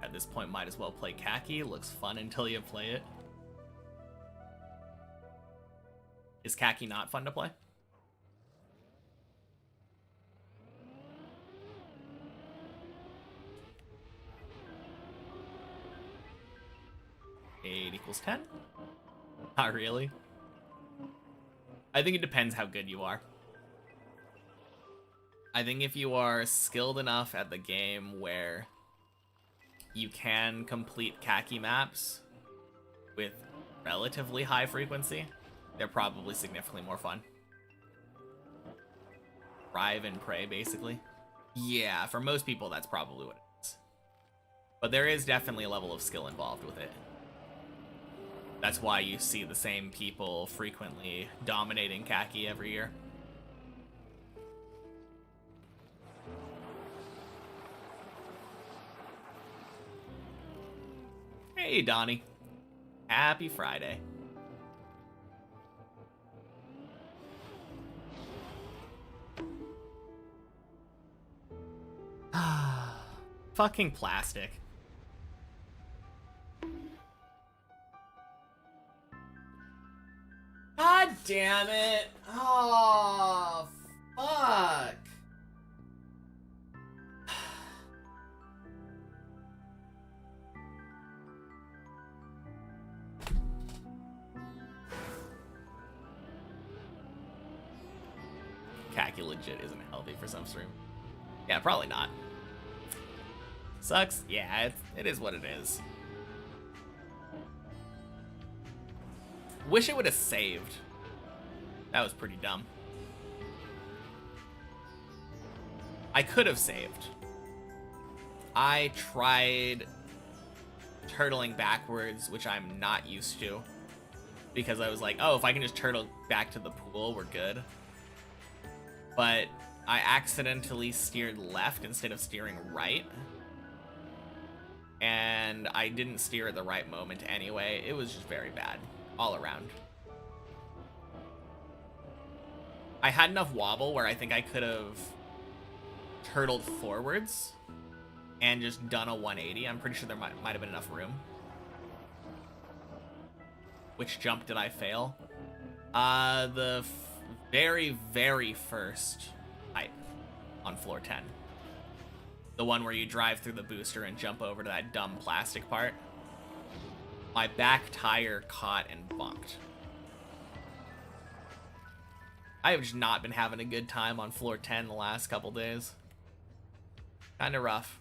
At this point, might as well play Khaki. Looks fun until you play it. Is Khaki not fun to play? Eight equals 10? Not really. I think it depends how good you are. I think if you are skilled enough at the game where you can complete Khaki maps with relatively high frequency, they're probably significantly more fun. Thrive and pray, basically. Yeah, for most people, that's probably what it is. But there is definitely a level of skill involved with it. That's why you see the same people frequently dominating Khaki every year. Hey, Donnie. Happy Friday. Fucking plastic. God damn it. Oh, fuck. Khaki legit isn't healthy for some stream. Yeah, probably not. Sucks? Yeah, it is what it is. Wish it would have saved. That was pretty dumb. I could have saved. I tried turtling backwards, which I'm not used to. Because I was like, oh, if I can just turtle back to the pool, we're good. But I accidentally steered left instead of steering right. And I didn't steer at the right moment anyway. It was just very bad all around. I had enough wobble where I think I could have turtled forwards and just done a 180. I'm pretty sure there might have been enough room. Which jump did I fail? The very, very first type on floor 10. The one where you drive through the booster and jump over to that dumb plastic part. My back tire caught and bonked. I have just not been having a good time on floor 10 the last couple days. Kinda rough.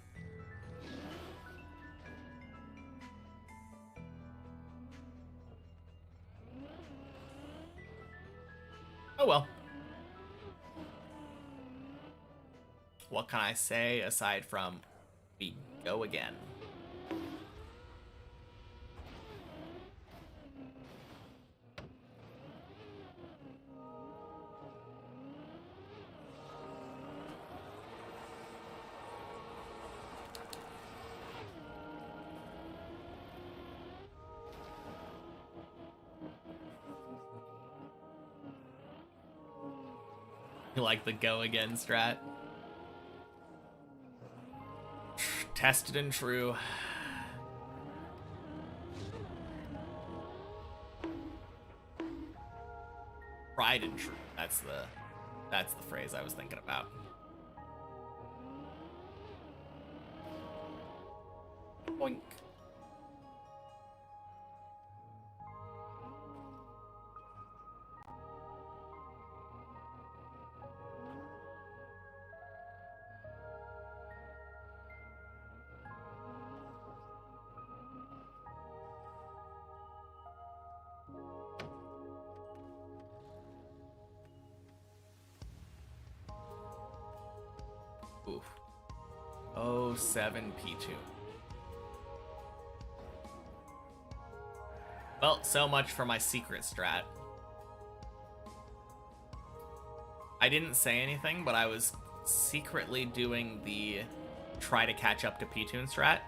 Oh well. What can I say aside from we go again? You like the go again strat? Tested and true. Tried and true. That's the phrase I was thinking about. Boink. Oof. 07 P2. Well, so much for my secret strat. I didn't say anything, but I was secretly doing the try to catch up to P2 strat.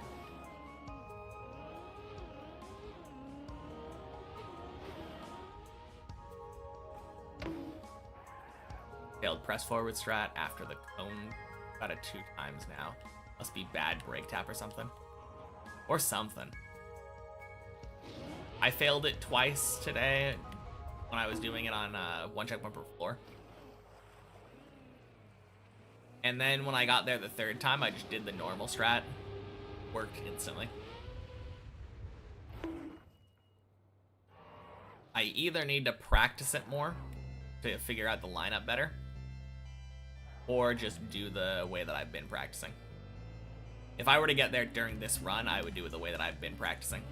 Failed press forward strat after the cone. Got it 2 times now. Must be bad break tap or something. Or something. I failed it twice today when I was doing it on one checkpoint per floor. And then when I got there the 3rd time, I just did the normal strat. Worked instantly. I either need to practice it more to figure out the lineup better, or just do the way that I've been practicing. If I were to get there during this run, I would do it the way that I've been practicing.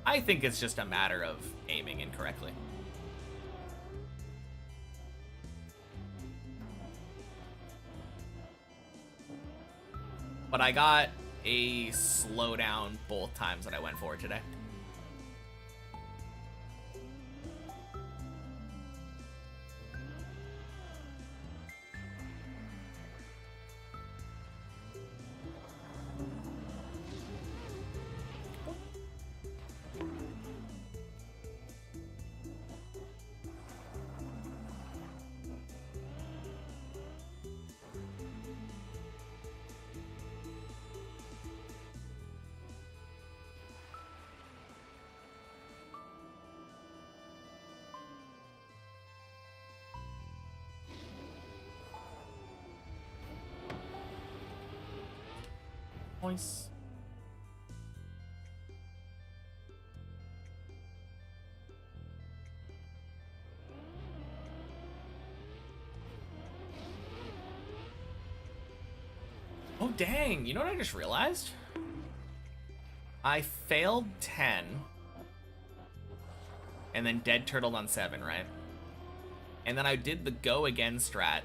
I think it's just a matter of aiming incorrectly. But I got a slowdown both times that I went for it today. Points. Oh dang, you know what I just realized? I failed 10 and then dead turtled on 7, right? And then I did the go again strat.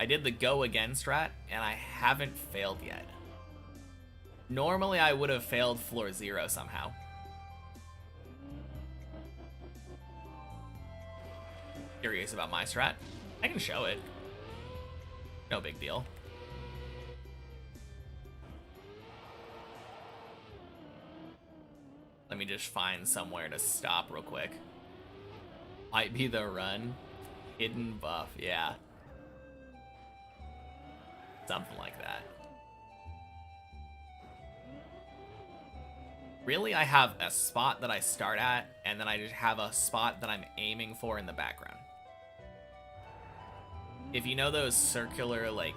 I did the go again strat, and I haven't failed yet. Normally, I would have failed floor 0 somehow. Curious about my strat? I can show it. No big deal. Let me just find somewhere to stop real quick. Might be the run. Hidden buff, yeah. Something like that. Really, I have a spot that I start at, and then I just have a spot that I'm aiming for in the background. If you know those circular, like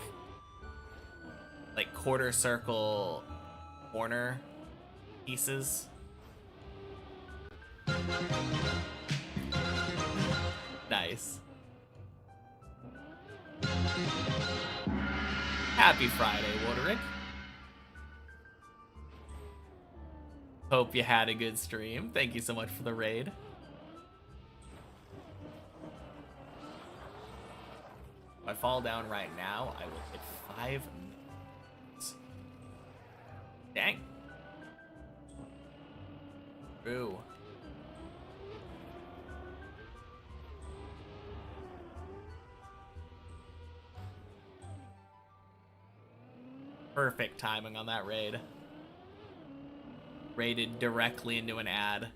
quarter circle corner pieces. Nice. Happy Friday, Woderick. Hope you had a good stream. Thank you so much for the raid. If I fall down right now, I will hit 5 minutes. Dang. Ooh. Perfect timing on that raid. rated directly into an ad.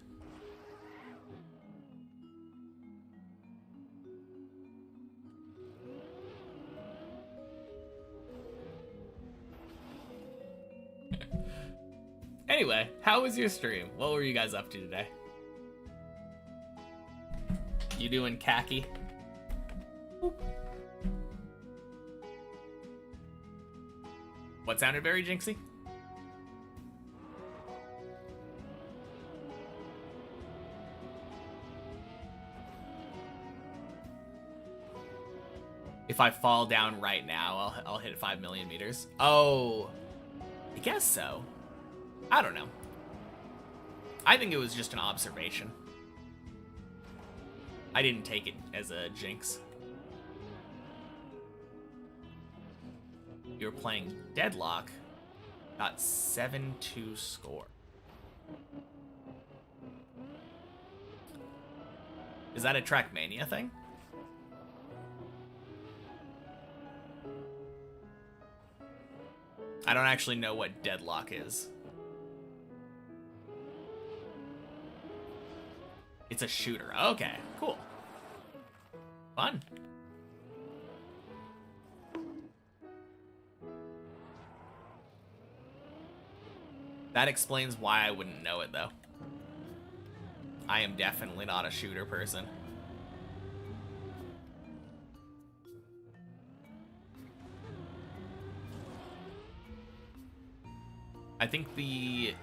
Anyway, how was your stream? What were you guys up to today? You doing khaki? What sounded very jinxy? If I fall down right now, I'll hit 5 million meters. Oh, I guess so. I don't know. I think it was just an observation. I didn't take it as a jinx. You were playing Deadlock. Got 7-2 score. Is that a Trackmania thing? I don't actually know what Deadlock is. It's a shooter. Okay, cool. Fun. That explains why I wouldn't know it, though. I am definitely not a shooter person. I think the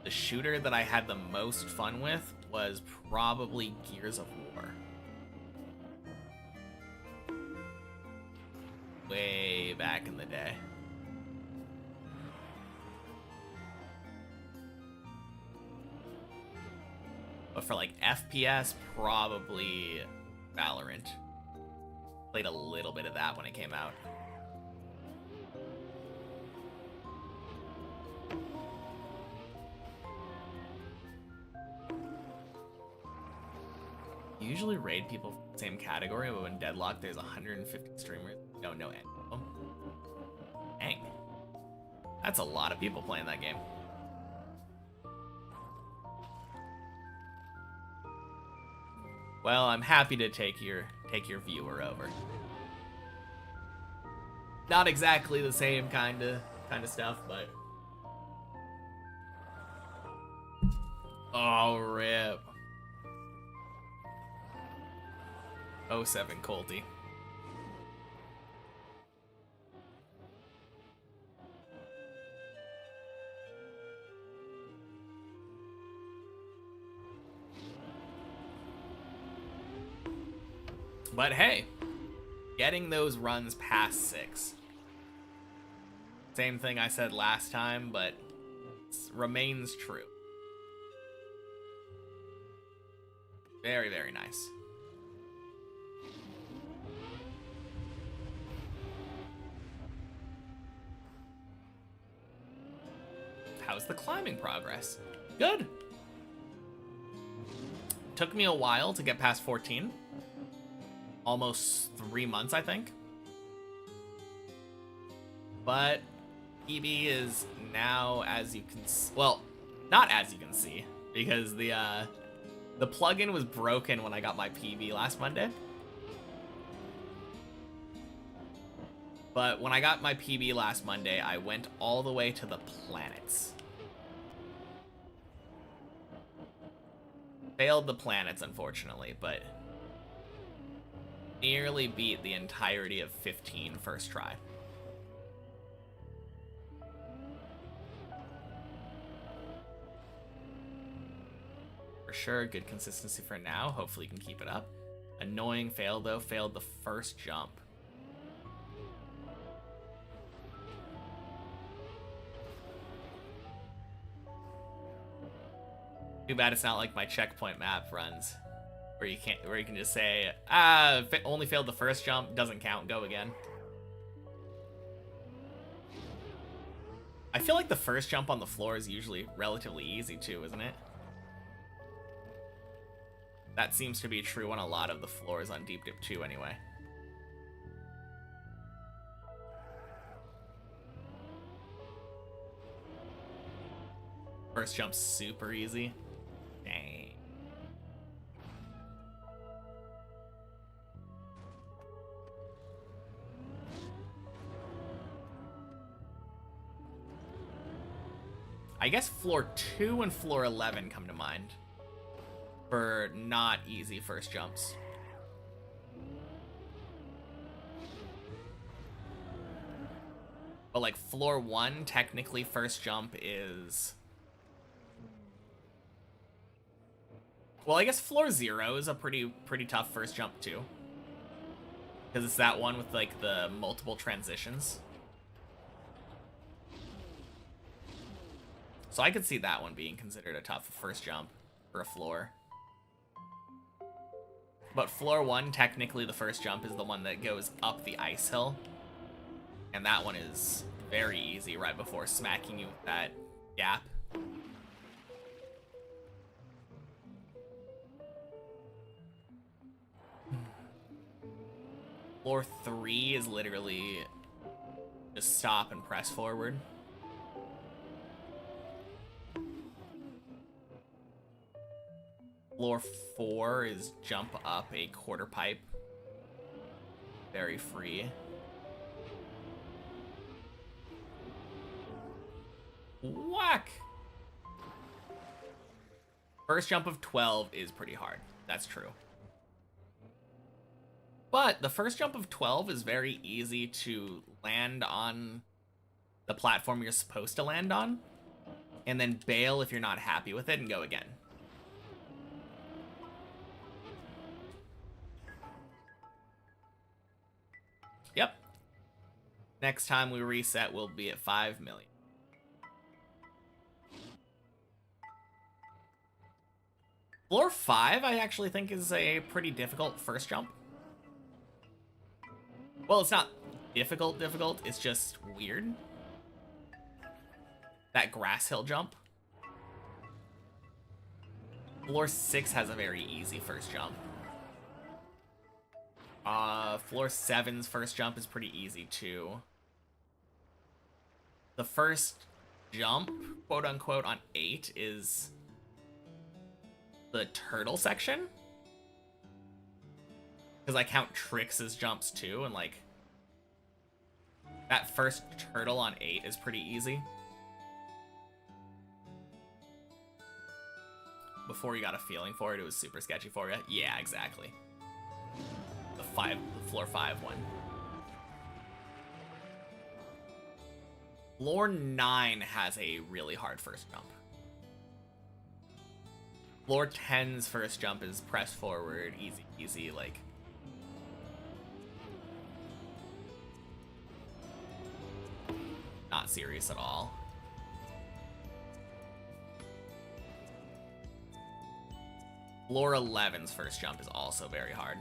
shooter that I had the most fun with was probably Gears of War. Way back in the day. But for like FPS, probably Valorant. Played a little bit of that when it came out. Usually raid people from the same category, but when Deadlock there's 150 streamers. Don't know any of them. Dang. That's a lot of people playing that game. Well, I'm happy to take your viewer over. Not exactly the same kind of stuff, but oh, rip. 07 Colty. But hey, getting those runs past 6. Same thing I said last time, but it remains true. Very, very nice. How's the climbing progress? Good. Took me a while to get past 14. Almost 3 months, I think. But PB is now, as you can well, not as you can see, because the plugin was broken when I got my PB last Monday. But when I got my PB last Monday, I went all the way to the planets. Failed the planets, unfortunately, but nearly beat the entirety of 15 first try. For sure, good consistency for now. Hopefully you can keep it up. Annoying fail, though. Failed the first jump. Too bad it's not like my checkpoint map runs, where you can just say, only failed the first jump, doesn't count, go again. I feel like the first jump on the floor is usually relatively easy too, isn't it? That seems to be true on a lot of the floors on Deep Dip 2 anyway. First jump's super easy. Dang. I guess floor 2 and floor 11 come to mind for not easy first jumps. But like floor 1, technically first jump is... Well, I guess floor 0 is a pretty tough first jump too. Because it's that one with like the multiple transitions. So I could see that one being considered a tough first jump for a floor. But floor 1, technically the first jump is the one that goes up the ice hill. And that one is very easy right before smacking you with that gap. Floor 3 is literally just stop and press forward. Floor 4 is jump up a quarter pipe. Very free. Whack! First jump of 12 is pretty hard. That's true. But the first jump of 12 is very easy to land on the platform you're supposed to land on, and then bail if you're not happy with it and go again. Yep. Next time we reset, we'll be at 5 million. Floor 5, I actually think, is a pretty difficult first jump. Well, it's not difficult, it's just weird. That grass hill jump. Floor 6 has a very easy first jump. Floor 7's first jump is pretty easy too. The first jump, quote unquote, on 8 is the turtle section. Because I count Tricks as jumps too, and like that first turtle on 8 is pretty easy. Before you got a feeling for it, it was super sketchy for you. Yeah, exactly. The floor 5 one. Floor 9 has a really hard first jump. Floor 10's first jump is press forward, easy, like. Not serious at all. Floor 11's first jump is also very hard.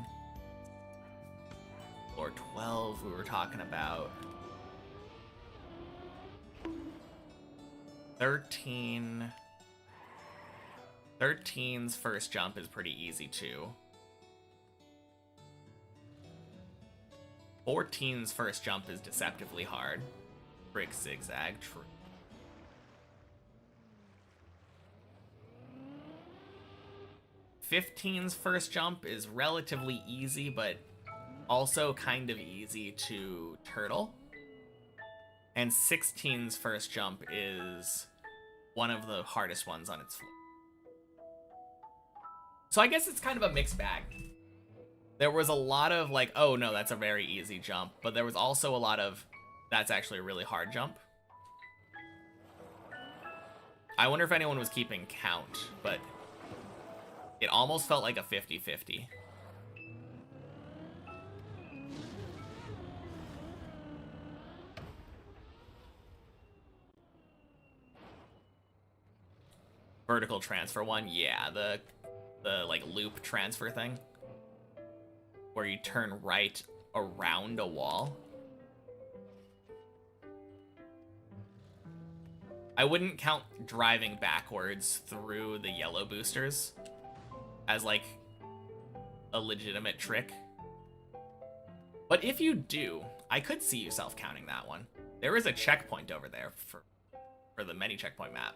Floor 12 we were talking about. 13's first jump is pretty easy too. 14's first jump is deceptively hard. Brick zigzag, true. '15's first jump is relatively easy, but also kind of easy to turtle. And 16's first jump is one of the hardest ones on its floor. So I guess it's kind of a mixed bag. There was a lot of like, oh no, that's a very easy jump, but there was also a lot of, that's actually a really hard jump. I wonder if anyone was keeping count, but it almost felt like a 50-50. Vertical transfer one, yeah, the like loop transfer thing where you turn right around a wall. I wouldn't count driving backwards through the yellow boosters as like a legitimate trick. But if you do, I could see you self-counting that one. There is a checkpoint over there for the many checkpoint map.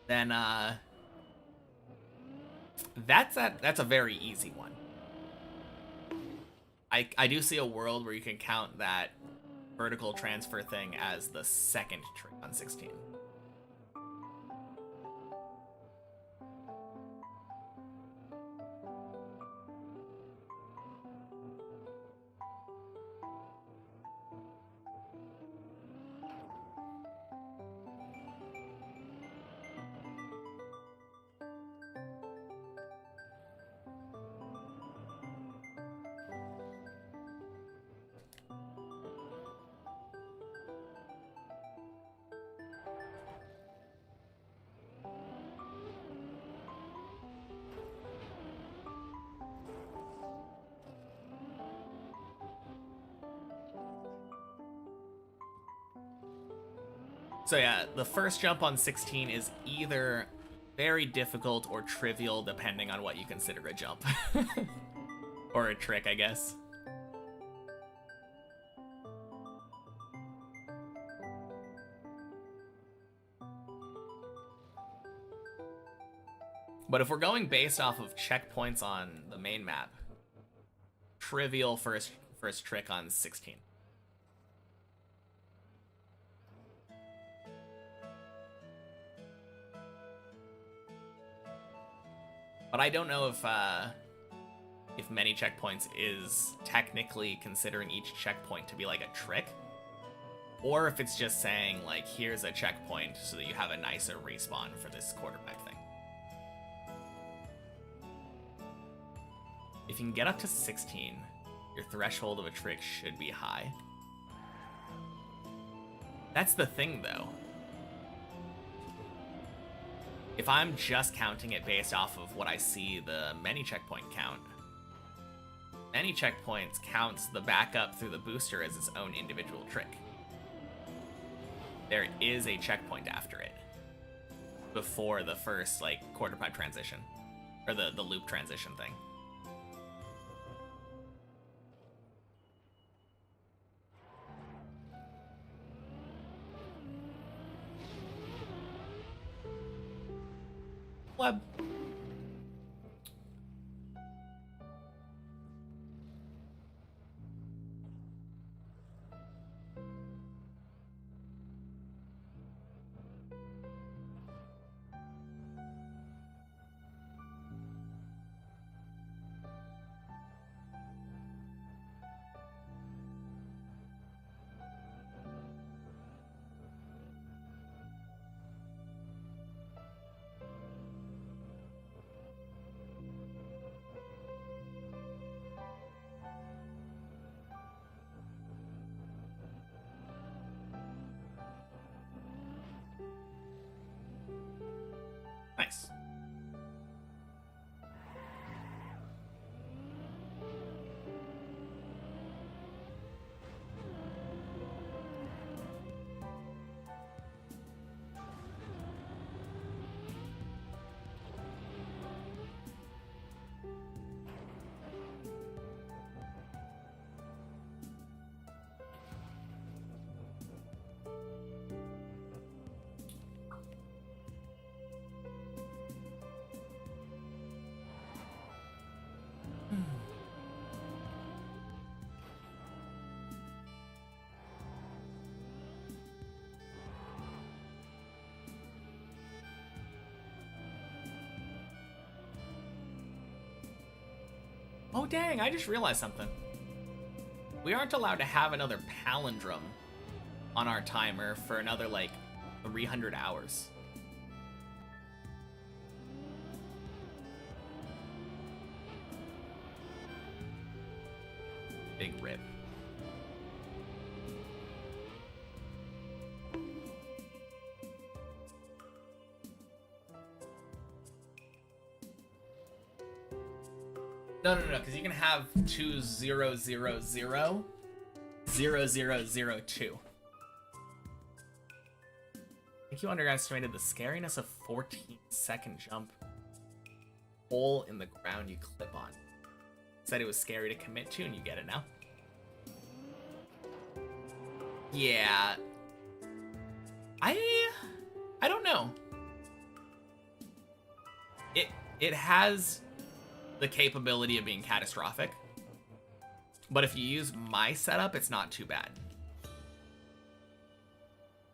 then that's a very easy one. I do see a world where you can count that vertical transfer thing as the second trick on 16. So yeah, the first jump on 16 is either very difficult or trivial, depending on what you consider a jump. Or a trick, I guess. But if we're going based off of checkpoints on the main map, trivial first trick on 16. But I don't know if many checkpoints is technically considering each checkpoint to be like a trick, or if it's just saying like, here's a checkpoint so that you have a nicer respawn for this quarterback thing. If you can get up to 16, your threshold of a trick should be high. That's the thing, though. If I'm just counting it based off of what I see the many checkpoint count, many checkpoints counts the backup through the booster as its own individual trick. There is a checkpoint after it before the first like quarter pipe transition or the loop transition thing. Web. Nice. Oh dang, I just realized something. We aren't allowed to have another palindrome on our timer for another like 300 hours. Big rip. No, because you can have 20000002. I think you underestimated the scariness of 14-second jump. Hole in the ground you clip on. Said it was scary to commit to, and you get it now. Yeah. I don't know. it has the capability of being catastrophic. But if you use my setup, it's not too bad.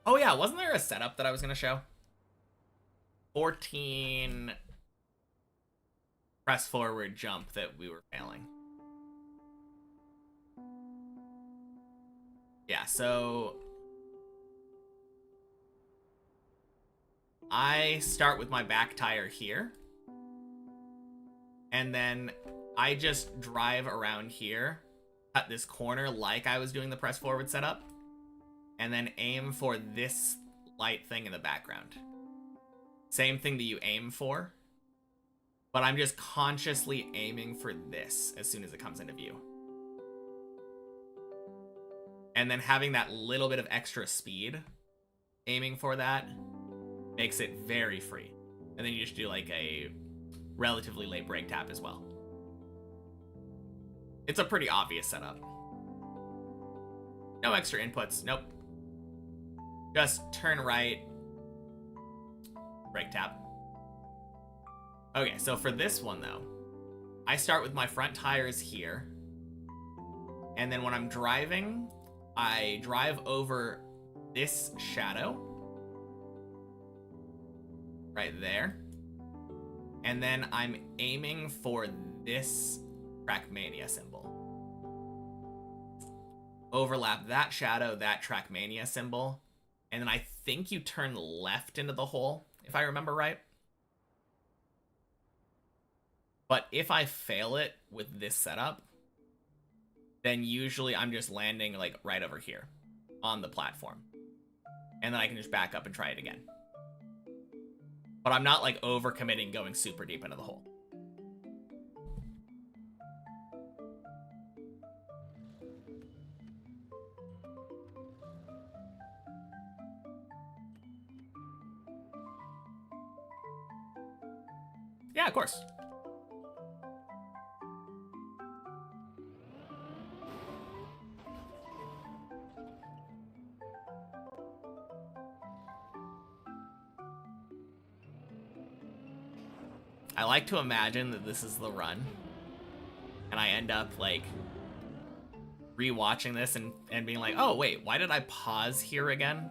Oh yeah, wasn't there a setup that I was going to show? 14 press forward jump that we were failing. Yeah, so I start with my back tire here. And then I just drive around here, cut this corner like I was doing the press forward setup, and then aim for this light thing in the background. Same thing that you aim for, but I'm just consciously aiming for this as soon as it comes into view. And then having that little bit of extra speed, aiming for that, makes it very free. And then you just do like a relatively late brake tap as well. It's a pretty obvious setup. No extra inputs, nope. Just turn right, brake tap. Okay, so for this one though, I start with my front tires here, and then when I'm driving, I drive over this shadow right there, and then I'm aiming for this Trackmania symbol. Overlap that shadow, that Trackmania symbol, and then I think you turn left into the hole, if I remember right. But if I fail it with this setup, then usually I'm just landing like right over here on the platform. And then I can just back up and try it again. But I'm not like overcommitting going super deep into the hole. Yeah, of course. I like to imagine that this is the run, and I end up like rewatching this and being like, oh wait, why did I pause here again?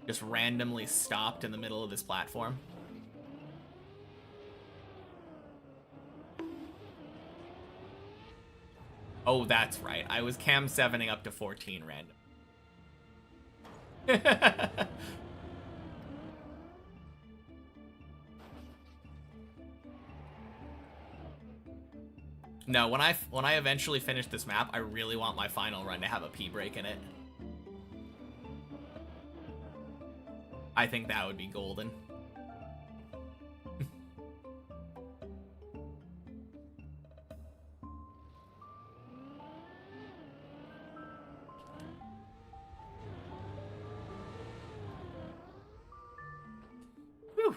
Just randomly stopped in the middle of this platform. Oh, that's right. I was cam 7ing up to 14 random. No, when I eventually finish this map, I really want my final run to have a P break in it. I think that would be golden. Whew.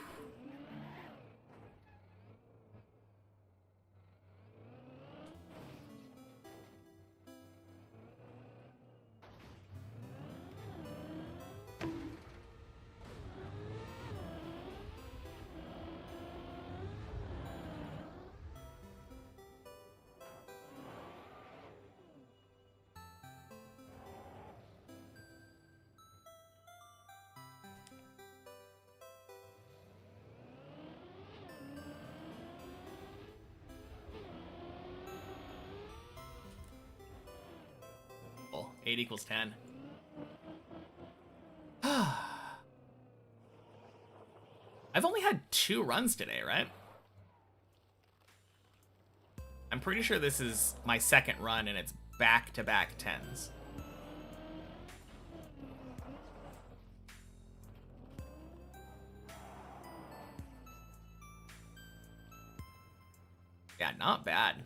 Well, 8 equals 10. I've only had 2 runs today, right? I'm pretty sure this is my second run and it's back-to-back 10s. Yeah, not bad.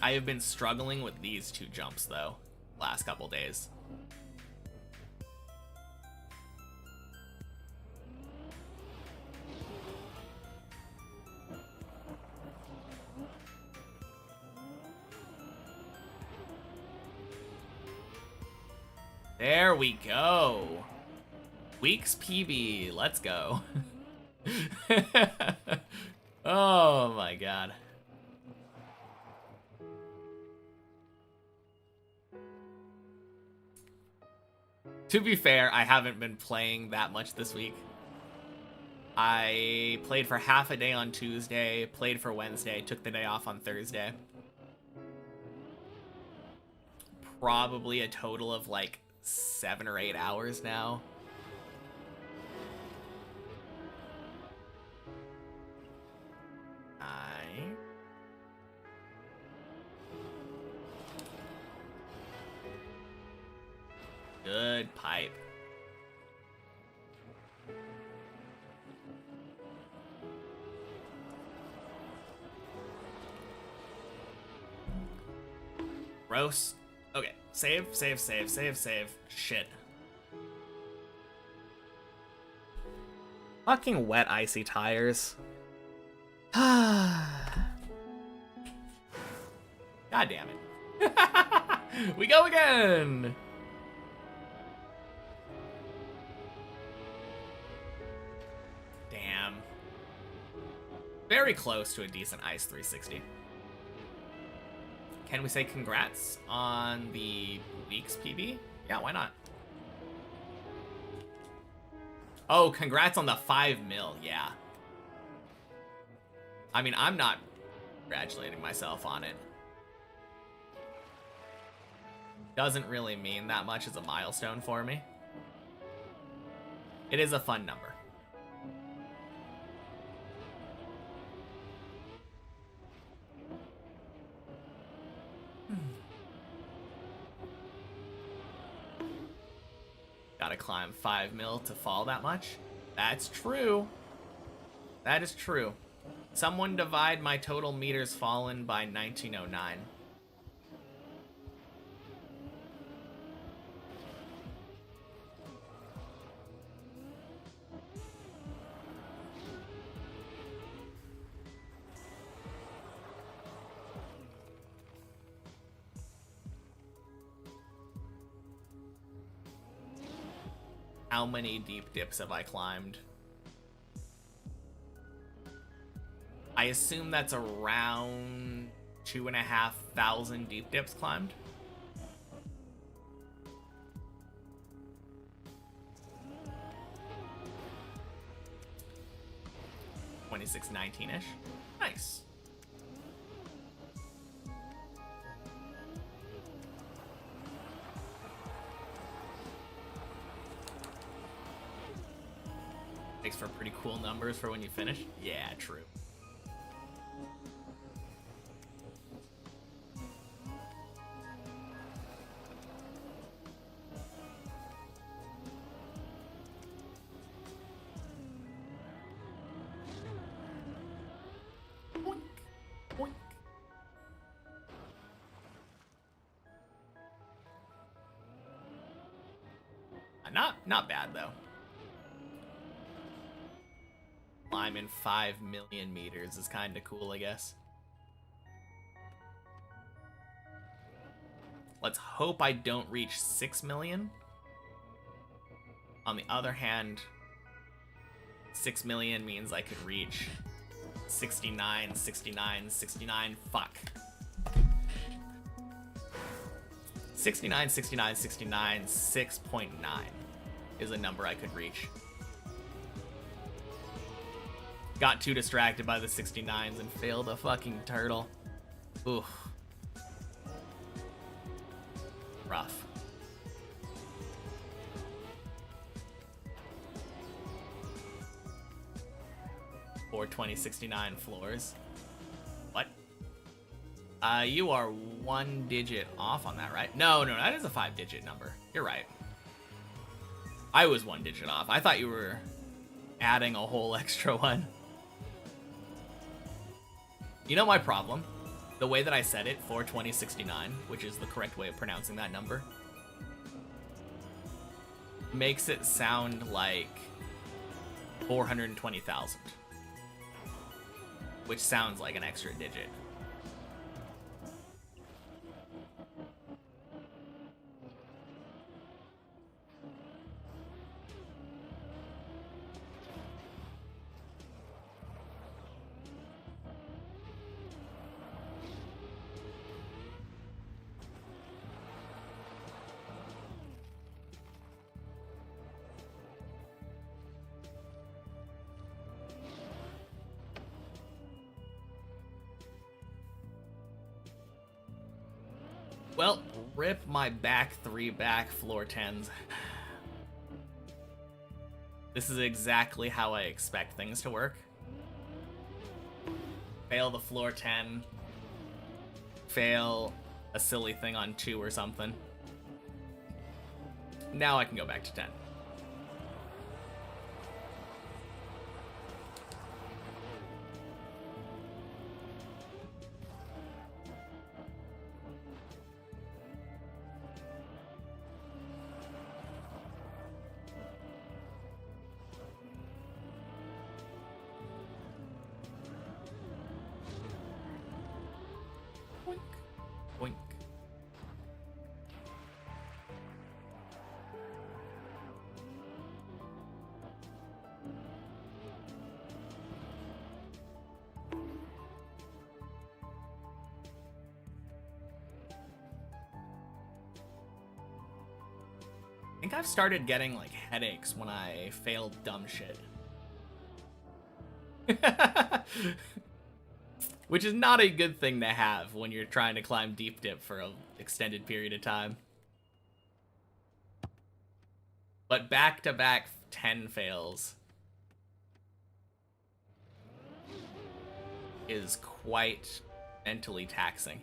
I have been struggling with these 2 jumps, though, last couple days. There we go. Week's PB. Let's go. Oh my god. To be fair, I haven't been playing that much this week. I played for half a day on Tuesday, played for Wednesday, took the day off on Thursday. Probably a total of like 7 or 8 hours now. Good pipe. Gross. Okay, save. Shit. Fucking wet, icy tires. God damn it. We go again! Damn. Very close to a decent ice 360. Can we say congrats on the week's PB? Yeah, why not? Oh, congrats on the 5 mil, yeah. I mean, I'm not congratulating myself on it. Doesn't really mean that much as a milestone for me. It is a fun number. Gotta climb 5 mil to fall that much? That's true. That is true. Someone divide my total meters fallen by 1909. How many deep dips have I climbed? I assume that's around 2,500 deep dips climbed. $26.19-ish. Nice. Makes for pretty cool numbers for when you finish. Yeah, true. Boink, boink. Not bad though. Climbing 5 million meters is kind of cool, I guess. Let's hope I don't reach 6 million. On the other hand, 6 million means I could reach 69, 69, 69, fuck. 69, 69, 69, 6.9 is a number I could reach. Got too distracted by the 69s and failed a fucking turtle. Oof. Rough. Or 2069 floors. What? You are 1 digit off on that, right? No, that is a 5-digit number. You're right. I was 1 digit off. I thought you were adding a whole extra one. You know my problem? The way that I said it, 42069, which is the correct way of pronouncing that number, makes it sound like 420,000, which sounds like an extra digit. Well, rip my back 3 back floor 10s. This is exactly how I expect things to work. Fail the floor 10. Fail a silly thing on 2 or something. Now I can go back to 10. Boink. Boink. I think I've started getting like headaches when I fail dumb shit. Which is not a good thing to have when you're trying to climb deep dip for an extended period of time. But back-to-back 10 fails is quite mentally taxing.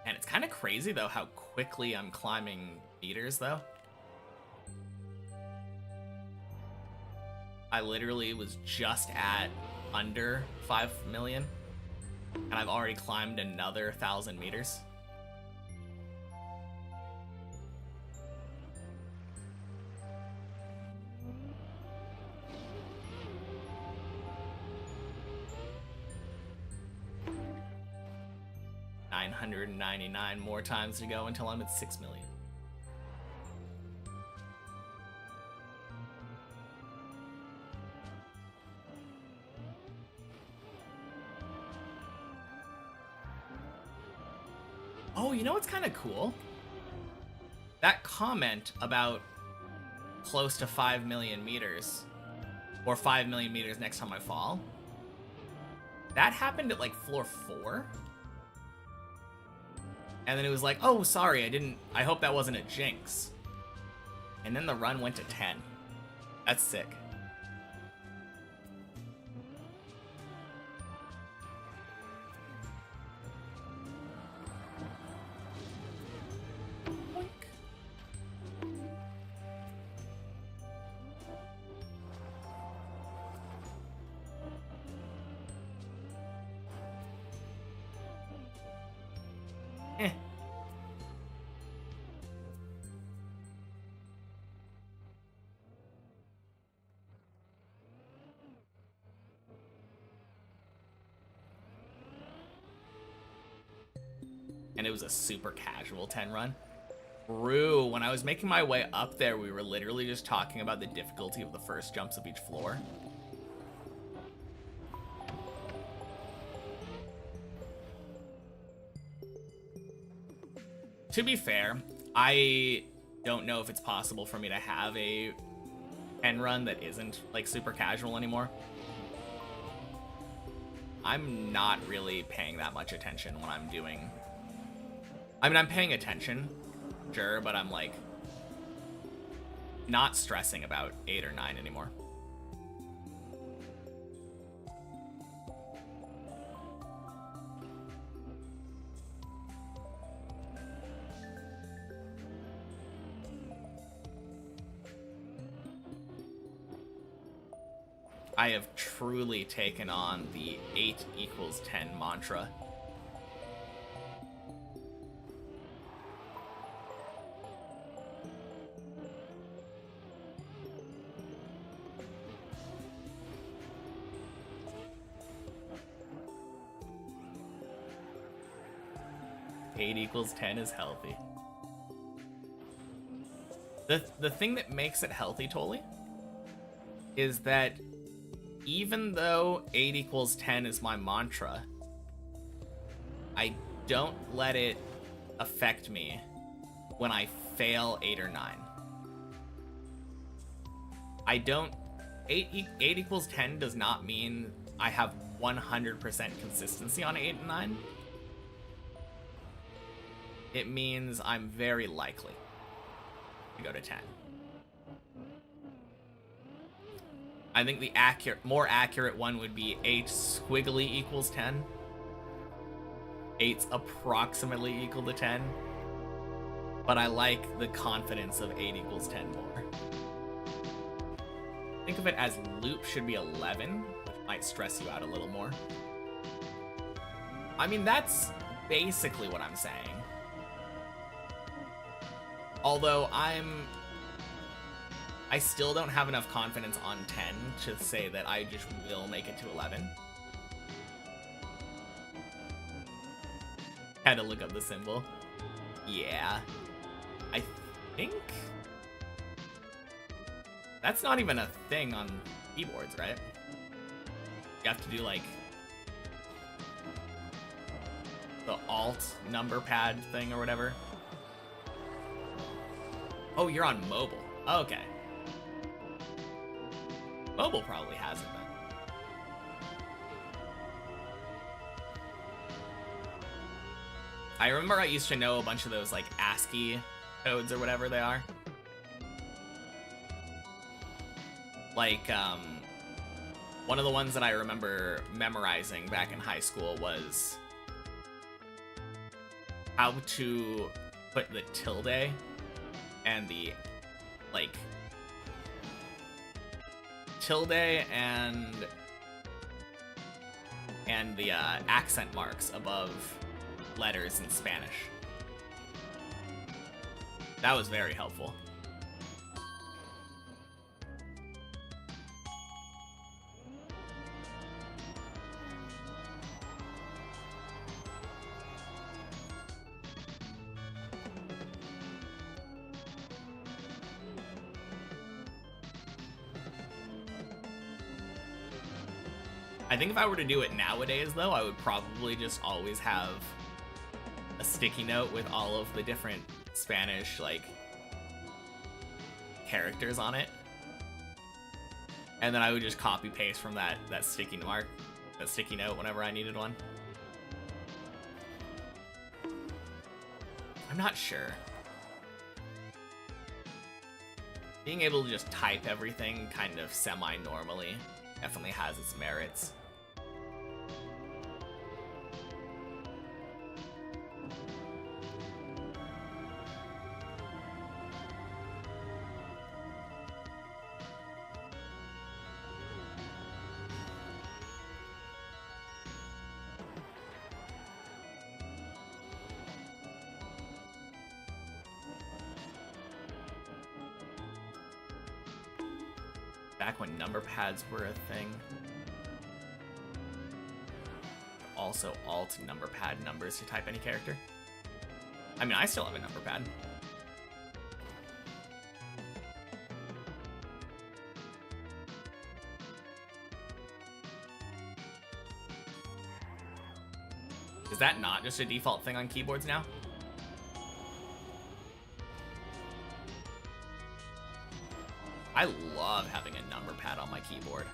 And it's kind of crazy, though, how quickly I'm climbing meters, though. I literally was just at under 5 million, and I've already climbed another 1,000 meters. $999 more times to go until I'm at 6 million. Oh, you know what's kind of cool? That comment about close to 5 million meters, or 5 million meters next time I fall, that happened at like floor 4. And then it was like, oh, sorry, I hope that wasn't a jinx. And then the run went to 10. That's sick. And it was a super casual 10 run. Brew, when I was making my way up there, we were literally just talking about the difficulty of the first jumps of each floor. To be fair, I don't know if it's possible for me to have a 10 run that isn't like super casual anymore. I'm not really paying that much attention when I'm doing... I mean, I'm paying attention, sure, but I'm like not stressing about 8 or 9 anymore. I have truly taken on the 8 equals 10 mantra. Eight equals 10 is healthy. The thing that makes it healthy, Tolly, is that even though 8 equals 10 is my mantra, I don't let it affect me when I fail 8 or 9. I don't... 8 equals 10 does not mean I have 100% consistency on 8 and 9. It means I'm very likely to go to 10. I think the more accurate one would be 8 squiggly equals 10. 8's approximately equal to 10. But I like the confidence of 8 equals 10 more. Think of it as loop should be 11, which might stress you out a little more. I mean, that's basically what I'm saying. Although I still don't have enough confidence on 10 to say that I just will make it to 11. Had to look up the symbol. Yeah. I think that's not even a thing on keyboards, right? You have to do like the alt number pad thing or whatever. Oh, you're on mobile. Okay. Mobile probably has it then. I remember I used to know a bunch of those like ASCII codes or whatever they are. Like, one of the ones that I remember memorizing back in high school was how to put the tilde and the, like, tilde and the accent marks above letters in Spanish. That was very helpful. I think if I were to do it nowadays, though, I would probably just always have a sticky note with all of the different Spanish, like, characters on it. And then I would just copy paste from that sticky note whenever I needed one. I'm not sure. Being able to just type everything kind of semi-normally definitely has its merits. Back when number pads were a thing. Also alt number pad numbers to type any character. I mean, I still have a number pad. Is that not just a default thing on keyboards now? I love having a number pad on my keyboard.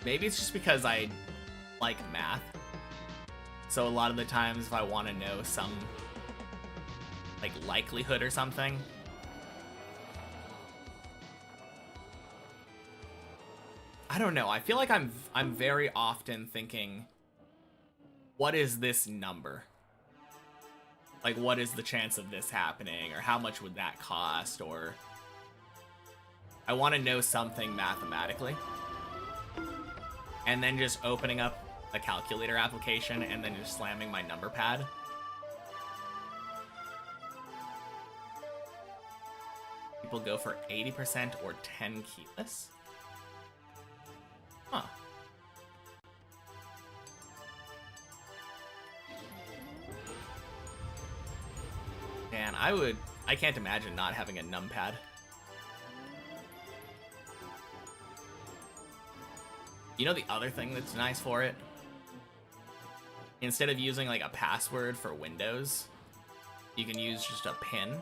Maybe it's just because I like math. So a lot of the times if I want to know some like likelihood or something, I don't know. I feel like I'm very often thinking, what is this number? Like, what is the chance of this happening? Or how much would that cost? Or I want to know something mathematically. And then just opening up a calculator application and then just slamming my number pad. People go for 80% or 10 keyless. Huh. man, I can't imagine not having a numpad. You know the other thing that's nice for it? Instead of using like a password for Windows, you can use just a pin.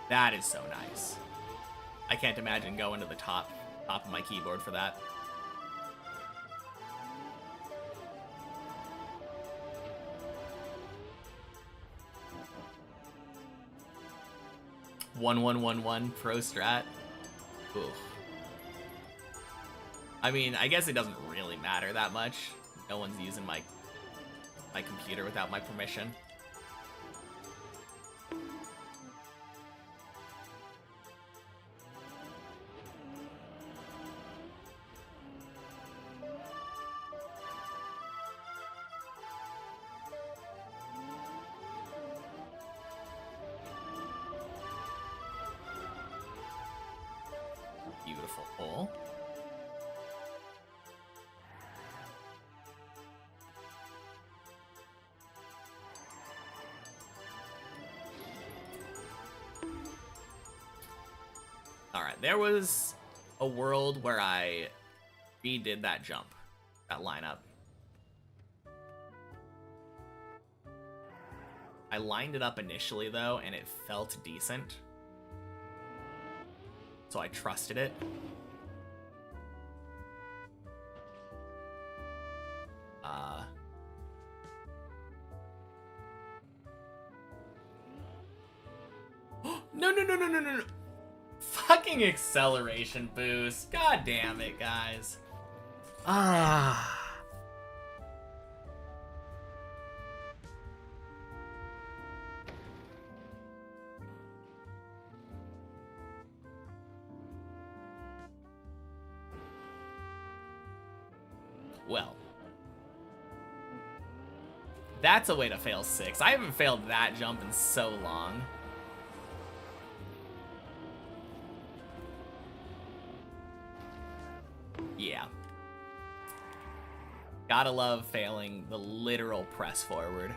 That is so nice. I can't imagine going to the top of my keyboard for that. "1111 Pro Strat." Oof. I mean, I guess it doesn't really matter that much. No one's using my computer without my permission. Beautiful hole. Alright, there was a world where I redid that jump, that lineup. I lined it up initially, though, and it felt decent. So I trusted it. No. Fucking acceleration boost. God damn it, guys. Well. That's a way to fail 6. I haven't failed that jump in so long. Yeah. Gotta love failing the literal press forward.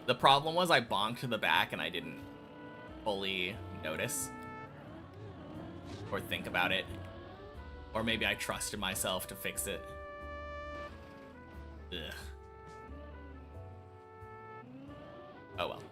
The problem was I bonked to the back and I didn't fully notice or think about it. Or maybe I trusted myself to fix it. Ugh. Oh well.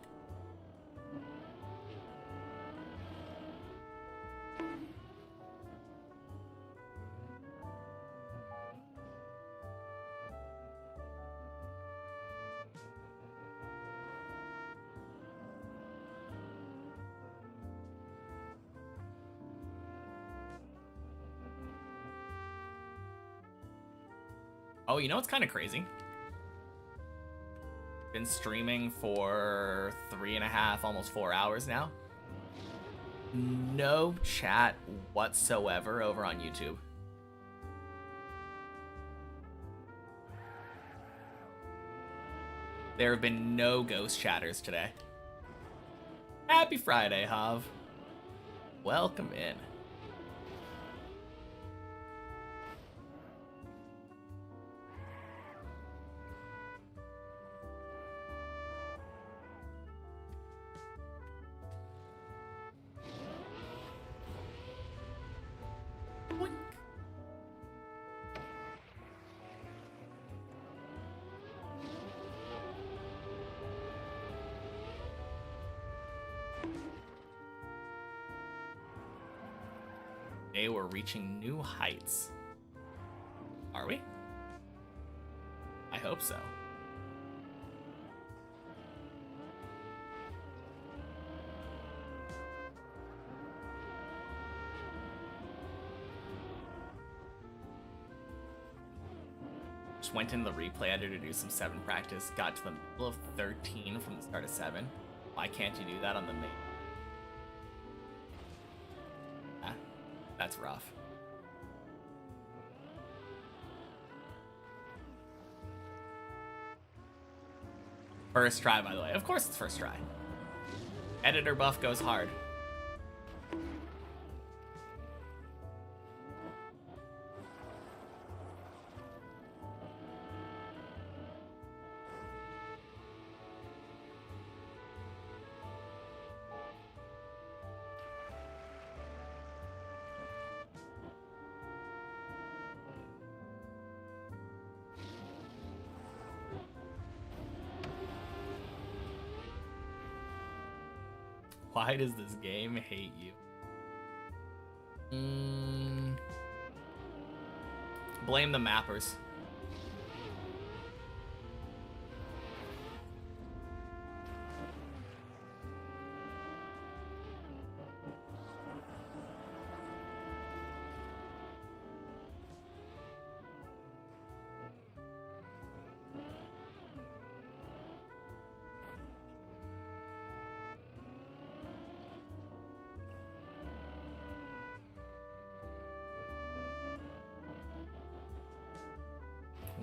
Oh, you know what's kind of crazy? Been streaming for 3.5, almost 4 hours now. No chat whatsoever over on YouTube. There have been no ghost chatters today. Happy Friday, Hav. Welcome in. Today we're reaching new heights. Are we? I hope so. Just went into the replay editor to do some 7 practice. Got to the middle of 13 from the start of 7. Why can't you do that on the main? That's rough. First try, by the way. Of course it's first try. Editor buff goes hard. Why does this game hate you? Blame the mappers.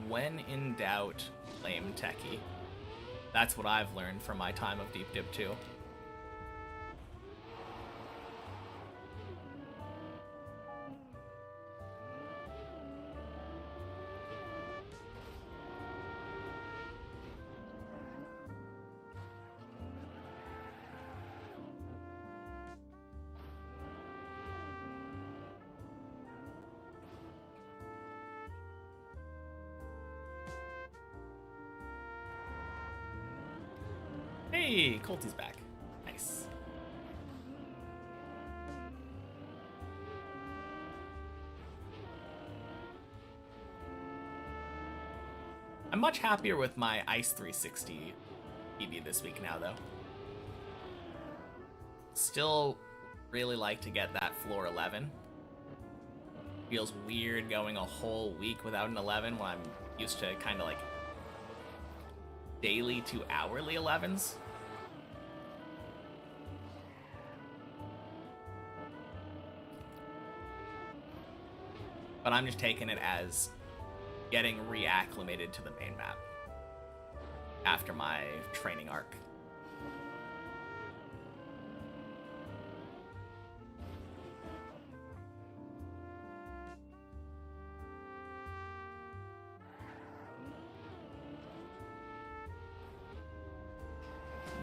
When in doubt, blame techie. That's what I've learned from my time of Deep Dip 2. Hey, Colty's back. Nice. I'm much happier with my Ice 360 PB this week now, though. Still really like to get that floor 11. Feels weird going a whole week without an 11 when I'm used to kind of like daily to hourly 11s. But I'm just taking it as getting reacclimated to the main map after my training arc.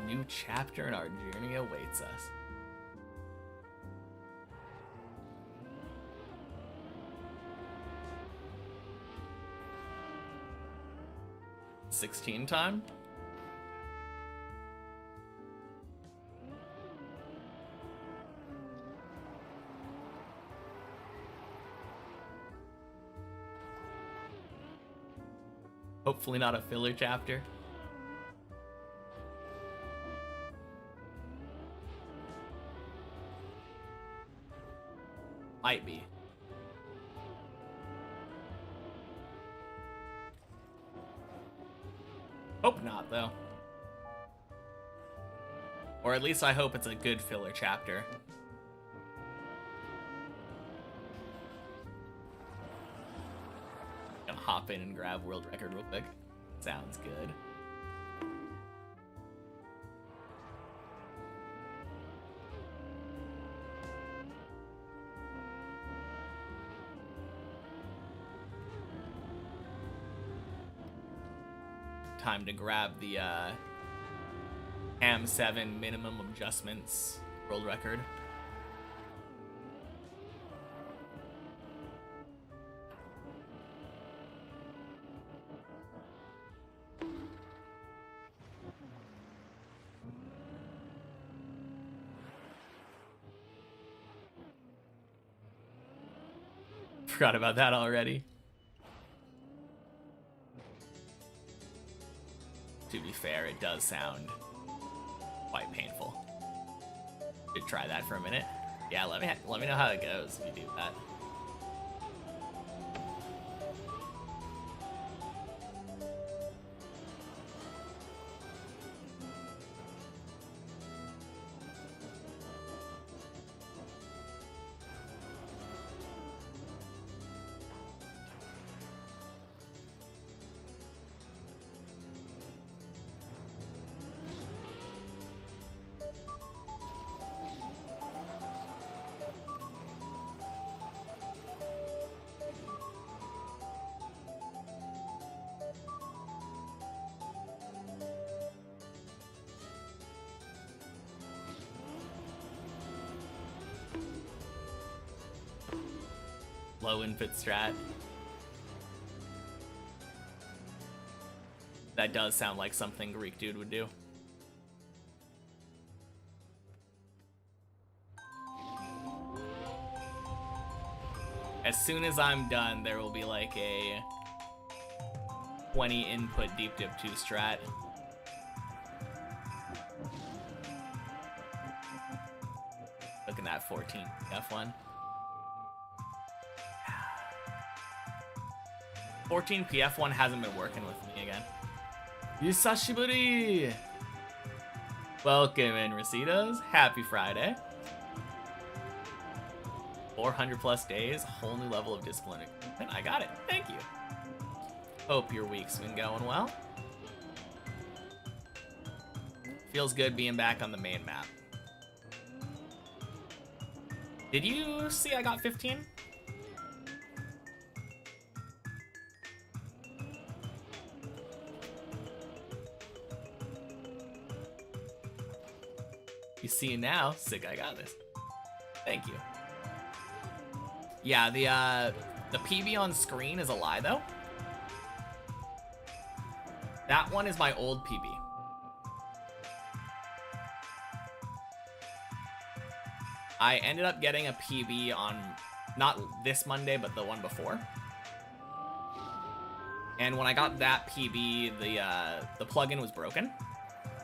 New chapter in our journey awaits us. $16 time? Hopefully not a filler chapter. Might be. Hope not, though. Or at least I hope it's a good filler chapter. Gonna hop in and grab world record real quick. Sounds good. Time to grab the AM7 minimum adjustments world record. Forgot about that already. To be fair, it does sound quite painful. Should try that for a minute. Yeah, let me know how it goes if you do that. Low input strat. That does sound like something Greek dude would do. As soon as I'm done, there will be like a 20 input deep dip 2 strat. Look at that 14 F1. 14 PF1 hasn't been working with me again. Yusashiburi! Welcome in, Recetos. Happy Friday. 400 plus days, whole new level of discipline. And I got it. Thank you. Hope your week's been going well. Feels good being back on the main map. Did you see I got 15? You see now, sick, I got this. Thank you. Yeah, the PB on screen is a lie though. That one is my old PB. I ended up getting a PB on not this Monday, but the one before. And when I got that PB, the plugin was broken,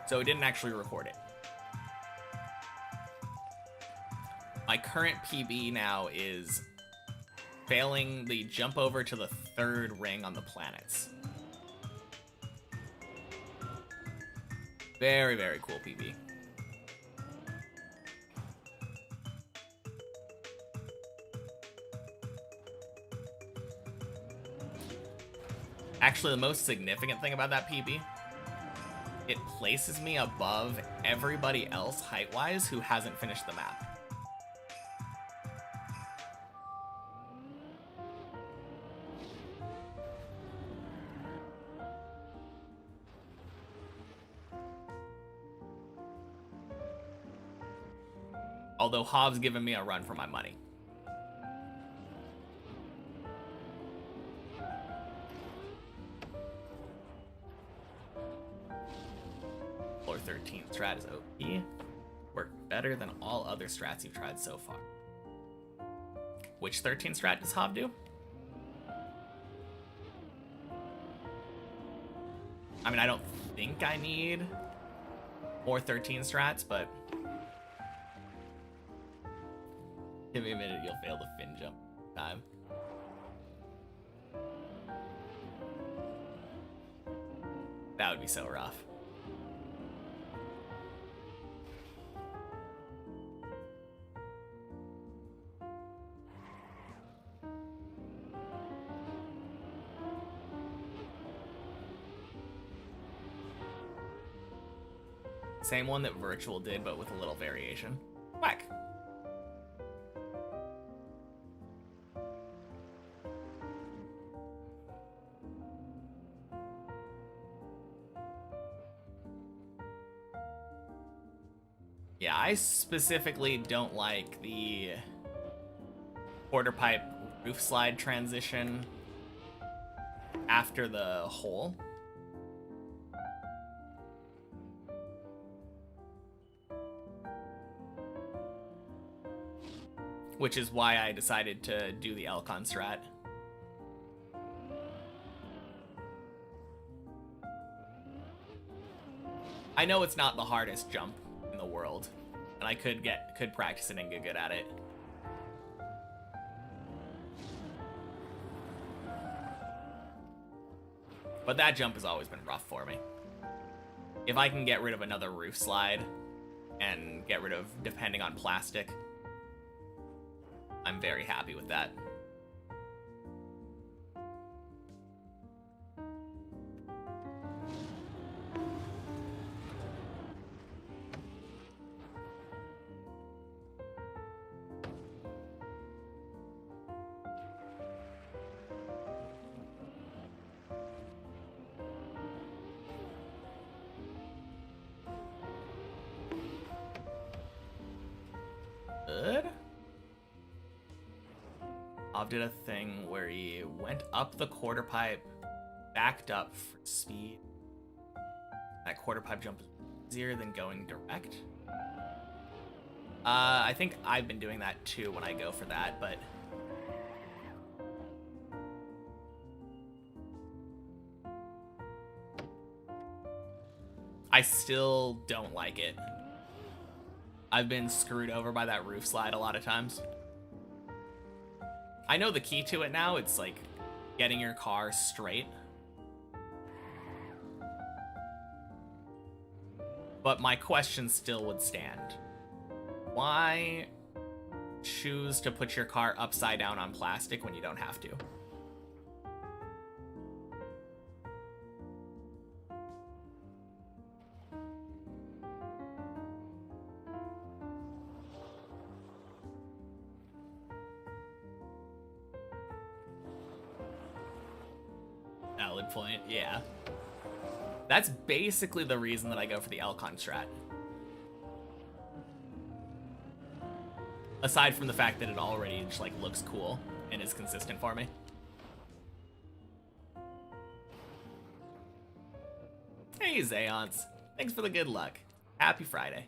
so it didn't actually record it. My current PB now is failing the jump over to the 3rd ring on the planets. Very, very cool PB. Actually, the most significant thing about that PB, it places me above everybody else height-wise who hasn't finished the map. Although Hobbs giving me a run for my money. Floor 13 strat is OP. Worked better than all other strats you've tried so far. Which 13 strat does Hob do? I mean, I don't think I need more 13 strats, but give me a minute, you'll fail the fin jump time. That would be so rough. Same one that Virtual did, but with a little variation. Whack! Yeah, I specifically don't like the quarter pipe roof slide transition after the hole. Which is why I decided to do the Elcon strat. I know it's not the hardest jump in the world, and I could practice it and get good at it. But that jump has always been rough for me. If I can get rid of another roof slide and get rid of depending on plastic, I'm very happy with that. Good. Bob did a thing where he went up the quarter pipe, backed up for speed. That quarter pipe jump is easier than going direct. I think I've been doing that too when I go for that, but I still don't like it. I've been screwed over by that roof slide a lot of times. I know the key to it now. It's like getting your car straight. But my question still would stand. Why choose to put your car upside down on plastic when you don't have to? Valid point, yeah. That's basically the reason that I go for the Elcon strat. Aside from the fact that it already just like looks cool and is consistent for me. Hey Zeonce, thanks for the good luck. Happy Friday.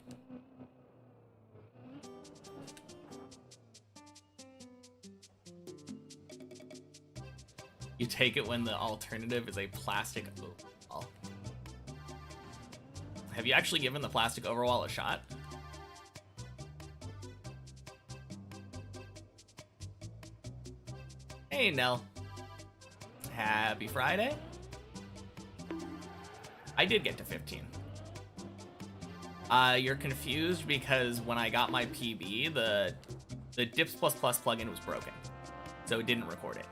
You take it when the alternative is a plastic overwall. Have you actually given the plastic overwall a shot? Hey, Nell. Happy Friday. I did get to 15. You're confused because when I got my PB, the Dips++ plugin was broken, so it didn't record it.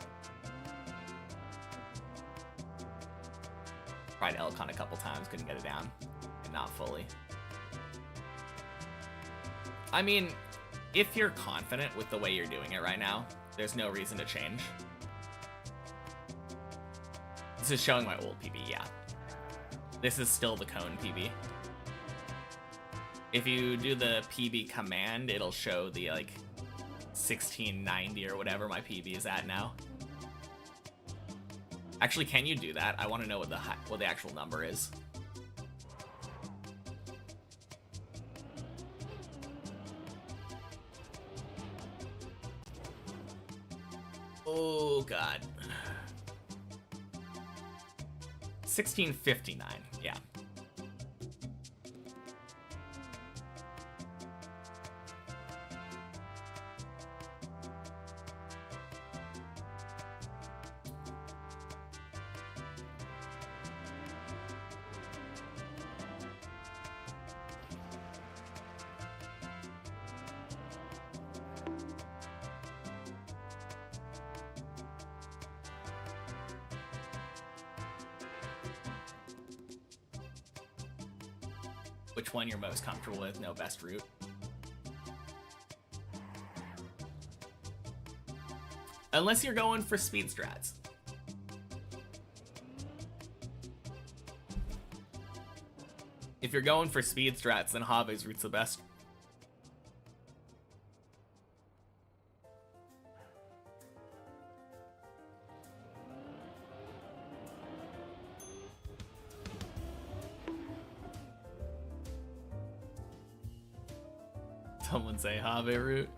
Tried Elcon a couple times, couldn't get it down. Not fully. I mean, if you're confident with the way you're doing it right now, there's no reason to change. This is showing my old PB, yeah. This is still the cone PB. If you do the PB command, it'll show the like 1690 or whatever my PB is at now. Actually, can you do that? I want to know what the actual number is. Oh god. 1659, yeah. Which one you're most comfortable with? No best route. Unless you're going for speed strats. If you're going for speed strats, then Have's route's the best. Someone say Have route.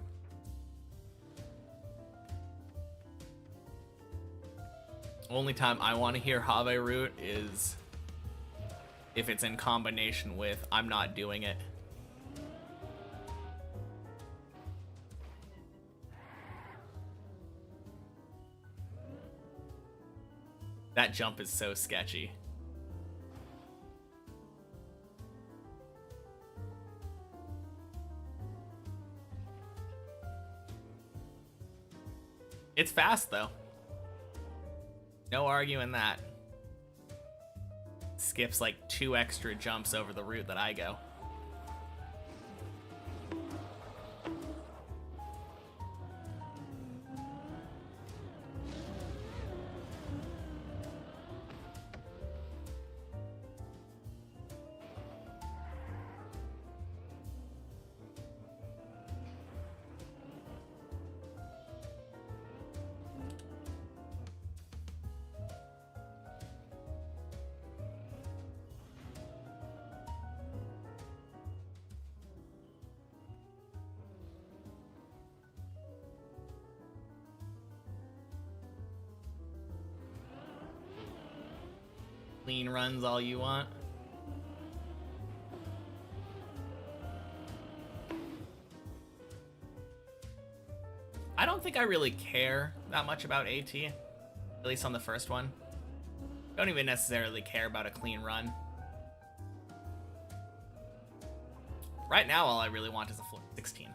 Only time I want to hear Have route is if it's in combination with I'm not doing it. That jump is so sketchy. It's fast, though. No arguing that. Skips like 2 extra jumps over the route that I go. Clean runs all you want. think I really care that much about AT, at least on the first one. Don't even necessarily care about a clean run. Right now, all I really want is a full 16.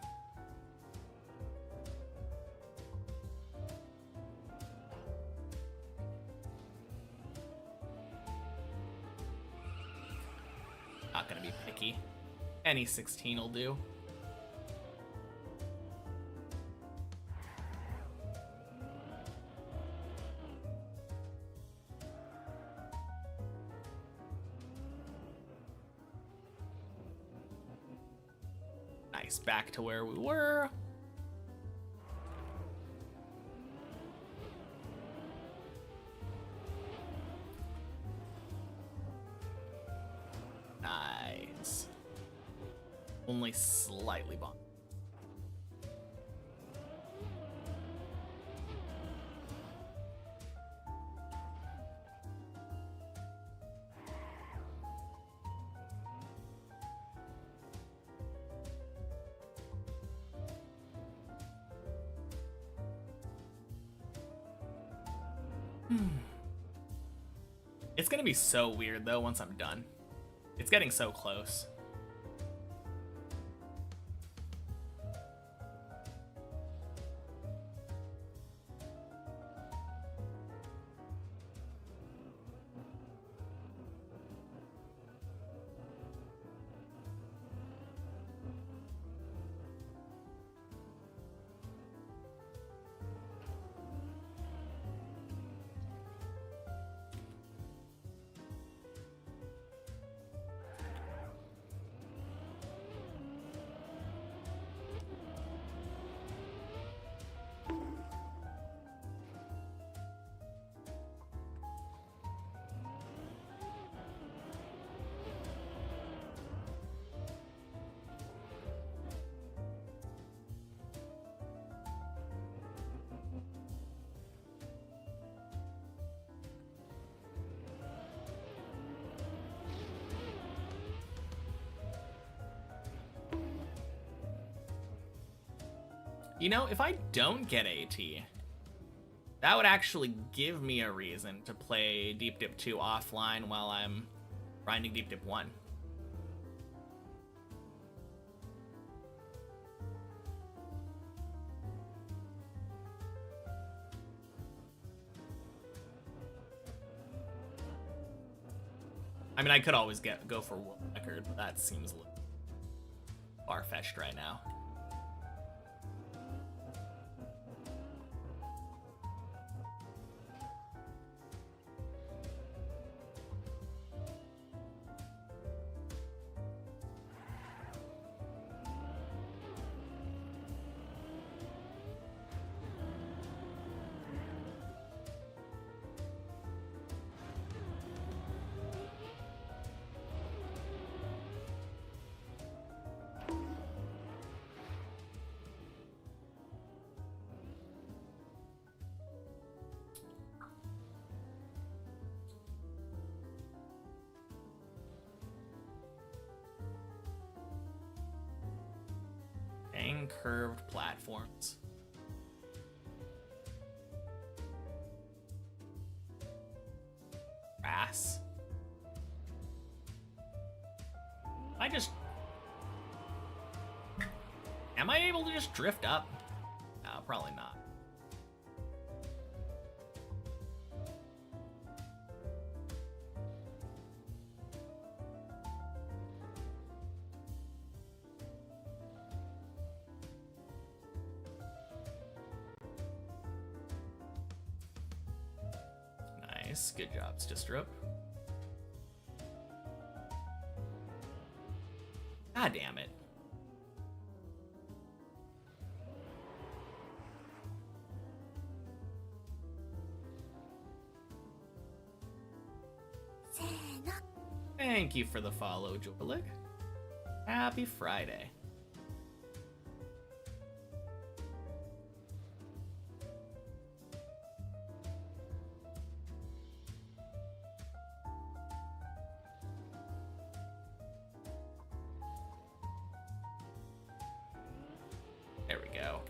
Not gonna be picky. Any 16 will do. Nice, back to where we were. Nice. Only slightly bumped. It's gonna be so weird though once I'm done. It's getting so close. You know, if I don't get AT, that would actually give me a reason to play Deep Dip 2 offline while I'm grinding Deep Dip 1. I mean, I could always go for world record, but that seems a little far-fetched right now. Curved platforms. Grass. Am I able to just drift up? No, probably not. Nice, good job, Stistrop. God damn it. Thank you for the follow, Jorlik. Happy Friday. There we go.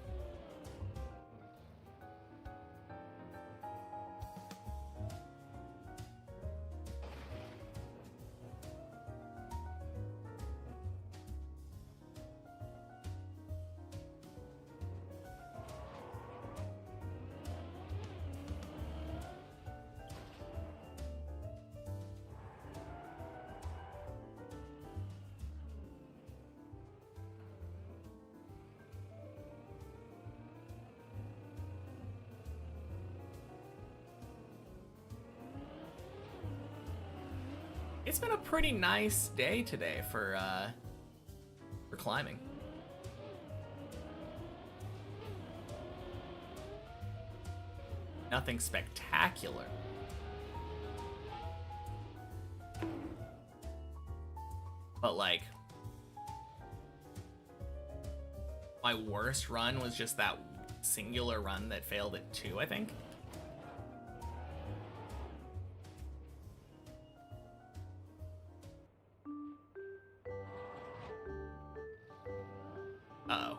It's been a pretty nice day today for climbing. Nothing spectacular. But like, my worst run was just that singular run that failed at 2, I think. Uh-oh.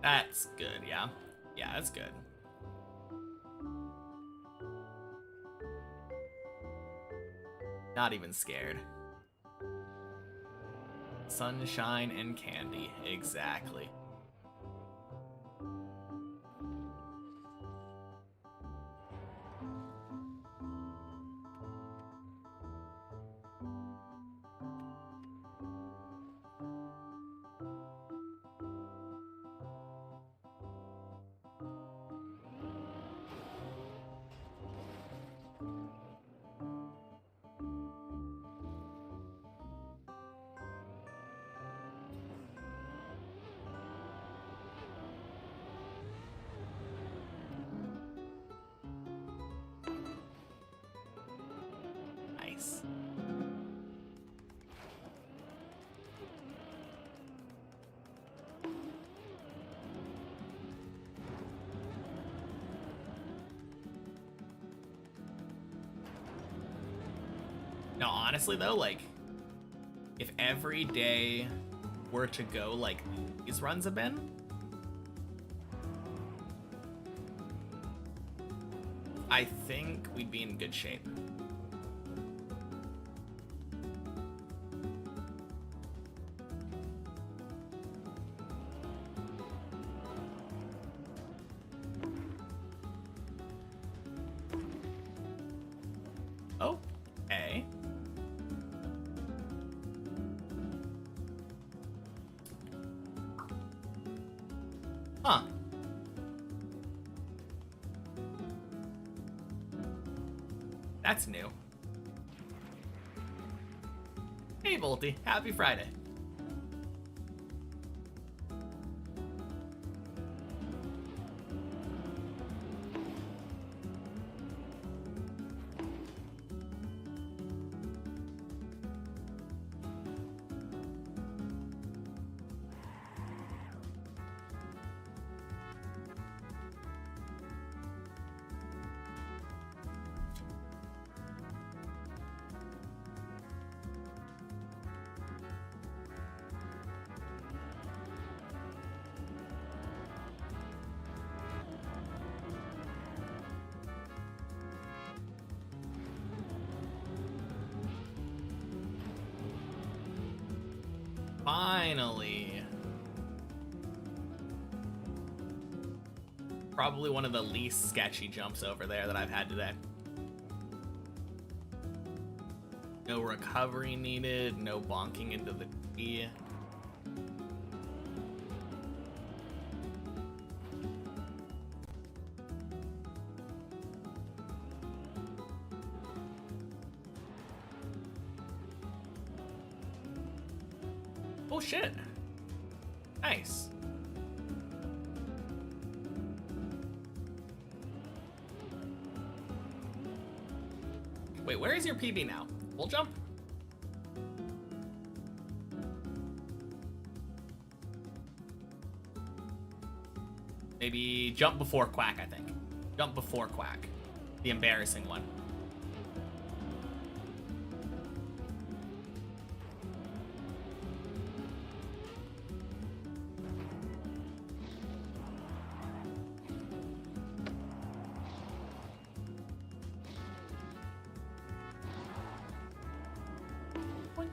That's good, yeah. Yeah, that's good. Not even scared. Sunshine and candy, exactly. Nice. No, honestly though, like, if every day were to go like these runs have been, I think we'd be in good shape. Okay. Huh. That's new. Hey, Volty. Happy Friday. Finally. Probably one of the least sketchy jumps over there that I've had today. No recovery needed, no bonking into the tree. Oh shit. Nice. Wait, where is your PB now? Full jump? Maybe jump before quack, I think. Jump before quack. The embarrassing one. Boink.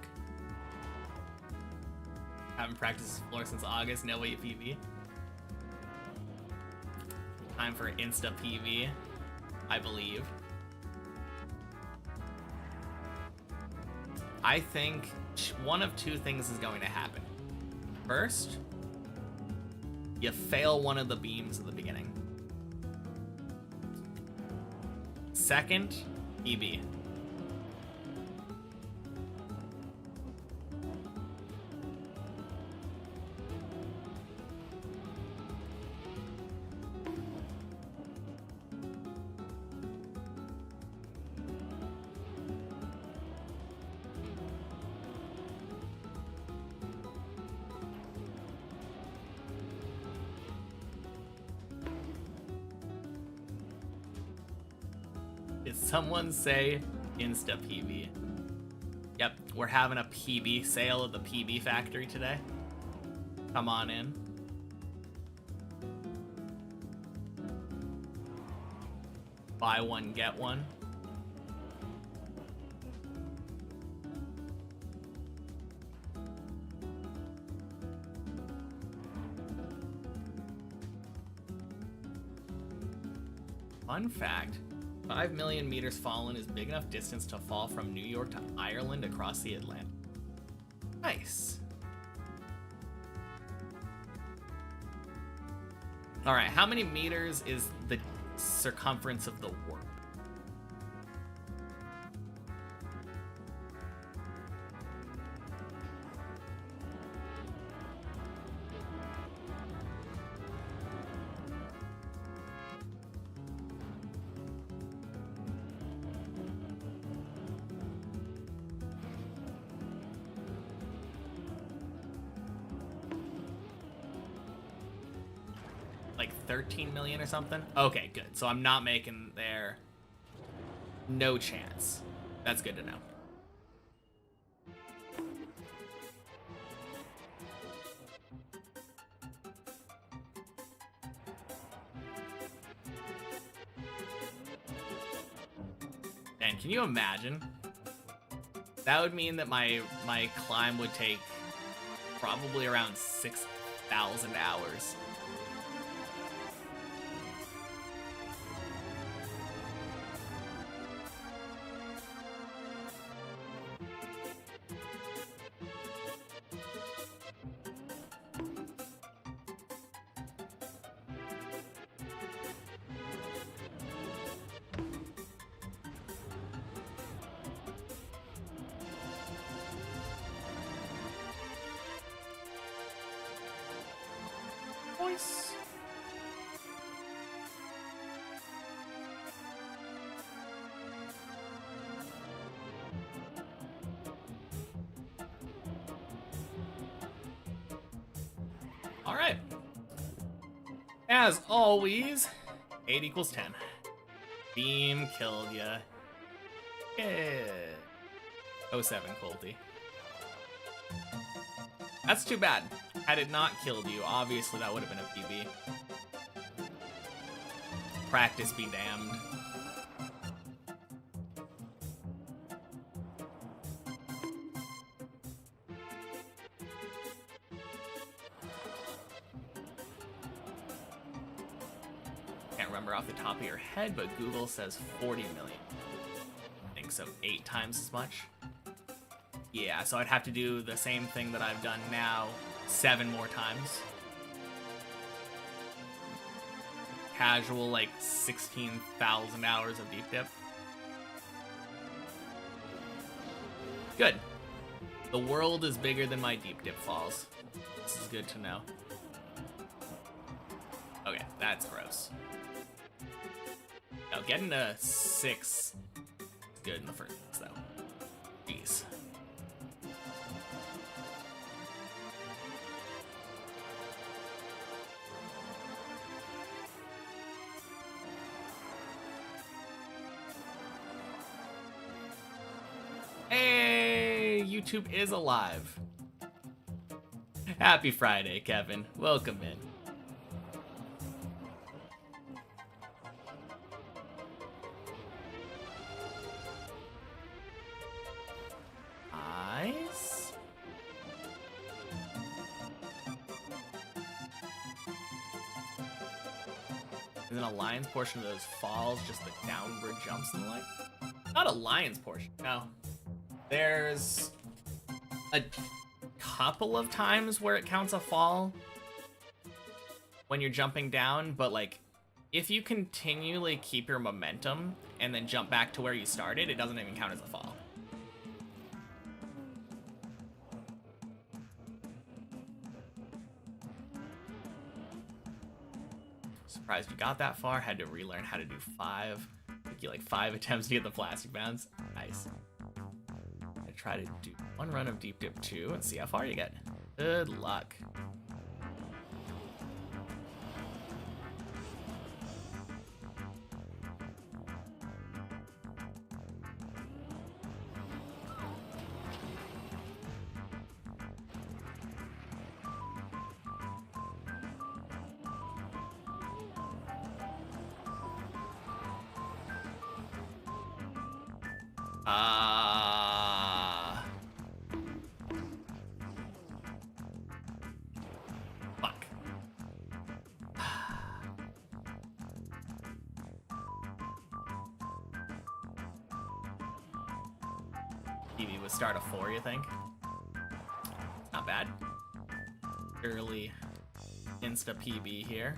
Haven't practiced this floor since August. No way PV. Time for Insta PV, I believe. I think one of two things is going to happen. First, you fail one of the beams at the beginning. Second, PB. Did someone say Insta PB? Yep, we're having a PB sale at the PB factory today. Come on in. Buy one, get one. Fun fact, 5 million meters fallen is big enough distance to fall from New York to Ireland across the Atlantic. Nice. All right, how many meters is the circumference of the world? Like 13 million or something? Okay, good. So I'm not making there. No chance. That's good to know. And can you imagine? That would mean that my climb would take probably around 6,000 hours. Voice. All right. As always, 8 equals 10. Beam killed ya. Yeah. 07 Colty. That's too bad. Had it not killed you, obviously that would have been a PB. Practice be damned. Can't remember off the top of your head, but Google says 40 million. I think so, 8 times as much. Yeah, so I'd have to do the same thing that I've done now 7 more times. Casual, like 16,000 hours of deep dip. Good. The world is bigger than my deep dip falls. This is good to know. Okay, that's gross. Now, getting to 6 is good in the first place, though. Jeez. Hey, YouTube is alive. Happy Friday, Kevin. Welcome in. Nice. Is an alliance portion of those falls just the downward jumps and the like? Not a lion's portion, no. There's a couple of times where it counts a fall when you're jumping down, but like if you continually keep your momentum and then jump back to where you started, it doesn't even count as a fall. Surprised you got that far. Had to relearn how to do 5. Took you like 5 attempts to get the plastic bounce. Nice. Try to do 1 run of deep dip 2 and see how far you get. Good luck. Fuck. TV would start a 4, you think? Not bad. Early Insta PB here.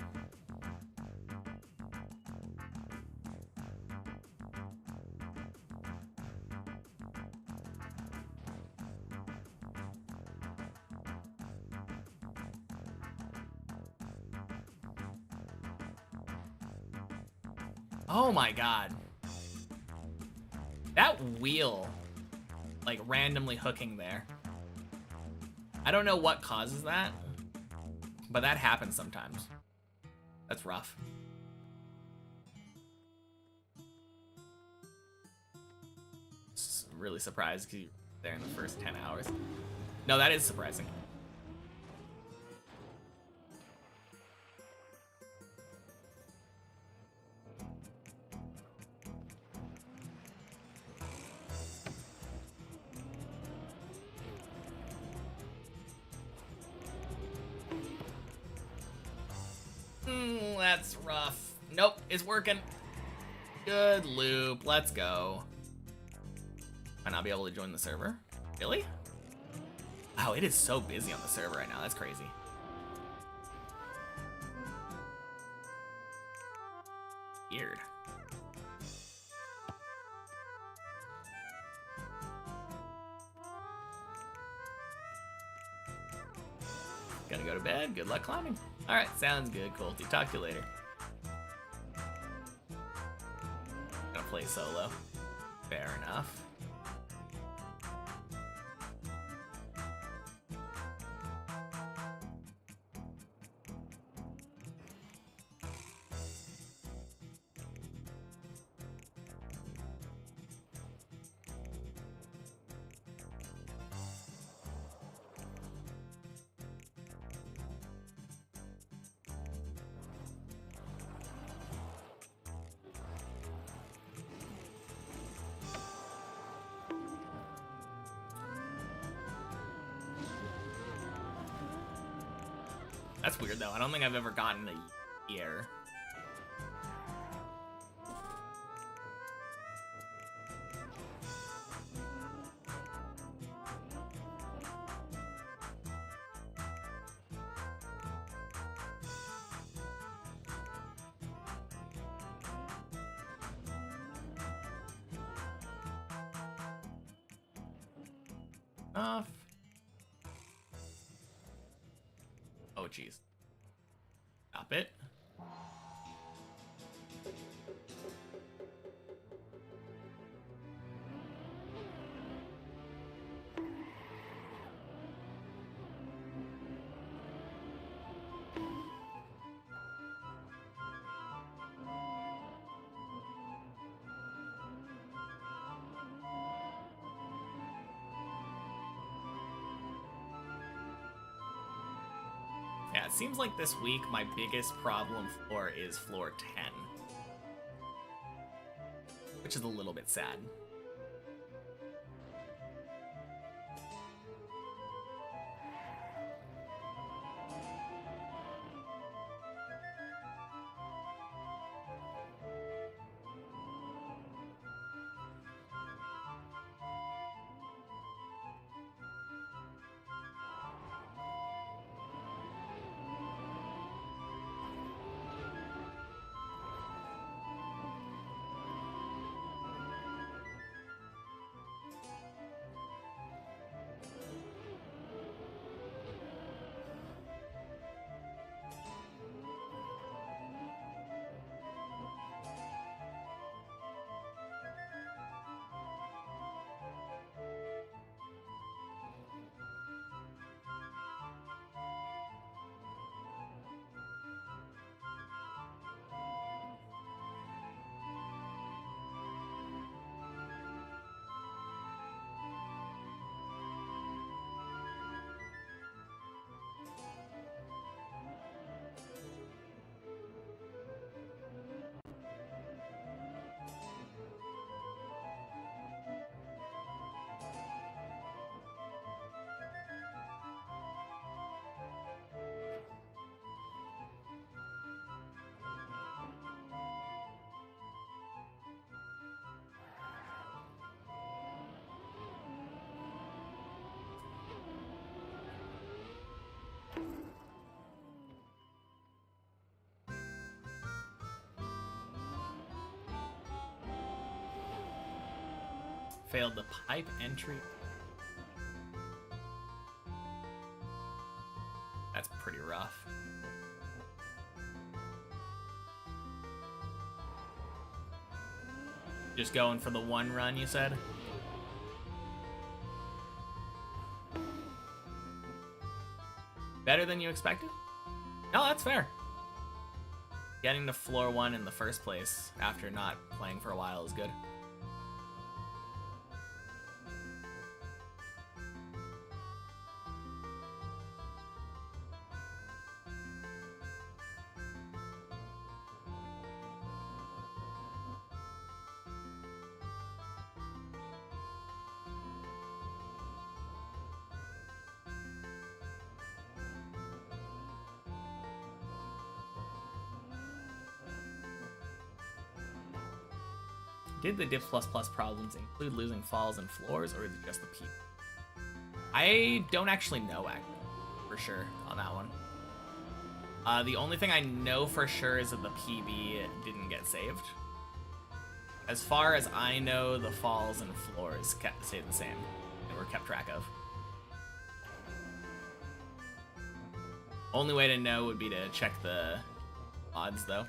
Oh my god. That wheel, like, randomly hooking there. I don't know what causes that, but that happens sometimes. That's rough. Really surprised because you're there in the first 10 hours. No, that is surprising. That's rough. Nope, it's working. Good loop. Let's go. Might not be able to join the server. Really? Wow, it is so busy on the server right now. That's crazy. Weird. Gonna go to bed. Good luck climbing. All right, sounds good, Colty. Talk to you later. Gonna play solo. Fair enough. That's weird, though. I don't think I've ever gotten a year. Off. Oh, jeez. Stop it. Yeah, it seems like this week my biggest problem floor is floor 10. Which is a little bit sad. failed the pipe entry. That's pretty rough. Just going for the one run, you said? Better than you expected? No, that's fair. Getting to floor 1 in the first place after not playing for a while is good. Did the Diff++ problems include losing falls and floors, or is it just the P? I don't actually know for sure on that one. The only thing I know for sure is that the PB didn't get saved. As far as I know, the falls and floors stayed the same and were kept track of. Only way to know would be to check the odds, though.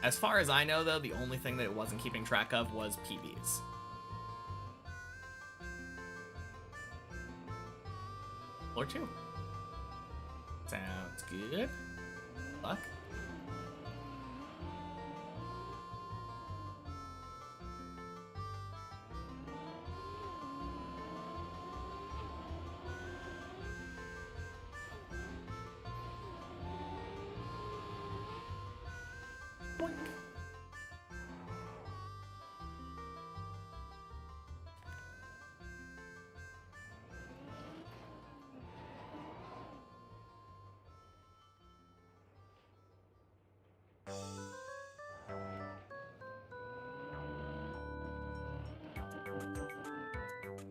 As far as I know, though, the only thing that it wasn't keeping track of was PBs. Floor 2. Sounds good. Luck. Boink.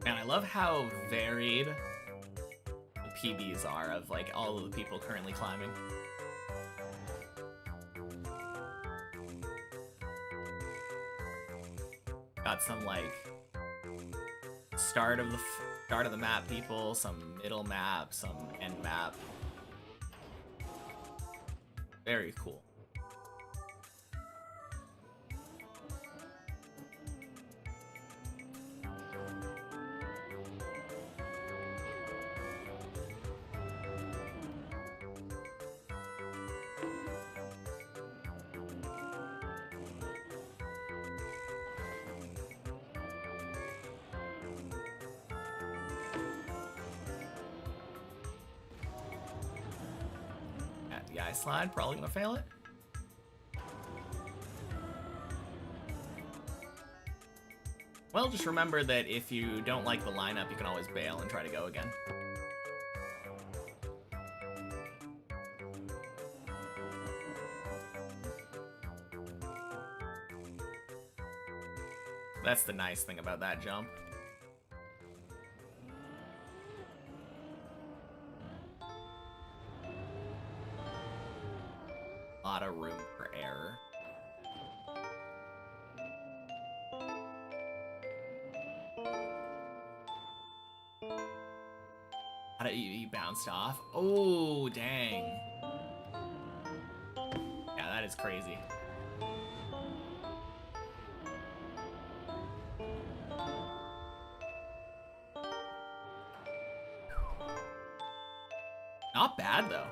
Man, I love how varied the PBs are of like all of the people currently climbing. Got some like start of the map people, some middle map, some end map. Very cool. The ice slide, probably gonna fail it. Well, just remember that if you don't like the lineup, you can always bail and try to go again. That's the nice thing about that jump. A lot of room for error. He bounced off. Oh, dang. Yeah, that is crazy. Not bad, though.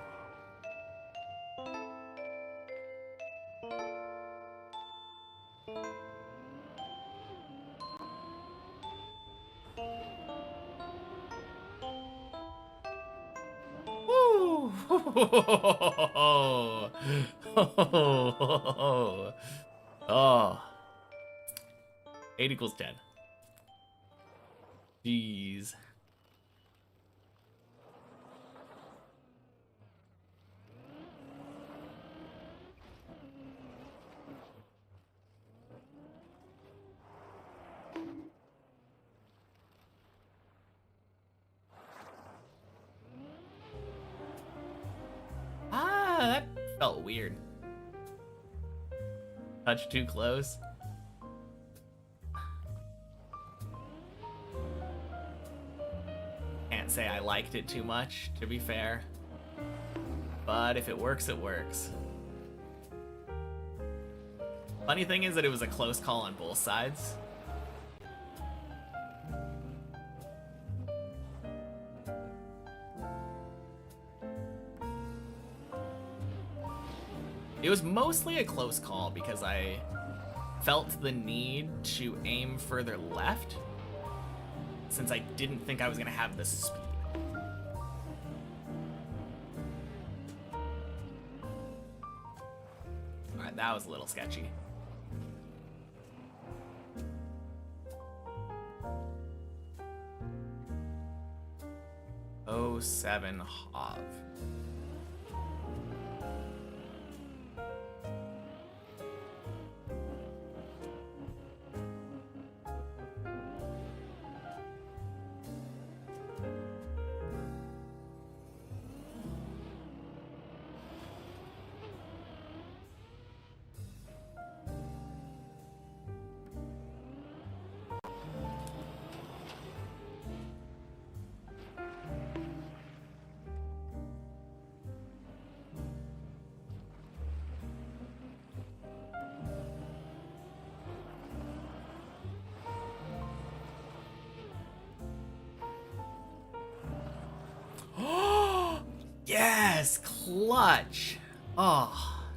Woo! Oh. 8 equals 10. Jeez. Felt weird. Touch too close. Can't say I liked it too much, to be fair. But if it works, it works. Funny thing is that it was a close call on both sides. It was mostly a close call because I felt the need to aim further left since I didn't think I was going to have the speed. Alright, that was a little sketchy. Oh, 07 Hov. Yes, clutch. Oh.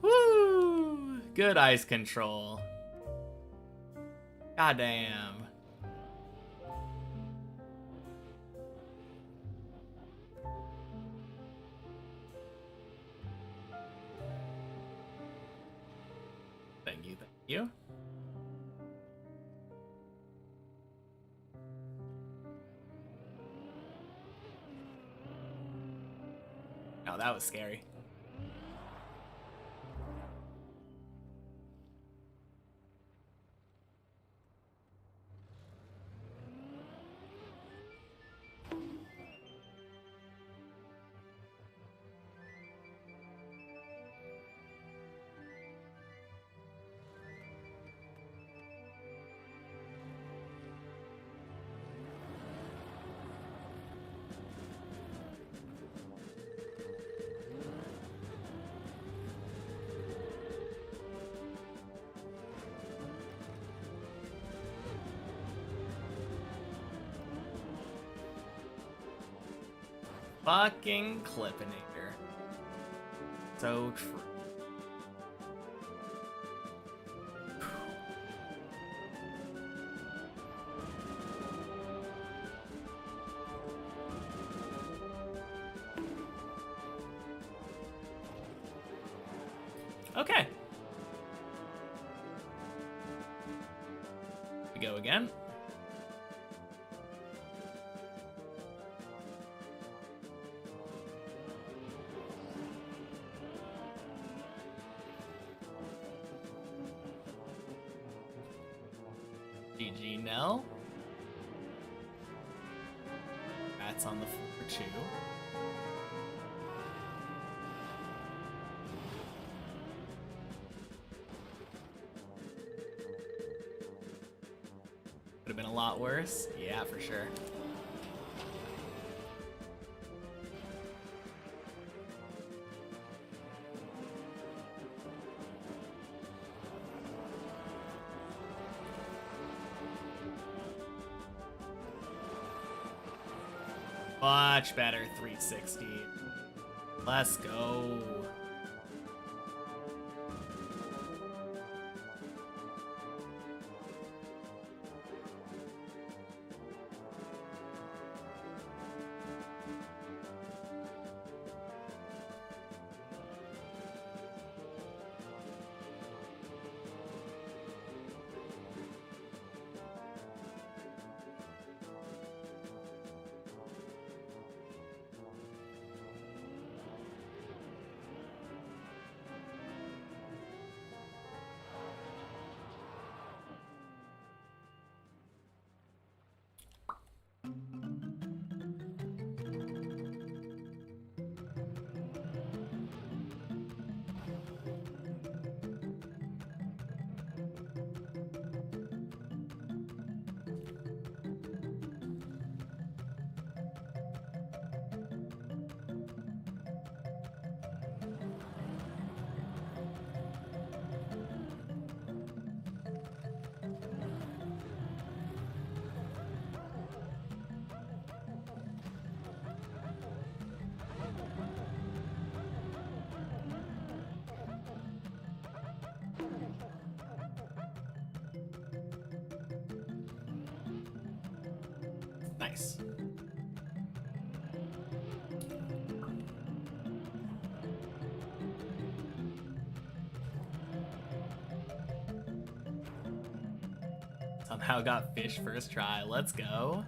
Woo. Good ice control. Goddamn. Thank you, thank you. Oh, that was scary. Fucking Clippinator. So true. Okay. We go again. GG Nell. That's on the floor too. Could have been a lot worse. Yeah, for sure. Much better 360. Let's go. Nice. Somehow got fish first try. Let's go.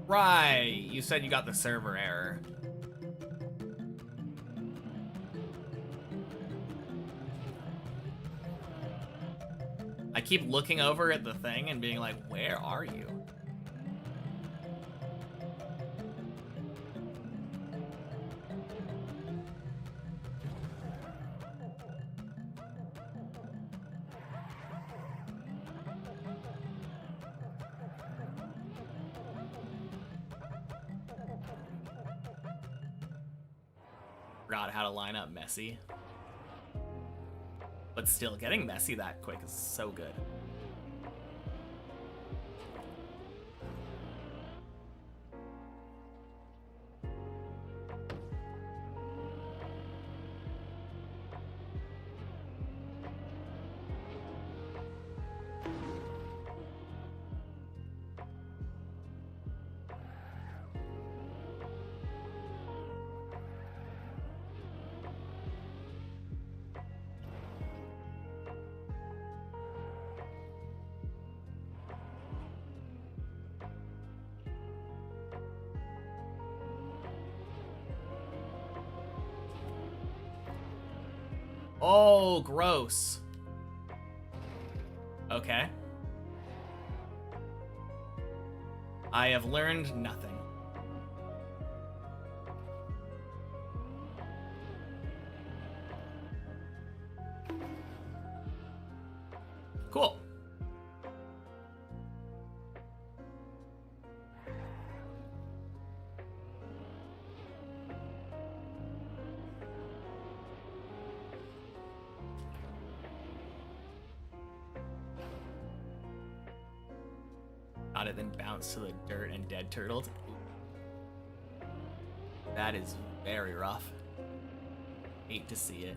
Right, you said you got the server error. I keep looking over at the thing and being like, where are you? Forgot how to line up Messy. But still, getting Messy that quick is so good. Oh, gross. Okay. I have learned nothing. Cool. Got it, then bounce to the dirt and dead turtled. That is very rough. Hate to see it.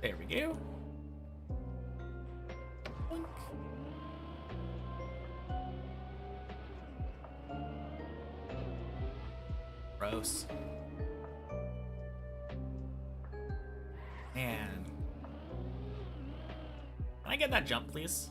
There we go. Boink. Gross. Man. Can I get that jump, please?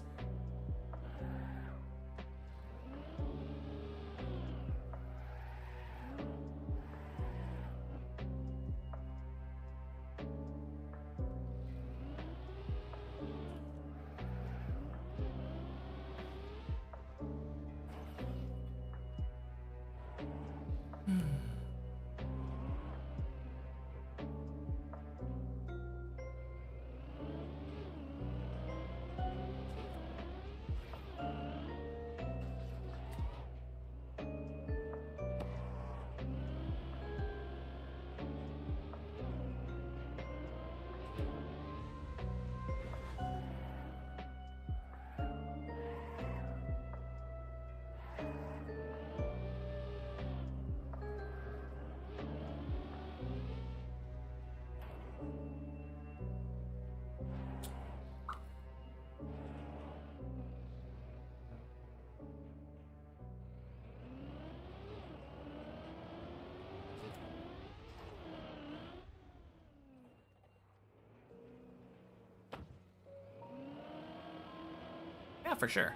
Yeah, for sure.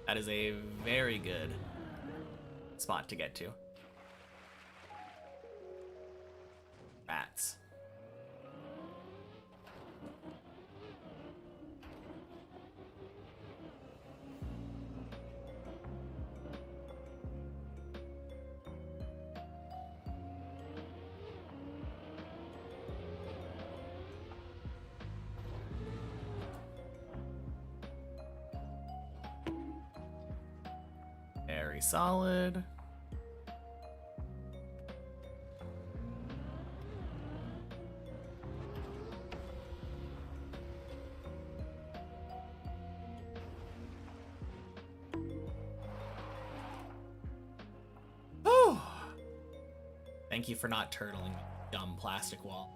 That is a very good spot to get to. Bats. Very solid. Whew. Thank you for not turtling, dumb plastic wall.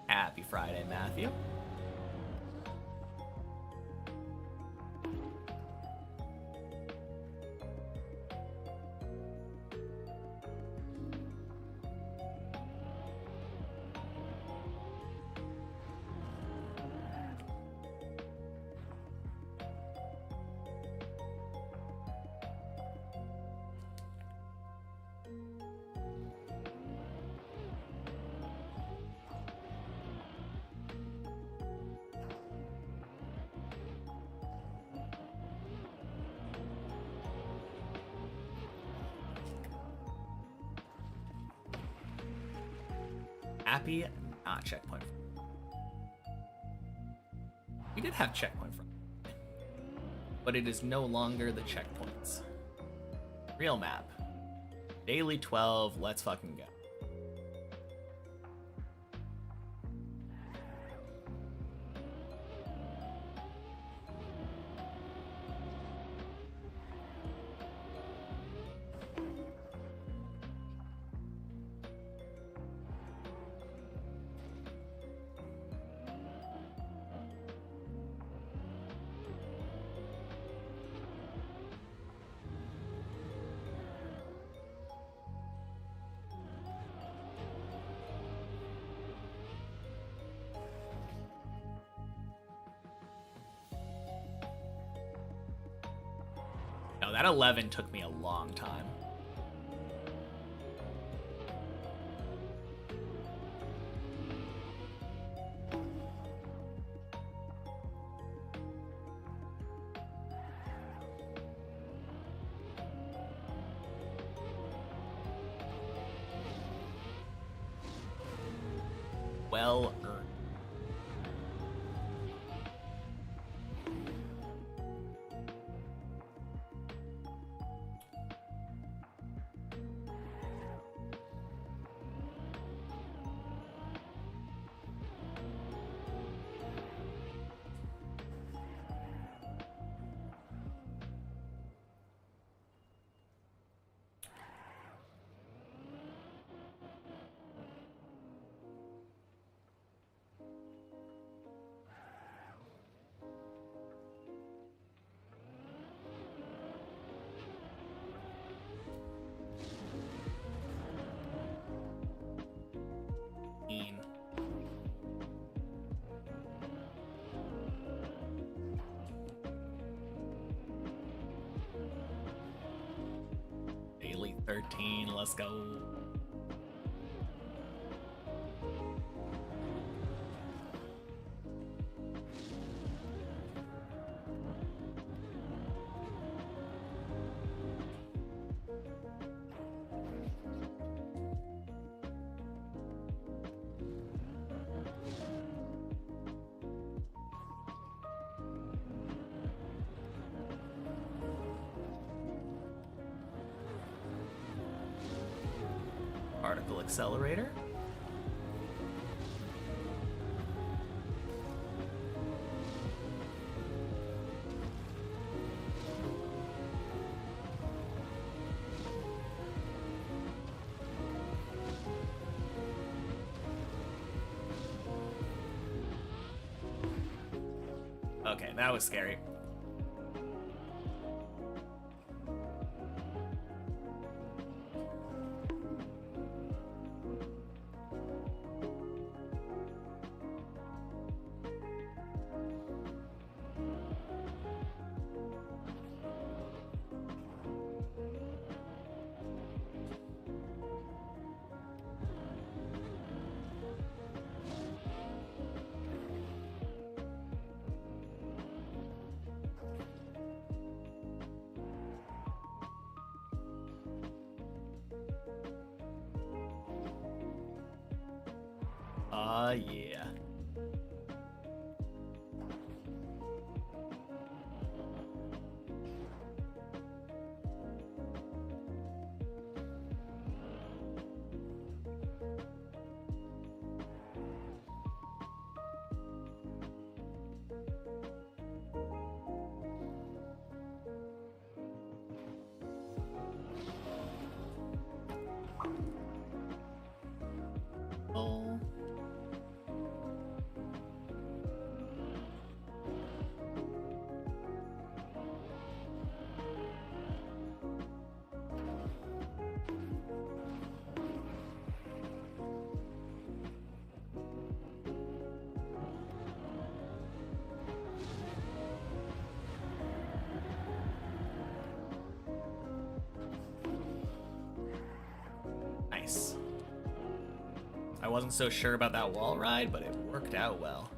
Happy Friday, Matthew. Happy not checkpoint. We did have checkpoint from, but it is no longer the checkpoints. Real map. Daily 12, let's fucking go. No, that 11 took me a long time. Well earned. Daily 13, let's go. Particle accelerator. Okay, that was scary. Yeah. I wasn't so sure about that wall ride, but it worked out well.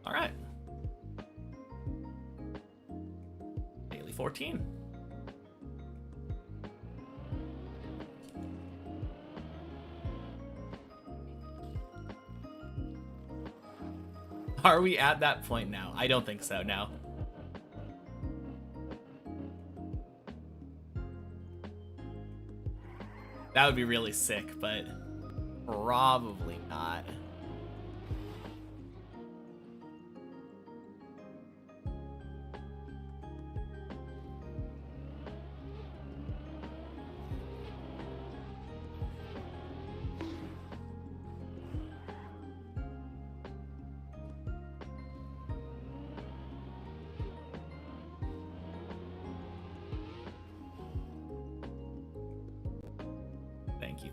All right. Daily 14. Are we at that point now? I don't think so, no. That would be really sick, but probably not.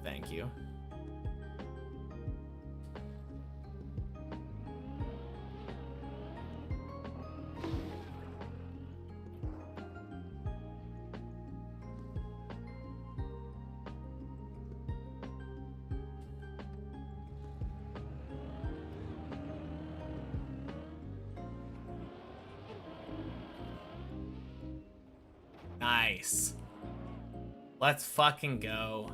Thank you. Nice. Let's fucking go.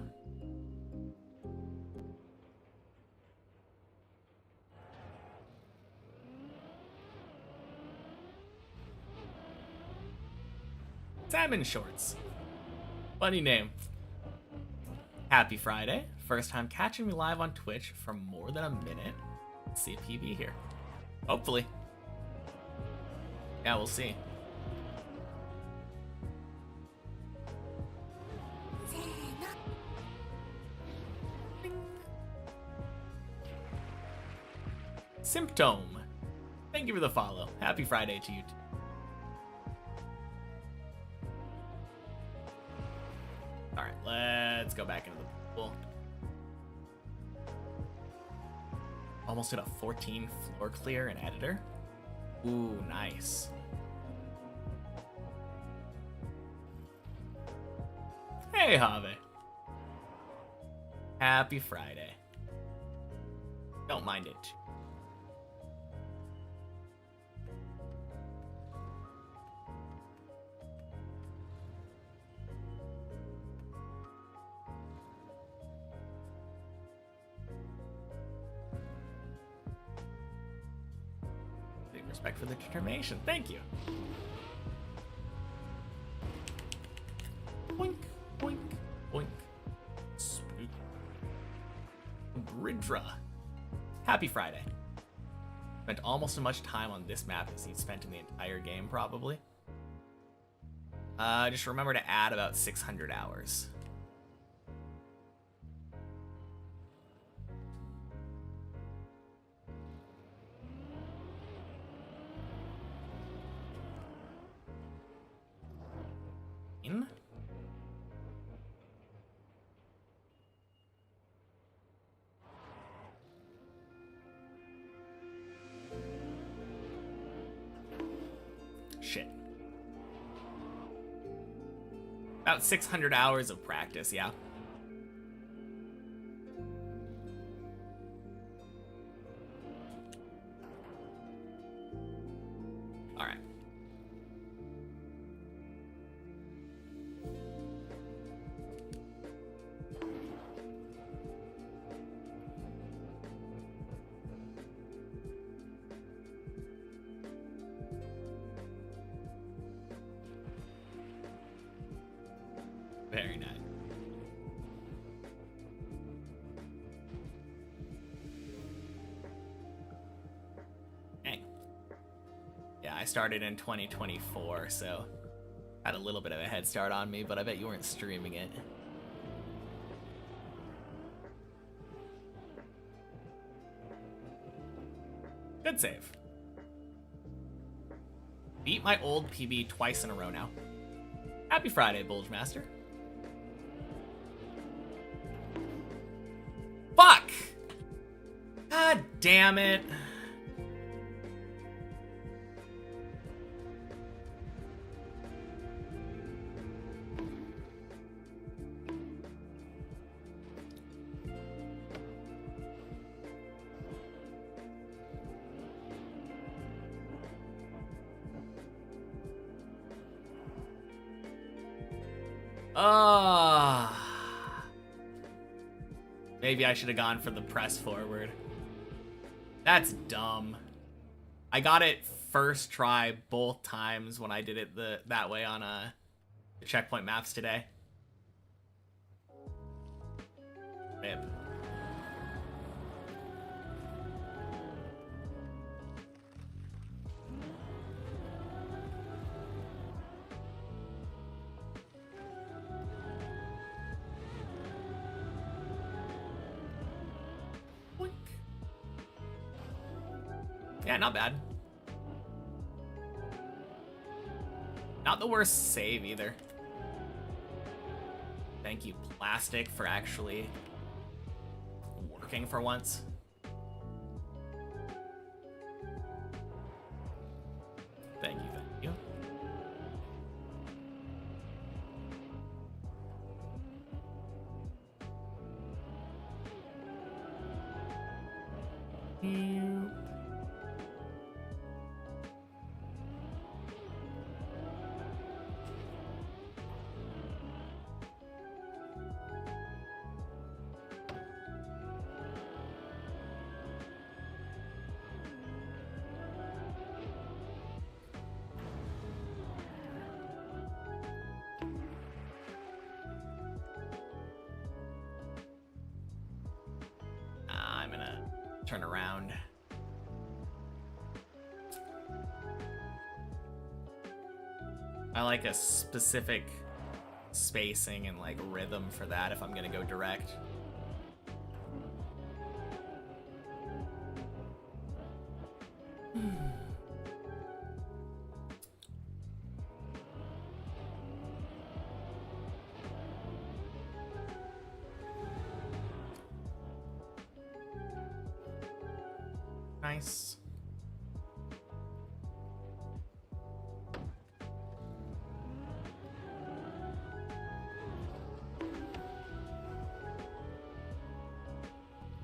Salmon Shorts. Funny name. Happy Friday. First time catching me live on Twitch for more than a minute. Let's see a PB here. Hopefully. Yeah, we'll see. Symptom. Thank you for the follow. Happy Friday to you too. Alright, let's go back into the pool. Almost hit a 14 floor clear in editor. Ooh, nice. Hey, Have. Happy Friday. Don't mind it. Respect for the determination. Thank you. Boink, boink, boink. Spook. Bridra. Happy Friday. Spent almost as much time on this map as he spent in the entire game, probably. Just remember to add about 600 hours. Shit. About 600 hours of practice, yeah. All right. Very nice. Dang. Yeah, I started in 2024, so had a little bit of a head start on me, but I bet you weren't streaming it. Good save. Beat my old PB twice in a row now. Happy Friday, Bulge Master. Fuck! God damn it. Maybe I should have gone for the press forward. That's dumb. I got it first try both times when I did it that way on the checkpoint maps today. Rip. Yeah, not bad. Not the worst save either. Thank you, Plastic, for actually working for once. Thank you, thank you. I'm gonna turn around. I like a specific spacing and like rhythm for that if I'm gonna go direct. Nice.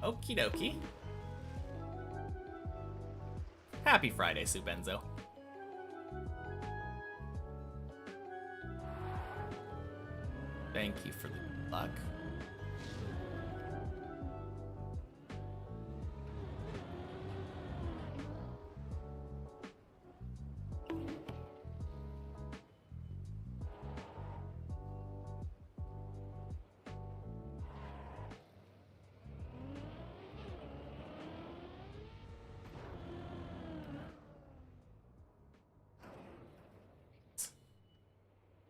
Okie dokie. Happy Friday, Subenzo. Thank you for the luck.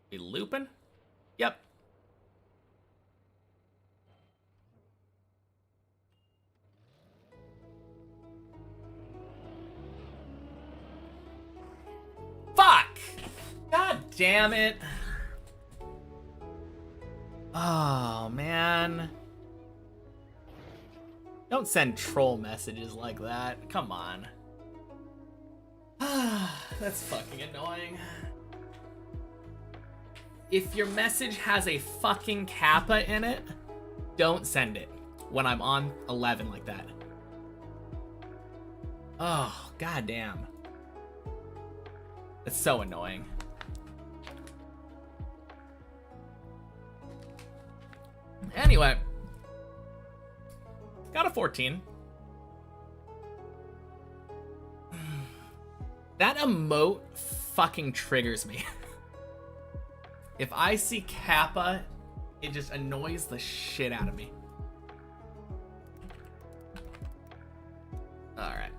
We looping? Yep. Fuck! God damn it. Oh, man. Don't send troll messages like that. Come on. That's fucking annoying. If your message has a fucking kappa in it, don't send it when I'm on 11 like that. Oh, goddamn. That's so annoying. Anyway. Got a 14. That emote fucking triggers me. If I see Kappa, it just annoys the shit out of me. Alright.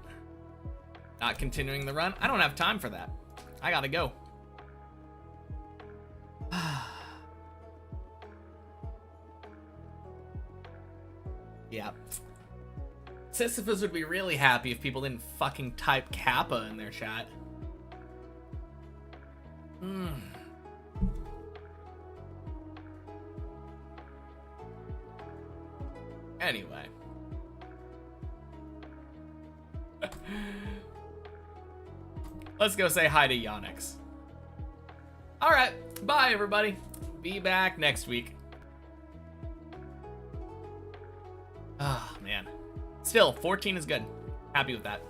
Not continuing the run. I don't have time for that. I gotta go. Yeah. Sisyphus would be really happy if people didn't fucking type Kappa in their chat. Anyway. Let's go say hi to Yonix. Alright, bye everybody. Be back next week. Oh, man. Still, 14 is good. Happy with that.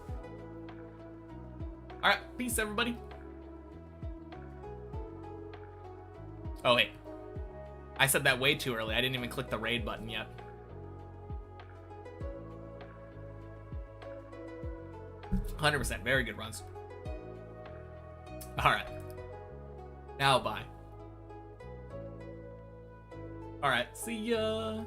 Alright, peace everybody. Oh, wait. I said that way too early. I didn't even click the raid button yet. %. Very good runs. Alright. Now bye. Alright, see ya.